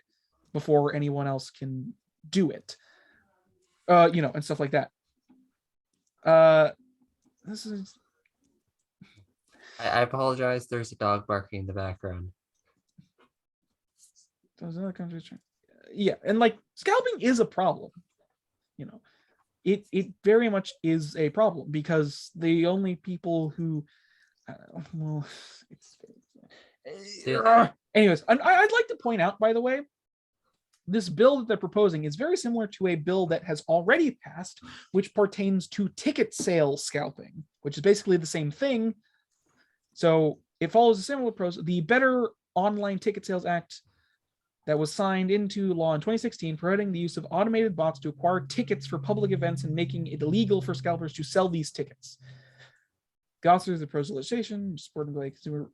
before anyone else can do it, and stuff like that. This is I apologize. There's a dog barking in the background. those other countries. Yeah, and like scalping is a problem. You know, it very much is a problem because the only people who, well, it's. Anyways, I'd like to point out, by the way, this bill that they're proposing is very similar to a bill that has already passed, which pertains to ticket sale scalping, which is basically the same thing. So it follows a similar process. The Better Online Ticket Sales Act that was signed into law in 2016, prohibiting the use of automated bots to acquire tickets for public events and making it illegal for scalpers to sell these tickets. The authors of the proposed legislation, supported by Consumer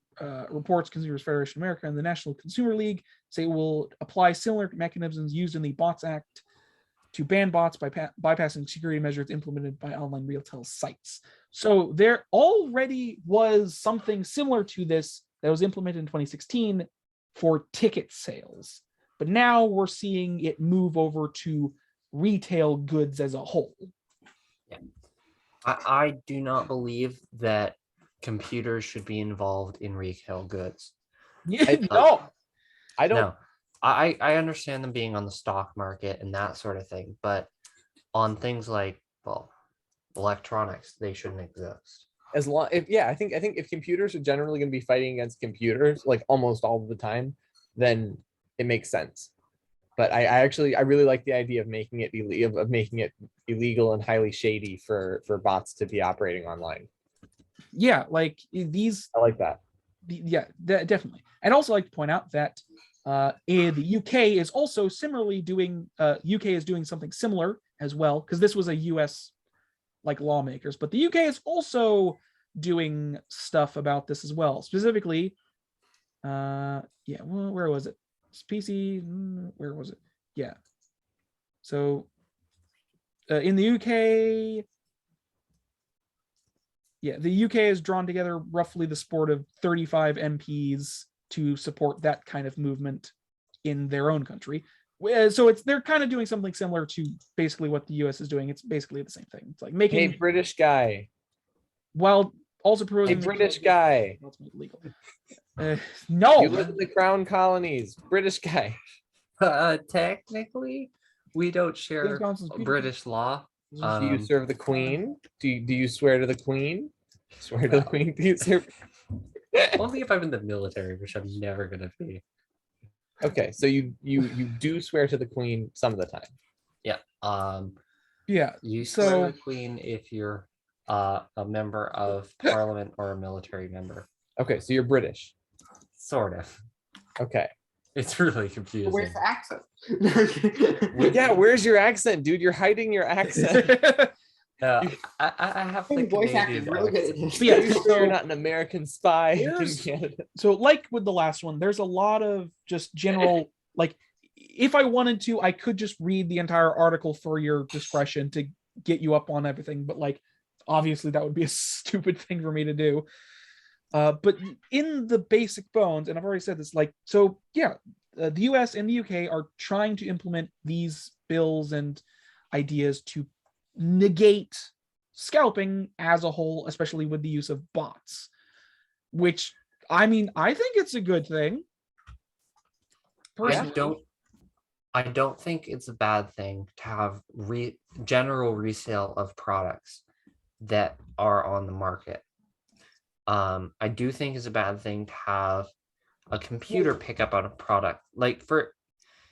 Reports, Consumers Federation of America, and the National Consumer League, say it will apply similar mechanisms used in the Bots Act to ban bots by bypassing security measures implemented by online retail sites. So there already was something similar to this that was implemented in 2016 for ticket sales, but now we're seeing it move over to retail goods as a whole. Yeah. I do not believe that computers should be involved in retail goods. No. I don't. No, I understand them being on the stock market and that sort of thing, but on things like, well, electronics, they shouldn't exist. As long, I think if computers are generally going to be fighting against computers like almost all the time, then it makes sense. But I really like the idea of making it illegal and highly shady for bots to be operating online. Yeah, like these. I like that. Definitely. I'd also like to point out that in the UK is also similarly doing. UK is doing something similar as well, because this was a US like lawmakers, but the UK is also doing stuff about this as well. Specifically, where was it? It's PC. Where was it? Yeah. So in the UK, the UK has drawn together roughly the support of 35 MPs to support that kind of movement in their own country. So they're kind of doing something similar to basically what the US is doing. It's basically the same thing. It's like making British guy, while also proposing British guy. Legal. No, you live in the Crown Colonies. British guy. Technically, we don't share British law. Do you serve the Queen? Do you swear to the Queen? Swear to the Queen? Do you serve? Only if I'm in the military, which I'm never gonna be. Okay, so you do swear to the Queen some of the time. Yeah. You swear to the Queen if you're a member of Parliament or a military member. Okay, so you're British. Sort of. Okay. It's really confusing. Where's the accent? Yeah, where's your accent, dude? You're hiding your accent. I have the voice acting really good at this. Are you sure you're not an American spy in Canada? So like with the last one, there's a lot of just general, like if I wanted to, I could just read the entire article for your discretion to get you up on everything, but like obviously that would be a stupid thing for me to do. But in the basic bones, and I've already said this, like, so yeah, the US and the UK are trying to implement these bills and ideas to negate scalping as a whole, especially with the use of bots, which I mean, I think it's a good thing. Personally. I don't think it's a bad thing to have general resale of products that are on the market. I do think it's a bad thing to have a computer pick up on a product like for.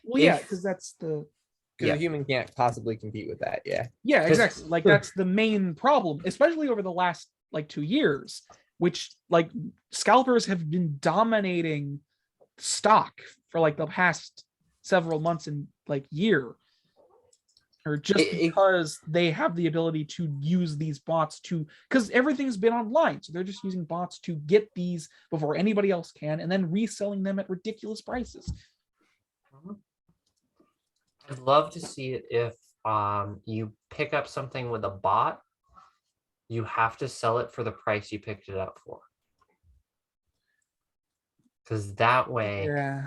Well, yeah, because that's the. Because a human can't possibly compete with that. Yeah, exactly. Like that's the main problem, especially over the last like 2 years, which like scalpers have been dominating stock for like the past several months and like year, or just because they have the ability to use these bots because everything's been online, so they're just using bots to get these before anybody else can, and then reselling them at ridiculous prices. I'd love to see it if you pick up something with a bot, you have to sell it for the price you picked it up for. Because that way,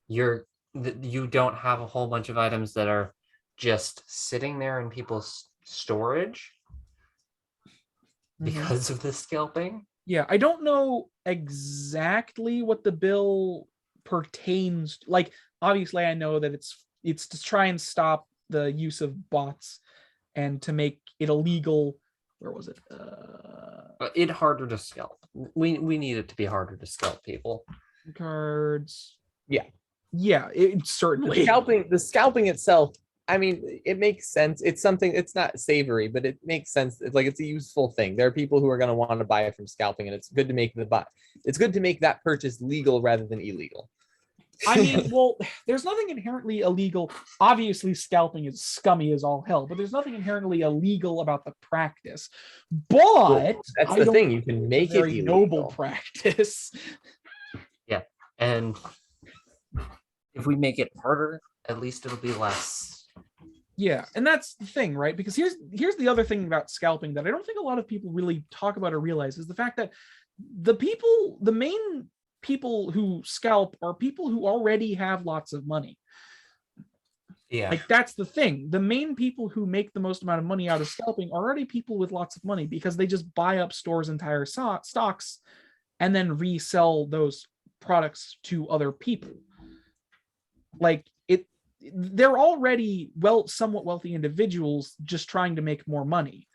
you don't have a whole bunch of items that are just sitting there in people's storage because of the scalping. Yeah, I don't know exactly what the bill pertains to. Like, obviously, I know that it's to try and stop the use of bots and to make it illegal. Where was it? It harder to scalp. We need it to be harder to scalp people. Cards. Yeah. Yeah, it certainly. The scalping itself, I mean, it makes sense. It's something, it's not savory, but it makes sense. It's like, it's a useful thing. There are people who are going to want to buy it from scalping, and it's good to make it's good to make that purchase legal rather than illegal. I mean, well, there's nothing inherently illegal. Obviously, scalping is scummy as all hell, but there's nothing inherently illegal about the practice. But Well, that's the thing. You can make it illegal. Noble practice. Yeah, and if we make it harder, at least it'll be less. Yeah, and that's the thing, right? Because here's the other thing about scalping that I don't think a lot of people really talk about or realize is the fact that the main people who scalp are people who already have lots of money. Yeah. Like, that's the thing. The main people who make the most amount of money out of scalping are already people with lots of money, because they just buy up stores' entire stocks and then resell those products to other people. Like, they're already somewhat wealthy individuals just trying to make more money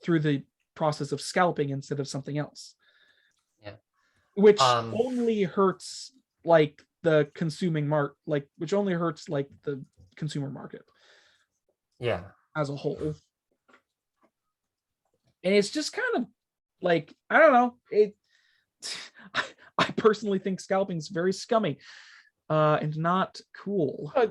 through the process of scalping instead of something else. Yeah. Which only hurts like the which only hurts like the consumer market. Yeah. As a whole. And it's just kind of like, I don't know. I personally think scalping is very scummy. And not cool. I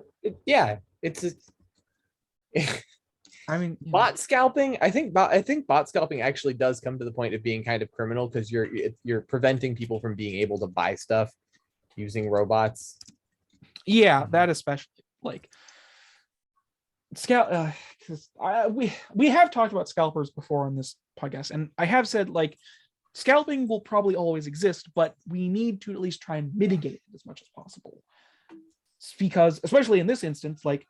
mean, bot scalping. I think bot scalping actually does come to the point of being kind of criminal, because you're preventing people from being able to buy stuff using robots. Yeah, that especially, like, we have talked about scalpers before on this podcast, and I have said, like, scalping will probably always exist, but we need to at least try and mitigate it as much as possible. Because, especially in this instance, like,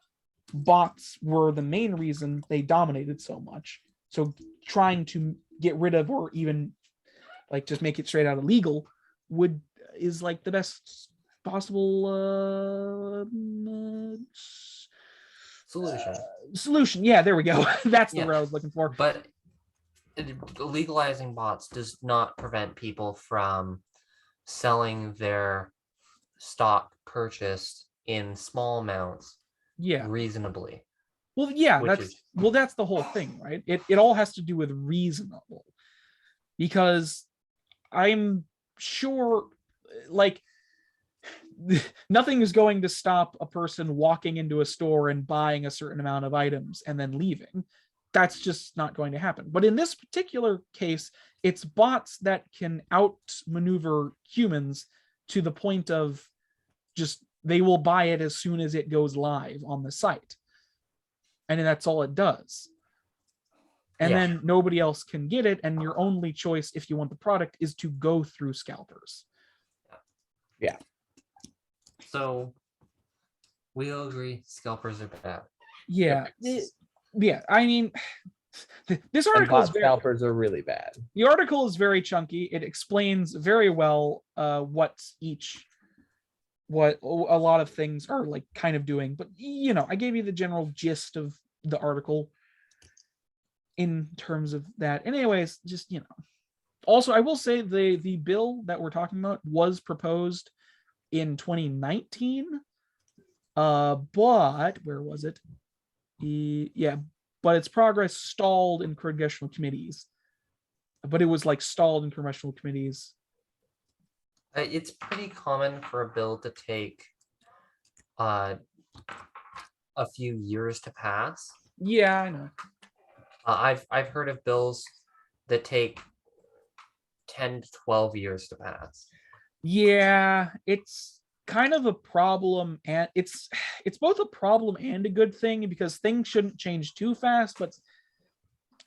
bots were the main reason they dominated so much. So trying to get rid of, or even like just make it straight out illegal, is like the best possible solution. Yeah, there we go. That's the word I was looking for. But legalizing bots does not prevent people from selling their stock purchased in small amounts reasonably. Well, yeah, that's the whole thing, right? It all has to do with reasonable, because I'm sure, like, nothing is going to stop a person walking into a store and buying a certain amount of items and then leaving. That's just not going to happen. But in this particular case, it's bots that can outmaneuver humans to the point of just, they will buy it as soon as it goes live on the site. And that's all it does. And then nobody else can get it. And your only choice, if you want the product, is to go through scalpers. Yeah. So we all agree scalpers are bad. Yeah. Yeah. I mean, this article scalpers are really bad. The article is very chunky. It explains very well what a lot of things are like kind of doing, but I gave you the general gist of the article in terms of that. And anyways, just also, I will say the bill that we're talking about was proposed in 2019, but where was it? But its progress stalled in congressional committees. But it was like stalled in congressional committees. It's pretty common for a bill to take a few years to pass. Yeah, I know. I've heard of bills that take 10 to 12 years to pass. Yeah, it's kind of a problem, and it's both a problem and a good thing, because things shouldn't change too fast, but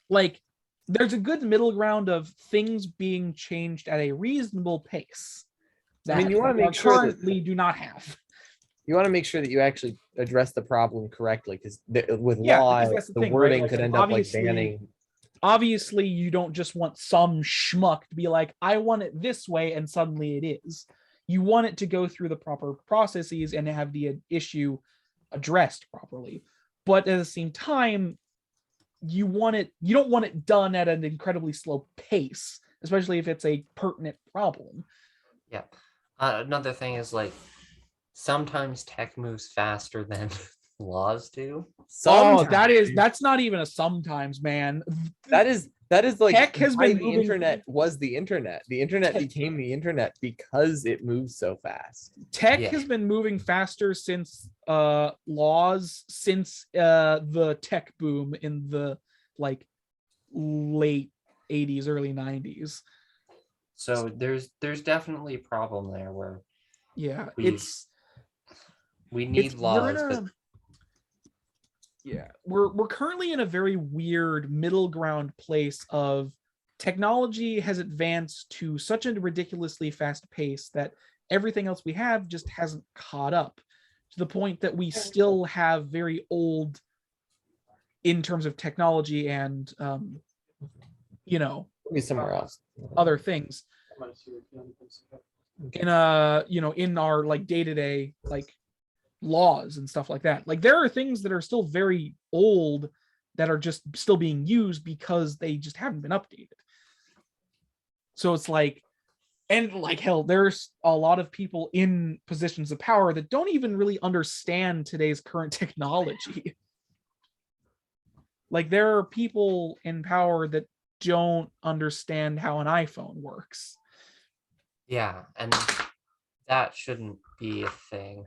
like, there's a good middle ground of things being changed at a reasonable pace. I mean, you want to make sure currently do not have. You want to make sure that you actually address the problem correctly, because with law, the wording could end up like banning obviously you don't just want some schmuck to be like, I want it this way, and suddenly it is. You want it to go through the proper processes and have the issue addressed properly. But at the same time, you don't want it done at an incredibly slow pace, especially if it's a pertinent problem. Yeah. Another thing is like sometimes tech moves faster than laws do. That's not even a sometimes, man. That is like tech has been the internet was the internet. The internet became the internet because it moves so fast. Tech has been moving faster since laws, since the tech boom in the like late 80s, early 90s. So there's definitely a problem there where we need laws, we're currently in a very weird middle ground place of technology has advanced to such a ridiculously fast pace that everything else we have just hasn't caught up, to the point that we still have very old in terms of technology and Maybe somewhere else. other things in in our like day-to-day like laws and stuff like that. Like there are things that are still very old that are just still being used because they just haven't been updated. So it's like, and like hell, there's a lot of people in positions of power that don't even really understand today's current technology. Like there are people in power that don't understand how an iPhone works. Yeah, and that shouldn't be a thing.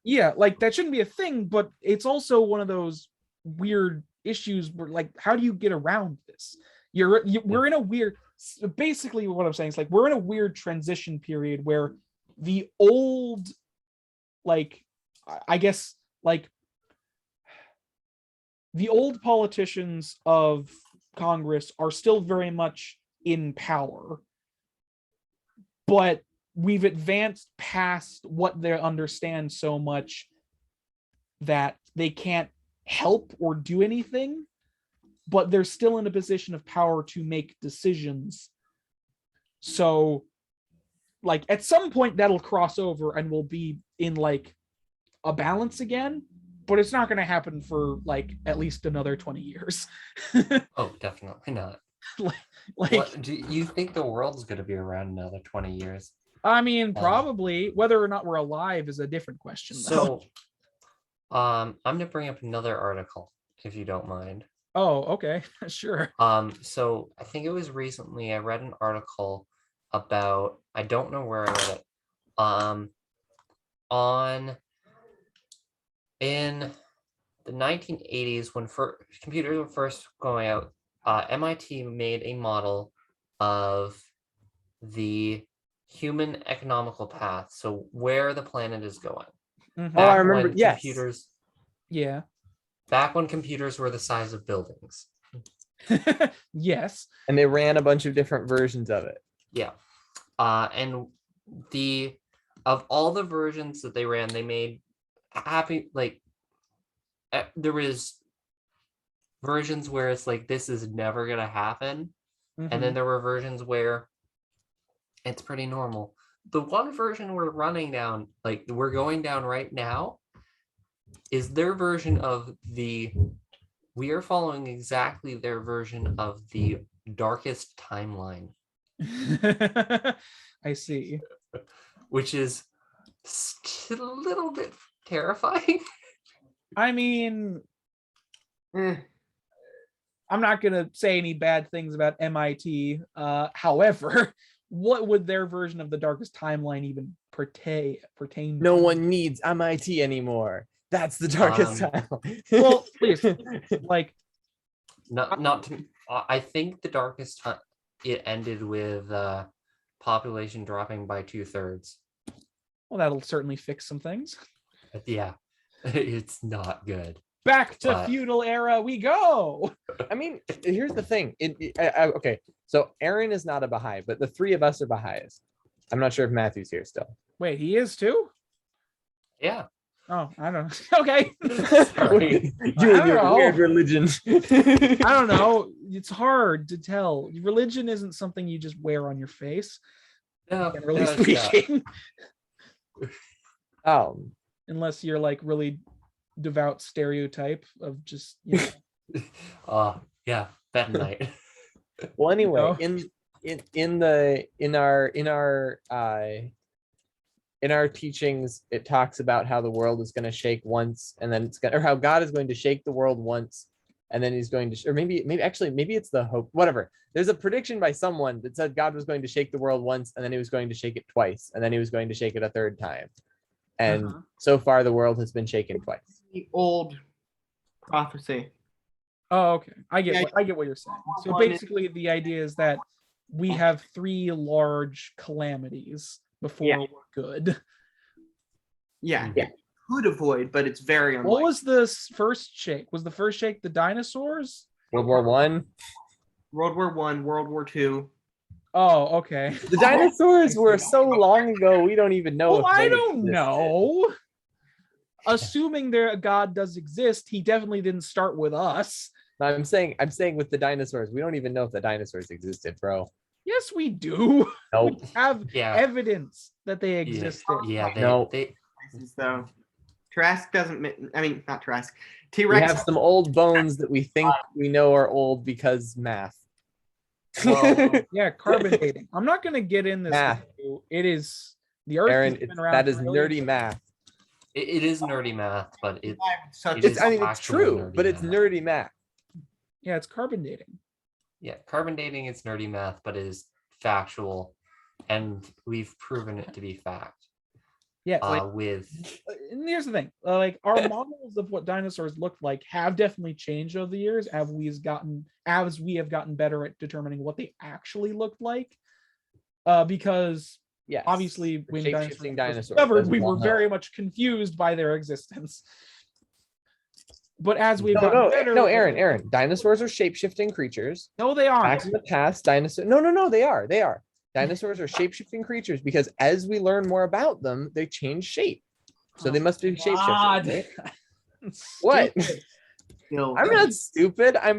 Yeah, like that shouldn't be a thing, but it's also one of those weird issues where like, how do you get around this? We're in a weird, basically what I'm saying is like, we're in a weird transition period where the old, like, I guess, like the old politicians of Congress are still very much in power, but we've advanced past what they understand so much that they can't help or do anything, but they're still in a position of power to make decisions. So like at some point that'll cross over and we'll be in like a balance again, but it's not going to happen for like at least another 20 years. Oh, definitely not. Like, do you think the world's going to be around another 20 years? I mean, probably. Whether or not we're alive is a different question, though. So, I'm going to bring up another article, if you don't mind. Oh, okay. Sure. So I think it was recently I read an article about, I don't know where I read it, on in the 1980s when computers were first going out, MIT made a model of the human economical path, so where the planet is going. Mm-hmm. I remember. Yes. Computers. Yeah. Back when computers were the size of buildings. Yes. And they ran a bunch of different versions of it. Yeah. And of all the versions that they ran, they made there was versions where it's like, this is never going to happen. Mm-hmm. And then there were versions where it's pretty normal. The one version we're going down right now is their version of we are following exactly their version of the darkest timeline. I see. Which is still a little bit terrifying. I mean, I'm not going to say any bad things about MIT. However, what would their version of the darkest timeline even pertain No to? one needs MIT anymore. That's the darkest time. Well, please, like, not to, I think the darkest time, it ended with population dropping by 2/3. Well, that'll certainly fix some things. But yeah, it's not good. Back to feudal era we go. I mean, here's the thing. Okay, so Aaron is not a Baha'i, but the three of us are Baha'is. I'm not sure if Matthew's here still. Wait, he is too? Yeah. Oh, I don't know. Okay. Sorry. You and your weird religion. I don't know. It's hard to tell. Religion isn't something you just wear on your face, No, generally no, it's not. speaking. Um, Unless you're like really devout stereotype of just, you know. Yeah, that night. well, anyway, know? in our teachings, it talks about how the world is going to shake once, and then or how God is going to shake the world once, and then he's going to, or maybe it's the hope, whatever. There's a prediction by someone that said God was going to shake the world once, and then he was going to shake it twice, and then he was going to shake it a third time. And so far, the world has been shaken twice. The old prophecy. Oh, okay. I get what you're saying. So basically, the idea is that we have 3 large calamities before we're good. Yeah. Could avoid, but it's very unlikely. What was the first shake? Was the first shake the dinosaurs? World War One. World War One, World War Two. Oh, okay. The dinosaurs were so long ago, we don't even know. Well, I don't know. Assuming their God does exist, he definitely didn't start with us. I'm saying with the dinosaurs, we don't even know if the dinosaurs existed, bro. Yes, we do. Nope. We have evidence that they existed. They though. Jurassic doesn't. I mean, not Jurassic. We T-Rex. have some old bones that we think we know are old because math. well, Yeah, carbon dating. I'm not going to get in this. Math. It is the Earth. Aaron, has been around that is for really- nerdy math. it is nerdy math, but it Such It is I mean, it's actual true, nerdy but it's math. nerdy math. Yeah, it's carbon dating. Yeah, carbon dating is nerdy math, but it is factual, and we've proven it to be fact. Yeah, and here's the thing: like our models of what dinosaurs looked like have definitely changed over the years as we have gotten better at determining what they actually looked like. Because Yes. obviously, when Shape-shifting dinosaurs were dinosaurs. discovered, we were very much confused by their existence. But as we've gotten better, Aaron, dinosaurs are shape-shifting creatures. No, they aren't. Back in the past, dinosaurs. No, they are. Dinosaurs are shape-shifting creatures because as we learn more about them, they change shape. So they must be shape-shifting. Right? What? I'm not stupid. I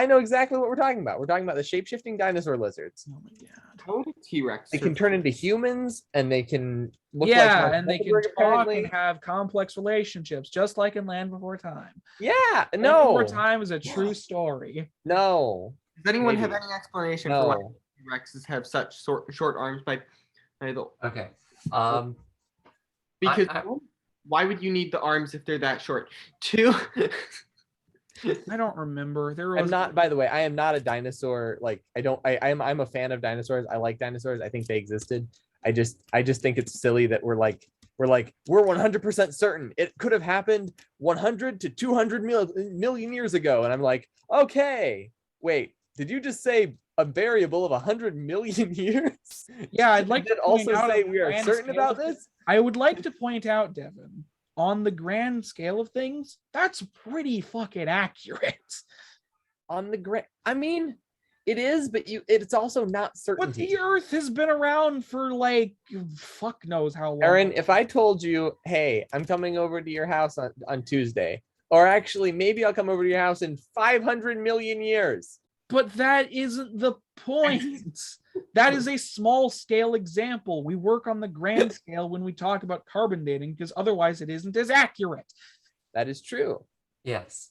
know exactly what we're talking about. We're talking about the shape-shifting dinosaur lizards. Oh my god. How did T-Rex? They can turn into humans, and they can look And they Mark can Wahlberg, talk apparently. and have complex relationships, just like in Land Before Time. Yeah, Land no, Before Time is a true story. no. Does anyone Maybe. have any explanation for why No. T-Rexes have such short arms? Okay. Because I- why would you need the arms if they're that short? 2. I don't remember. There was I'm not. By the way, I am not a dinosaur. Like I'm a fan of dinosaurs. I like dinosaurs. I think they existed. I just think it's silly that we're 100% certain it could have happened 100 to 200 million years ago, and I'm like, okay, wait, did you just say a variable of 100 million years? Yeah, I'd like Did to also point out say on we the are grand certain scale about of this. I would like to point out, Devin, on the grand scale of things, that's pretty fucking accurate. On the grand, I mean, it is, but it's also not But certainty. the Earth has been around for like fuck knows how long. Aaron, if I told you, hey, I'm coming over to your house on Tuesday, or actually maybe I'll come over to your house in 500 million years. But that isn't the point. That is a small scale example. We work on the grand scale when we talk about carbon dating, because otherwise it isn't as accurate. That is true. Yes.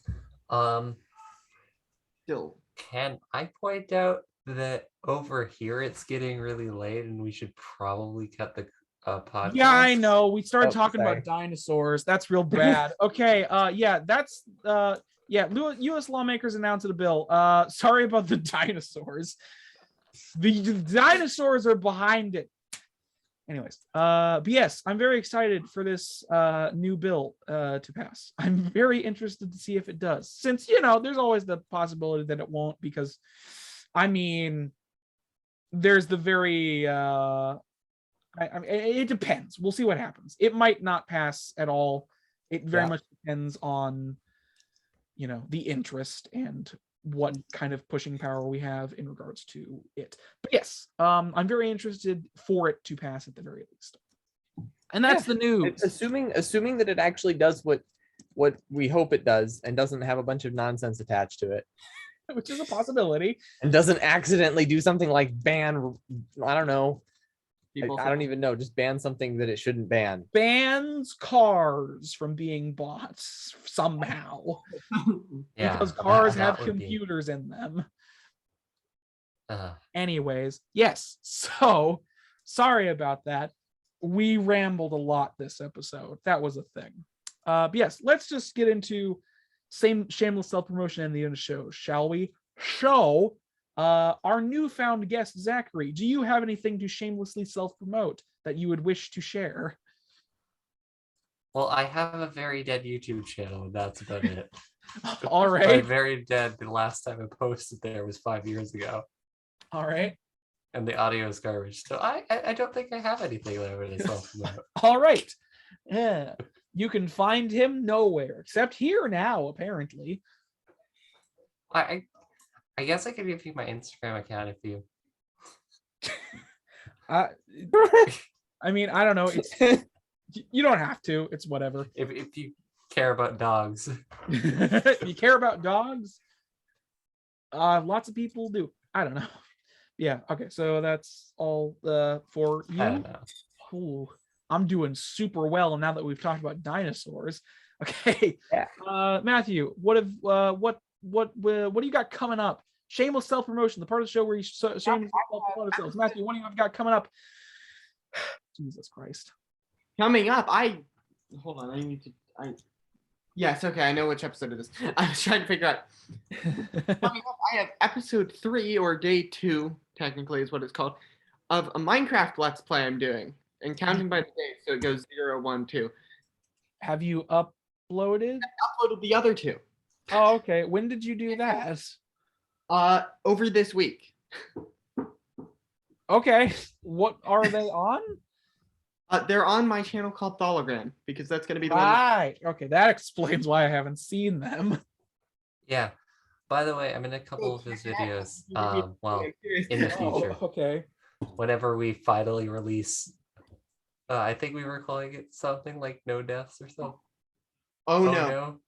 Still. Can I point out that over here it's getting really late and we should probably cut the podcast? Yeah, I know. We started Oh, talking sorry. about dinosaurs. That's real bad. Okay, U.S. lawmakers announced a bill. Sorry about the dinosaurs. The dinosaurs are behind it. Anyways, but yes, I'm very excited for this new bill to pass. I'm very interested to see if it does, since there's always the possibility that it won't, because I mean, there's the very it depends. We'll see what happens. It might not pass at all. It very much depends on the interest and what kind of pushing power we have in regards to it. But yes, I'm very interested for it to pass at the very least. And that's the news. Assuming that it actually does what we hope it does and doesn't have a bunch of nonsense attached to it, which is a possibility, and doesn't accidentally do something like ban, I don't know. I don't even know, just ban something that it shouldn't ban. Bans cars from being bought somehow. Because cars have computers in them. Anyways, yes. So sorry about that. We rambled a lot this episode. That was a thing. But yes, let's just get into shameless self-promotion and the end of the show, shall we? Our newfound guest, Zachary, do you have anything to shamelessly self-promote that you would wish to share? Well, I have a very dead YouTube channel, and that's about it. All right. By very dead, the last time I posted there was 5 years ago. All right. And the audio is garbage. So I don't think I have anything that I would self-promote. All right. Yeah. You can find him nowhere except here now, apparently. I guess I could give you my Instagram account if you. I mean, I don't know. You don't have to. It's whatever. If you care about dogs. You care about dogs? Lots of people do. I don't know. Yeah. Okay. So that's all for you. I don't know. Ooh, I'm doing super well now that we've talked about dinosaurs. Okay. Yeah. Matthew, what do you got coming up? Shameless self-promotion, the part of the show where you shameless self-promote yourselves. Matthew, what do you have got coming up? Jesus Christ. Coming up, hold on, yes, okay, I know which episode it is. I was trying to figure out. Coming up, I have episode 3, or day 2, technically is what it's called, of a Minecraft Let's Play I'm doing, and counting by the days, so it goes 0, 1, 2. Have you uploaded? I uploaded the other 2. Oh, okay. When did you do that? Over this week. Okay. What are they on? They're on my channel called Thologram, because that's going to be the one. Okay, that explains why I haven't seen them. Yeah. By the way, I'm in a couple of his videos. Well, in the future. Okay. Whenever we finally release, I think we were calling it something like No Deaths or something. Oh no.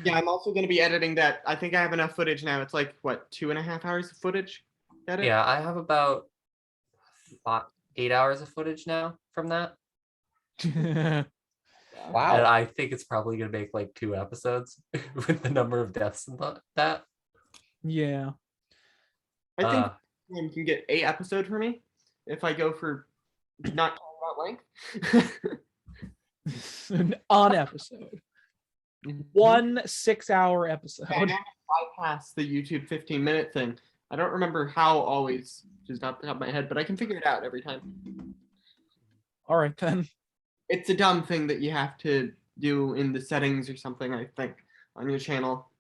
Yeah, I'm also going to be editing that. I think I have enough footage now. It's like, what, 2.5 hours of footage? Yeah, I have about 8 hours of footage now from that. Wow. And I think it's probably going to make like 2 episodes with the number of deaths and that. Yeah. I think you can get 8 episodes for me if I go for not talking about length. On episode. 1 6-hour episode. And I bypass the YouTube 15-minute thing. I don't remember how always, just off the top of my head, but I can figure it out every time. All right, then. It's a dumb thing that you have to do in the settings or something, I think, on your channel.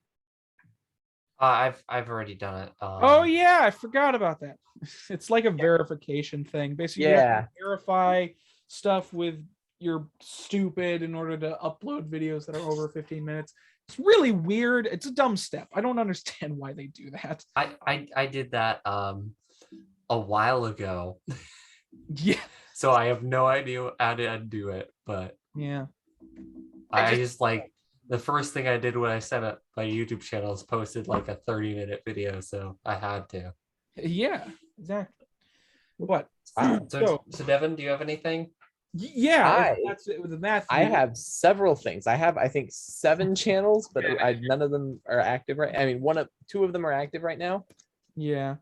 I've already done it. Oh yeah, I forgot about that. It's like a verification thing. Basically, you have to verify stuff with your stupid in order to upload videos that are over 15 minutes. It's really weird. It's a dumb step. I don't understand why they do that. I did that a while ago. Yeah. So I have no idea how to undo it, but yeah. I just like the first thing I did when I set up my YouTube channel is posted like a 30-minute video, so I had to. Yeah, exactly. What? So Devin, do you have anything? Yeah, that's it with the math. I have several things. I have, I think, 7 channels, but none of them are active right. I mean, 2 of them are active right now. Yeah.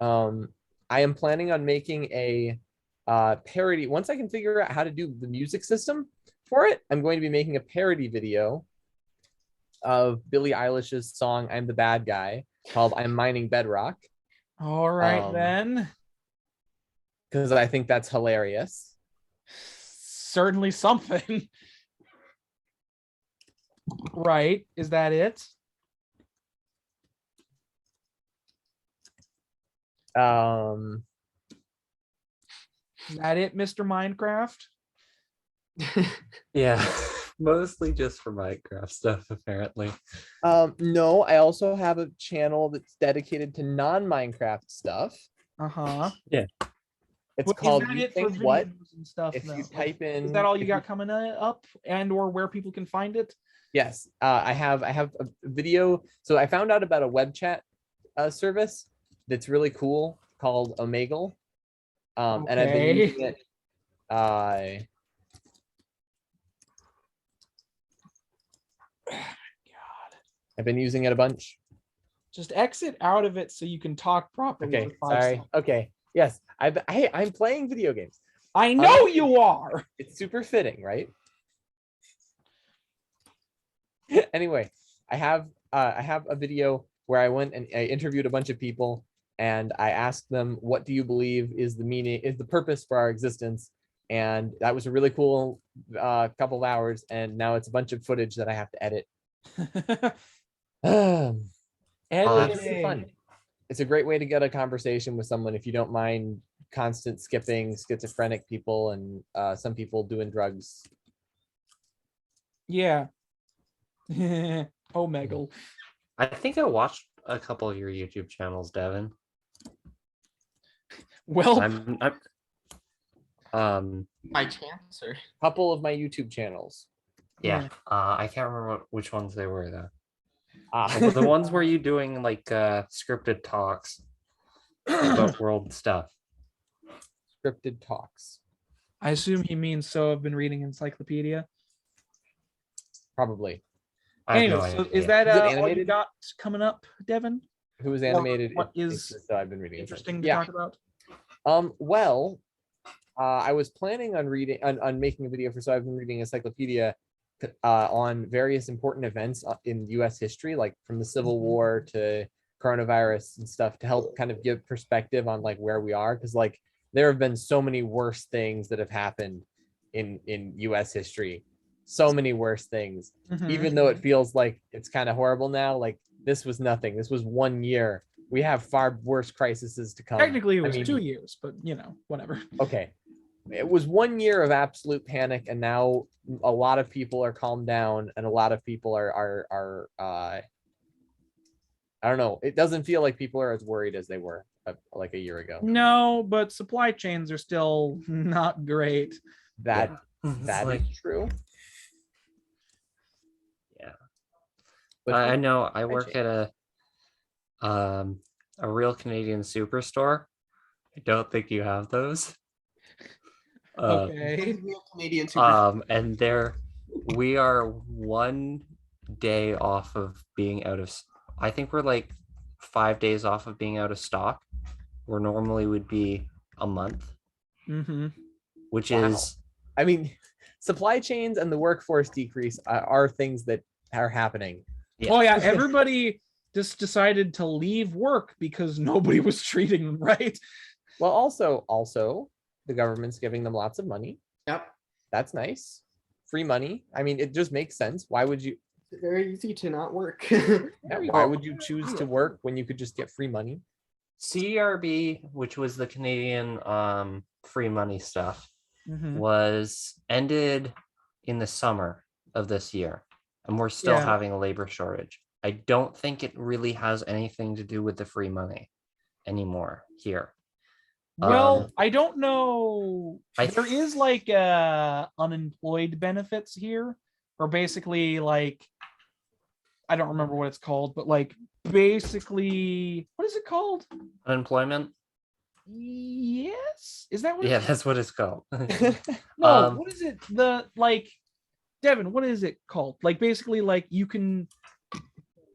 I am planning on making a parody. Once I can figure out how to do the music system for it, I'm going to be making a parody video of Billie Eilish's song "I'm the Bad Guy" called "I'm Mining Bedrock." All right, then. Because I think that's hilarious. Certainly something. Right. Is that it? Is that it, Mr. Minecraft? Yeah, mostly just for Minecraft stuff, apparently. No, I also have a channel that's dedicated to non-Minecraft stuff. Uh-huh. Yeah. It's Well, called is that You it for Think What? videos and stuff? If though? you Like, type in, is that all you if got coming up, and or where people can find it? Yes, I have a video. So I found out about a web chat service that's really cool called Omegle, and I've been Okay. using it. God. I've been using it a bunch. Just exit out of it so you can talk properly. Okay, for 5 sorry. seconds. Okay, yes. Hey, I'm playing video games. I know you are. It's super fitting, right? Anyway, I have a video where I went and I interviewed a bunch of people and I asked them, what do you believe is the purpose for our existence? And that was a really cool couple of hours, and now it's a bunch of footage that I have to edit. It's really fun. It's a great way to get a conversation with someone if you don't mind constant skipping, schizophrenic people, and some people doing drugs. Yeah. Omegle. I think I watched a couple of your YouTube channels, Devin. Well, By chance, or Couple of my YouTube channels. yeah. I can't remember which ones they were though. Ah. The ones where you doing like scripted talks about world stuff. Scripted talks. I assume he means so I've been reading encyclopedia. Probably. I have Anyway, no so idea. is that Is it all you animated? got coming up, Devin? Who was animated? what It's is just, I've been reading. Interesting to Yeah. talk about. Well, I was planning on making a video for So I've been reading encyclopedia on various important events in U.S. history, like from the Civil War to coronavirus and stuff, to help kind of give perspective on like where we are, because like there have been so many worse things that have happened in U.S. history, so many worse things. Even though it feels like it's kind of horrible now, like this was nothing. This was 1 year. We have far worse crises to come. Technically, it was I mean, 2 years, but whatever. okay, it was 1 year of absolute panic, and now a lot of people are calmed down, and a lot of people are I don't know. It doesn't feel like people are as worried as they were like a year ago. No, but supply chains are still not great. That It's that like, is true. yeah. But I know I work chain. at a real Canadian superstore. I don't think you have those. Okay. real Canadian super. And we are 1 day off of being out of, I think we're like 5 days off of being out of stock, where normally would be a month, which Wow. is, I mean, supply chains and the workforce decrease are things that are happening. yeah. Oh yeah, everybody just decided to leave work because nobody was treating them right. Well, also the government's giving them lots of money. Yep. That's nice. Free money. I mean, it just makes sense. Why would you? It's very easy to not work. Why would you choose to work when you could just get free money? CRB, which was the Canadian free money stuff, was ended in the summer of this year, and we're still having a labor shortage. I don't think it really has anything to do with the free money anymore here. Well, I don't know. There is like unemployed benefits here, or basically like, I don't remember what it's called, but like basically, what is it called? Unemployment? Yes. Is that what? Yeah, that's what it's called. No, what is it? Devin, what is it called? Like basically, like you can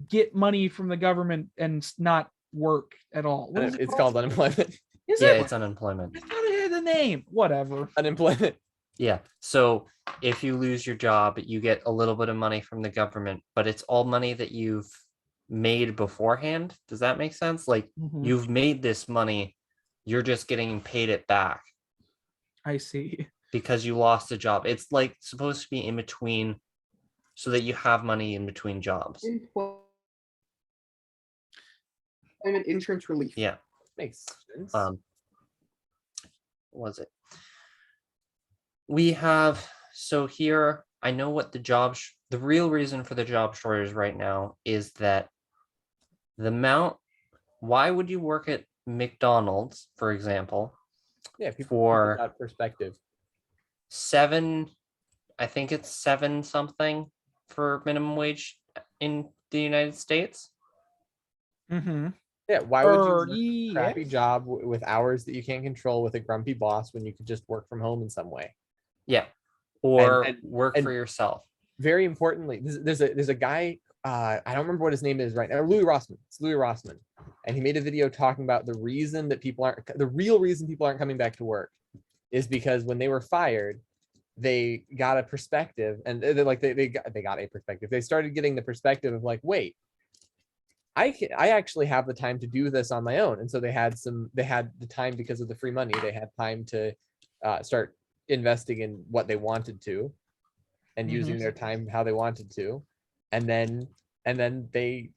get money from the government and not work at all. What is it It's called? called unemployment. Is Yeah, it? it's unemployment. I thought it had a name. Whatever. Unemployment. Yeah. So if you lose your job, you get a little bit of money from the government, but it's all money that you've made beforehand. Does that make sense? Like you've made this money, you're just getting paid it back. I see. Because you lost a job. It's like supposed to be in between, so that you have money in between jobs. Employment insurance relief. Yeah. Makes sense. What was it? We have, so here, I know what the real reason for the job shortage right now is that why would you work at McDonald's, for example, Yeah, people for got perspective. I think it's 7 something for minimum wage in the United States. Mm-hmm. Yeah, why would you work a Yeah. crappy job with hours that you can't control with a grumpy boss when you could just work from home in some way? Yeah. Or And- work and- for yourself. Very importantly, there's a guy, I don't remember what his name is right now, Louis Rossman. It's Louis Rossman. And he made a video talking about the real reason people aren't coming back to work is because when they were fired, they got a perspective, and they got a perspective. They started getting the perspective of like, wait, I actually have the time to do this on my own. And so they had the time because of the free money. They had time to start investing in what they wanted to and using their time how they wanted to. And then they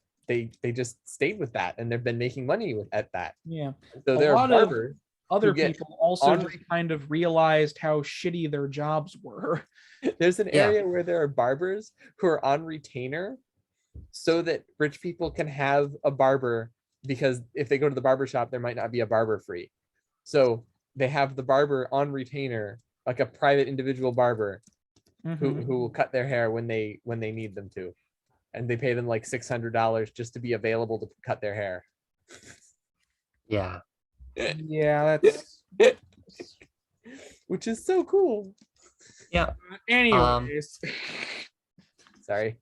just stayed with that, and they've been making money at that. Yeah. So A there are lot of barbers Other who get people also on- just kind of realized how shitty their jobs were. There's an Yeah. area where there are barbers who are on retainer so that rich people can have a barber, because if they go to the barber shop, there might not be a barber free. So they have the barber on retainer, like a private individual barber who will cut their hair when they need them to. And they pay them like $600 just to be available to cut their hair. Yeah. Yeah, that's Which is so cool. Yeah. anyways. Sorry.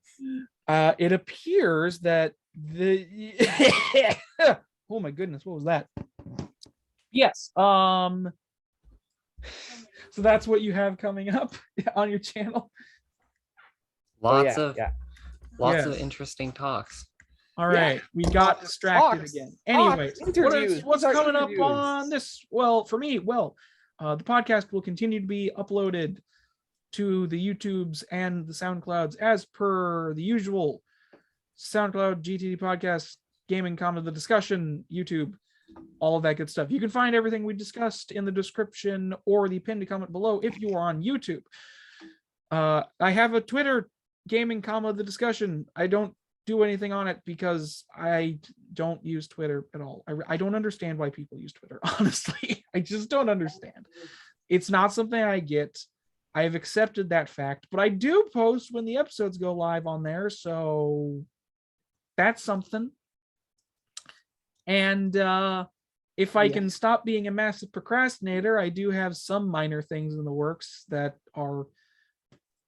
It appears that the oh my goodness, what was that? Yes. So that's what you have coming up on your channel. Lots Oh, of yeah. lots of Yes. interesting talks. All right, we got distracted Talks. again. Talks. Anyways, Interviews. what's These are coming interviews. up on this? Well, for me, the podcast will continue to be uploaded to the YouTubes and the SoundClouds as per the usual. SoundCloud, GTD Podcast, Gaming, The Discussion, YouTube, all of that good stuff. You can find everything we discussed in the description or the pinned comment below if you are on YouTube. I have a Twitter, Gaming, The Discussion. I don't do anything on it because I don't use Twitter at all. I don't understand why people use Twitter, honestly. I just don't understand. It's not something I get. I have accepted that fact, but I do post when the episodes go live on there, so that's something. And if I can stop being a massive procrastinator, I do have some minor things in the works that are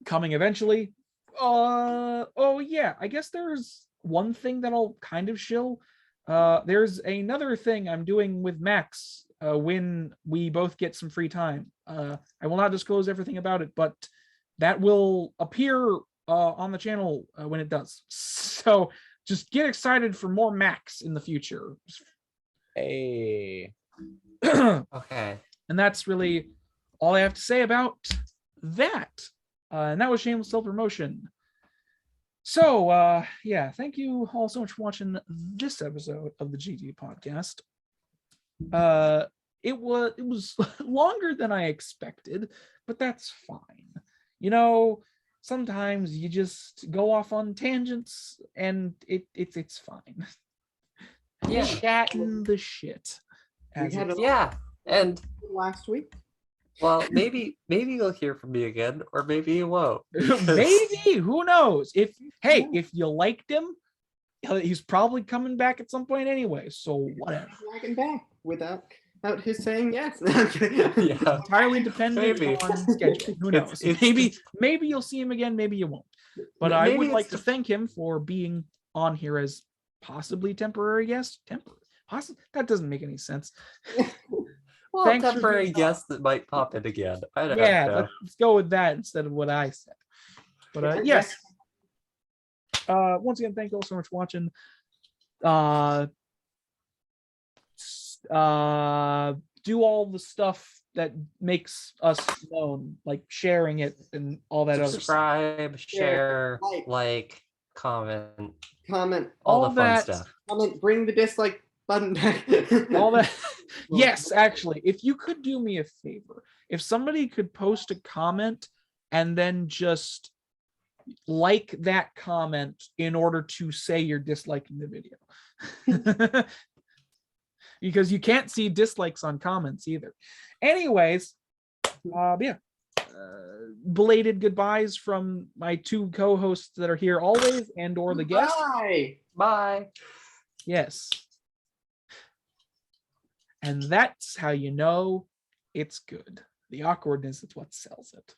coming eventually. I guess there's one thing that I'll kind of shill. There's another thing I'm doing with Max when we both get some free time. I will not disclose everything about it, but that will appear on the channel when it does. So just get excited for more Max in the future. Hey. Okay. And that's really all I have to say about that. And that was shameless self-promotion. So thank you all so much for watching this episode of the GTD Podcast. It was longer than I expected, but that's fine. You know, sometimes you just go off on tangents and it's fine. Yeah. Chatting the shit. We had a Yeah. And last week. well, maybe you'll hear from me again, or maybe you won't. Maybe, who knows? If you liked him, he's probably coming back at some point anyway. So whatever. Dragging back without his saying yes. Yeah. Entirely dependent Maybe. on schedule. Who knows? It's- maybe you'll see him again. Maybe you won't. But I Maybe would it's like to thank him for being on here as possibly temporary guest. That doesn't make any sense. Well, Thanks for temporary being on. guest that might pop in again. I don't Yeah, know. let's go with that instead of what I said. But yes. Once again, thank you all so much for watching. Do all the stuff that makes us known, like sharing it and all that other stuff. Subscribe, share, like. like, comment, Comment. all All the fun that- stuff. Comment. Bring the dislike button back. All that. Yes, actually, if you could do me a favor, if somebody could post a comment and then just like that comment in order to say you're disliking the video. because you can't see dislikes on comments either. Anyways, yeah. Belated goodbyes from my two co-hosts that are here always and or the guests. Bye. Bye. Yes. And that's how you know it's good. The awkwardness is what sells it.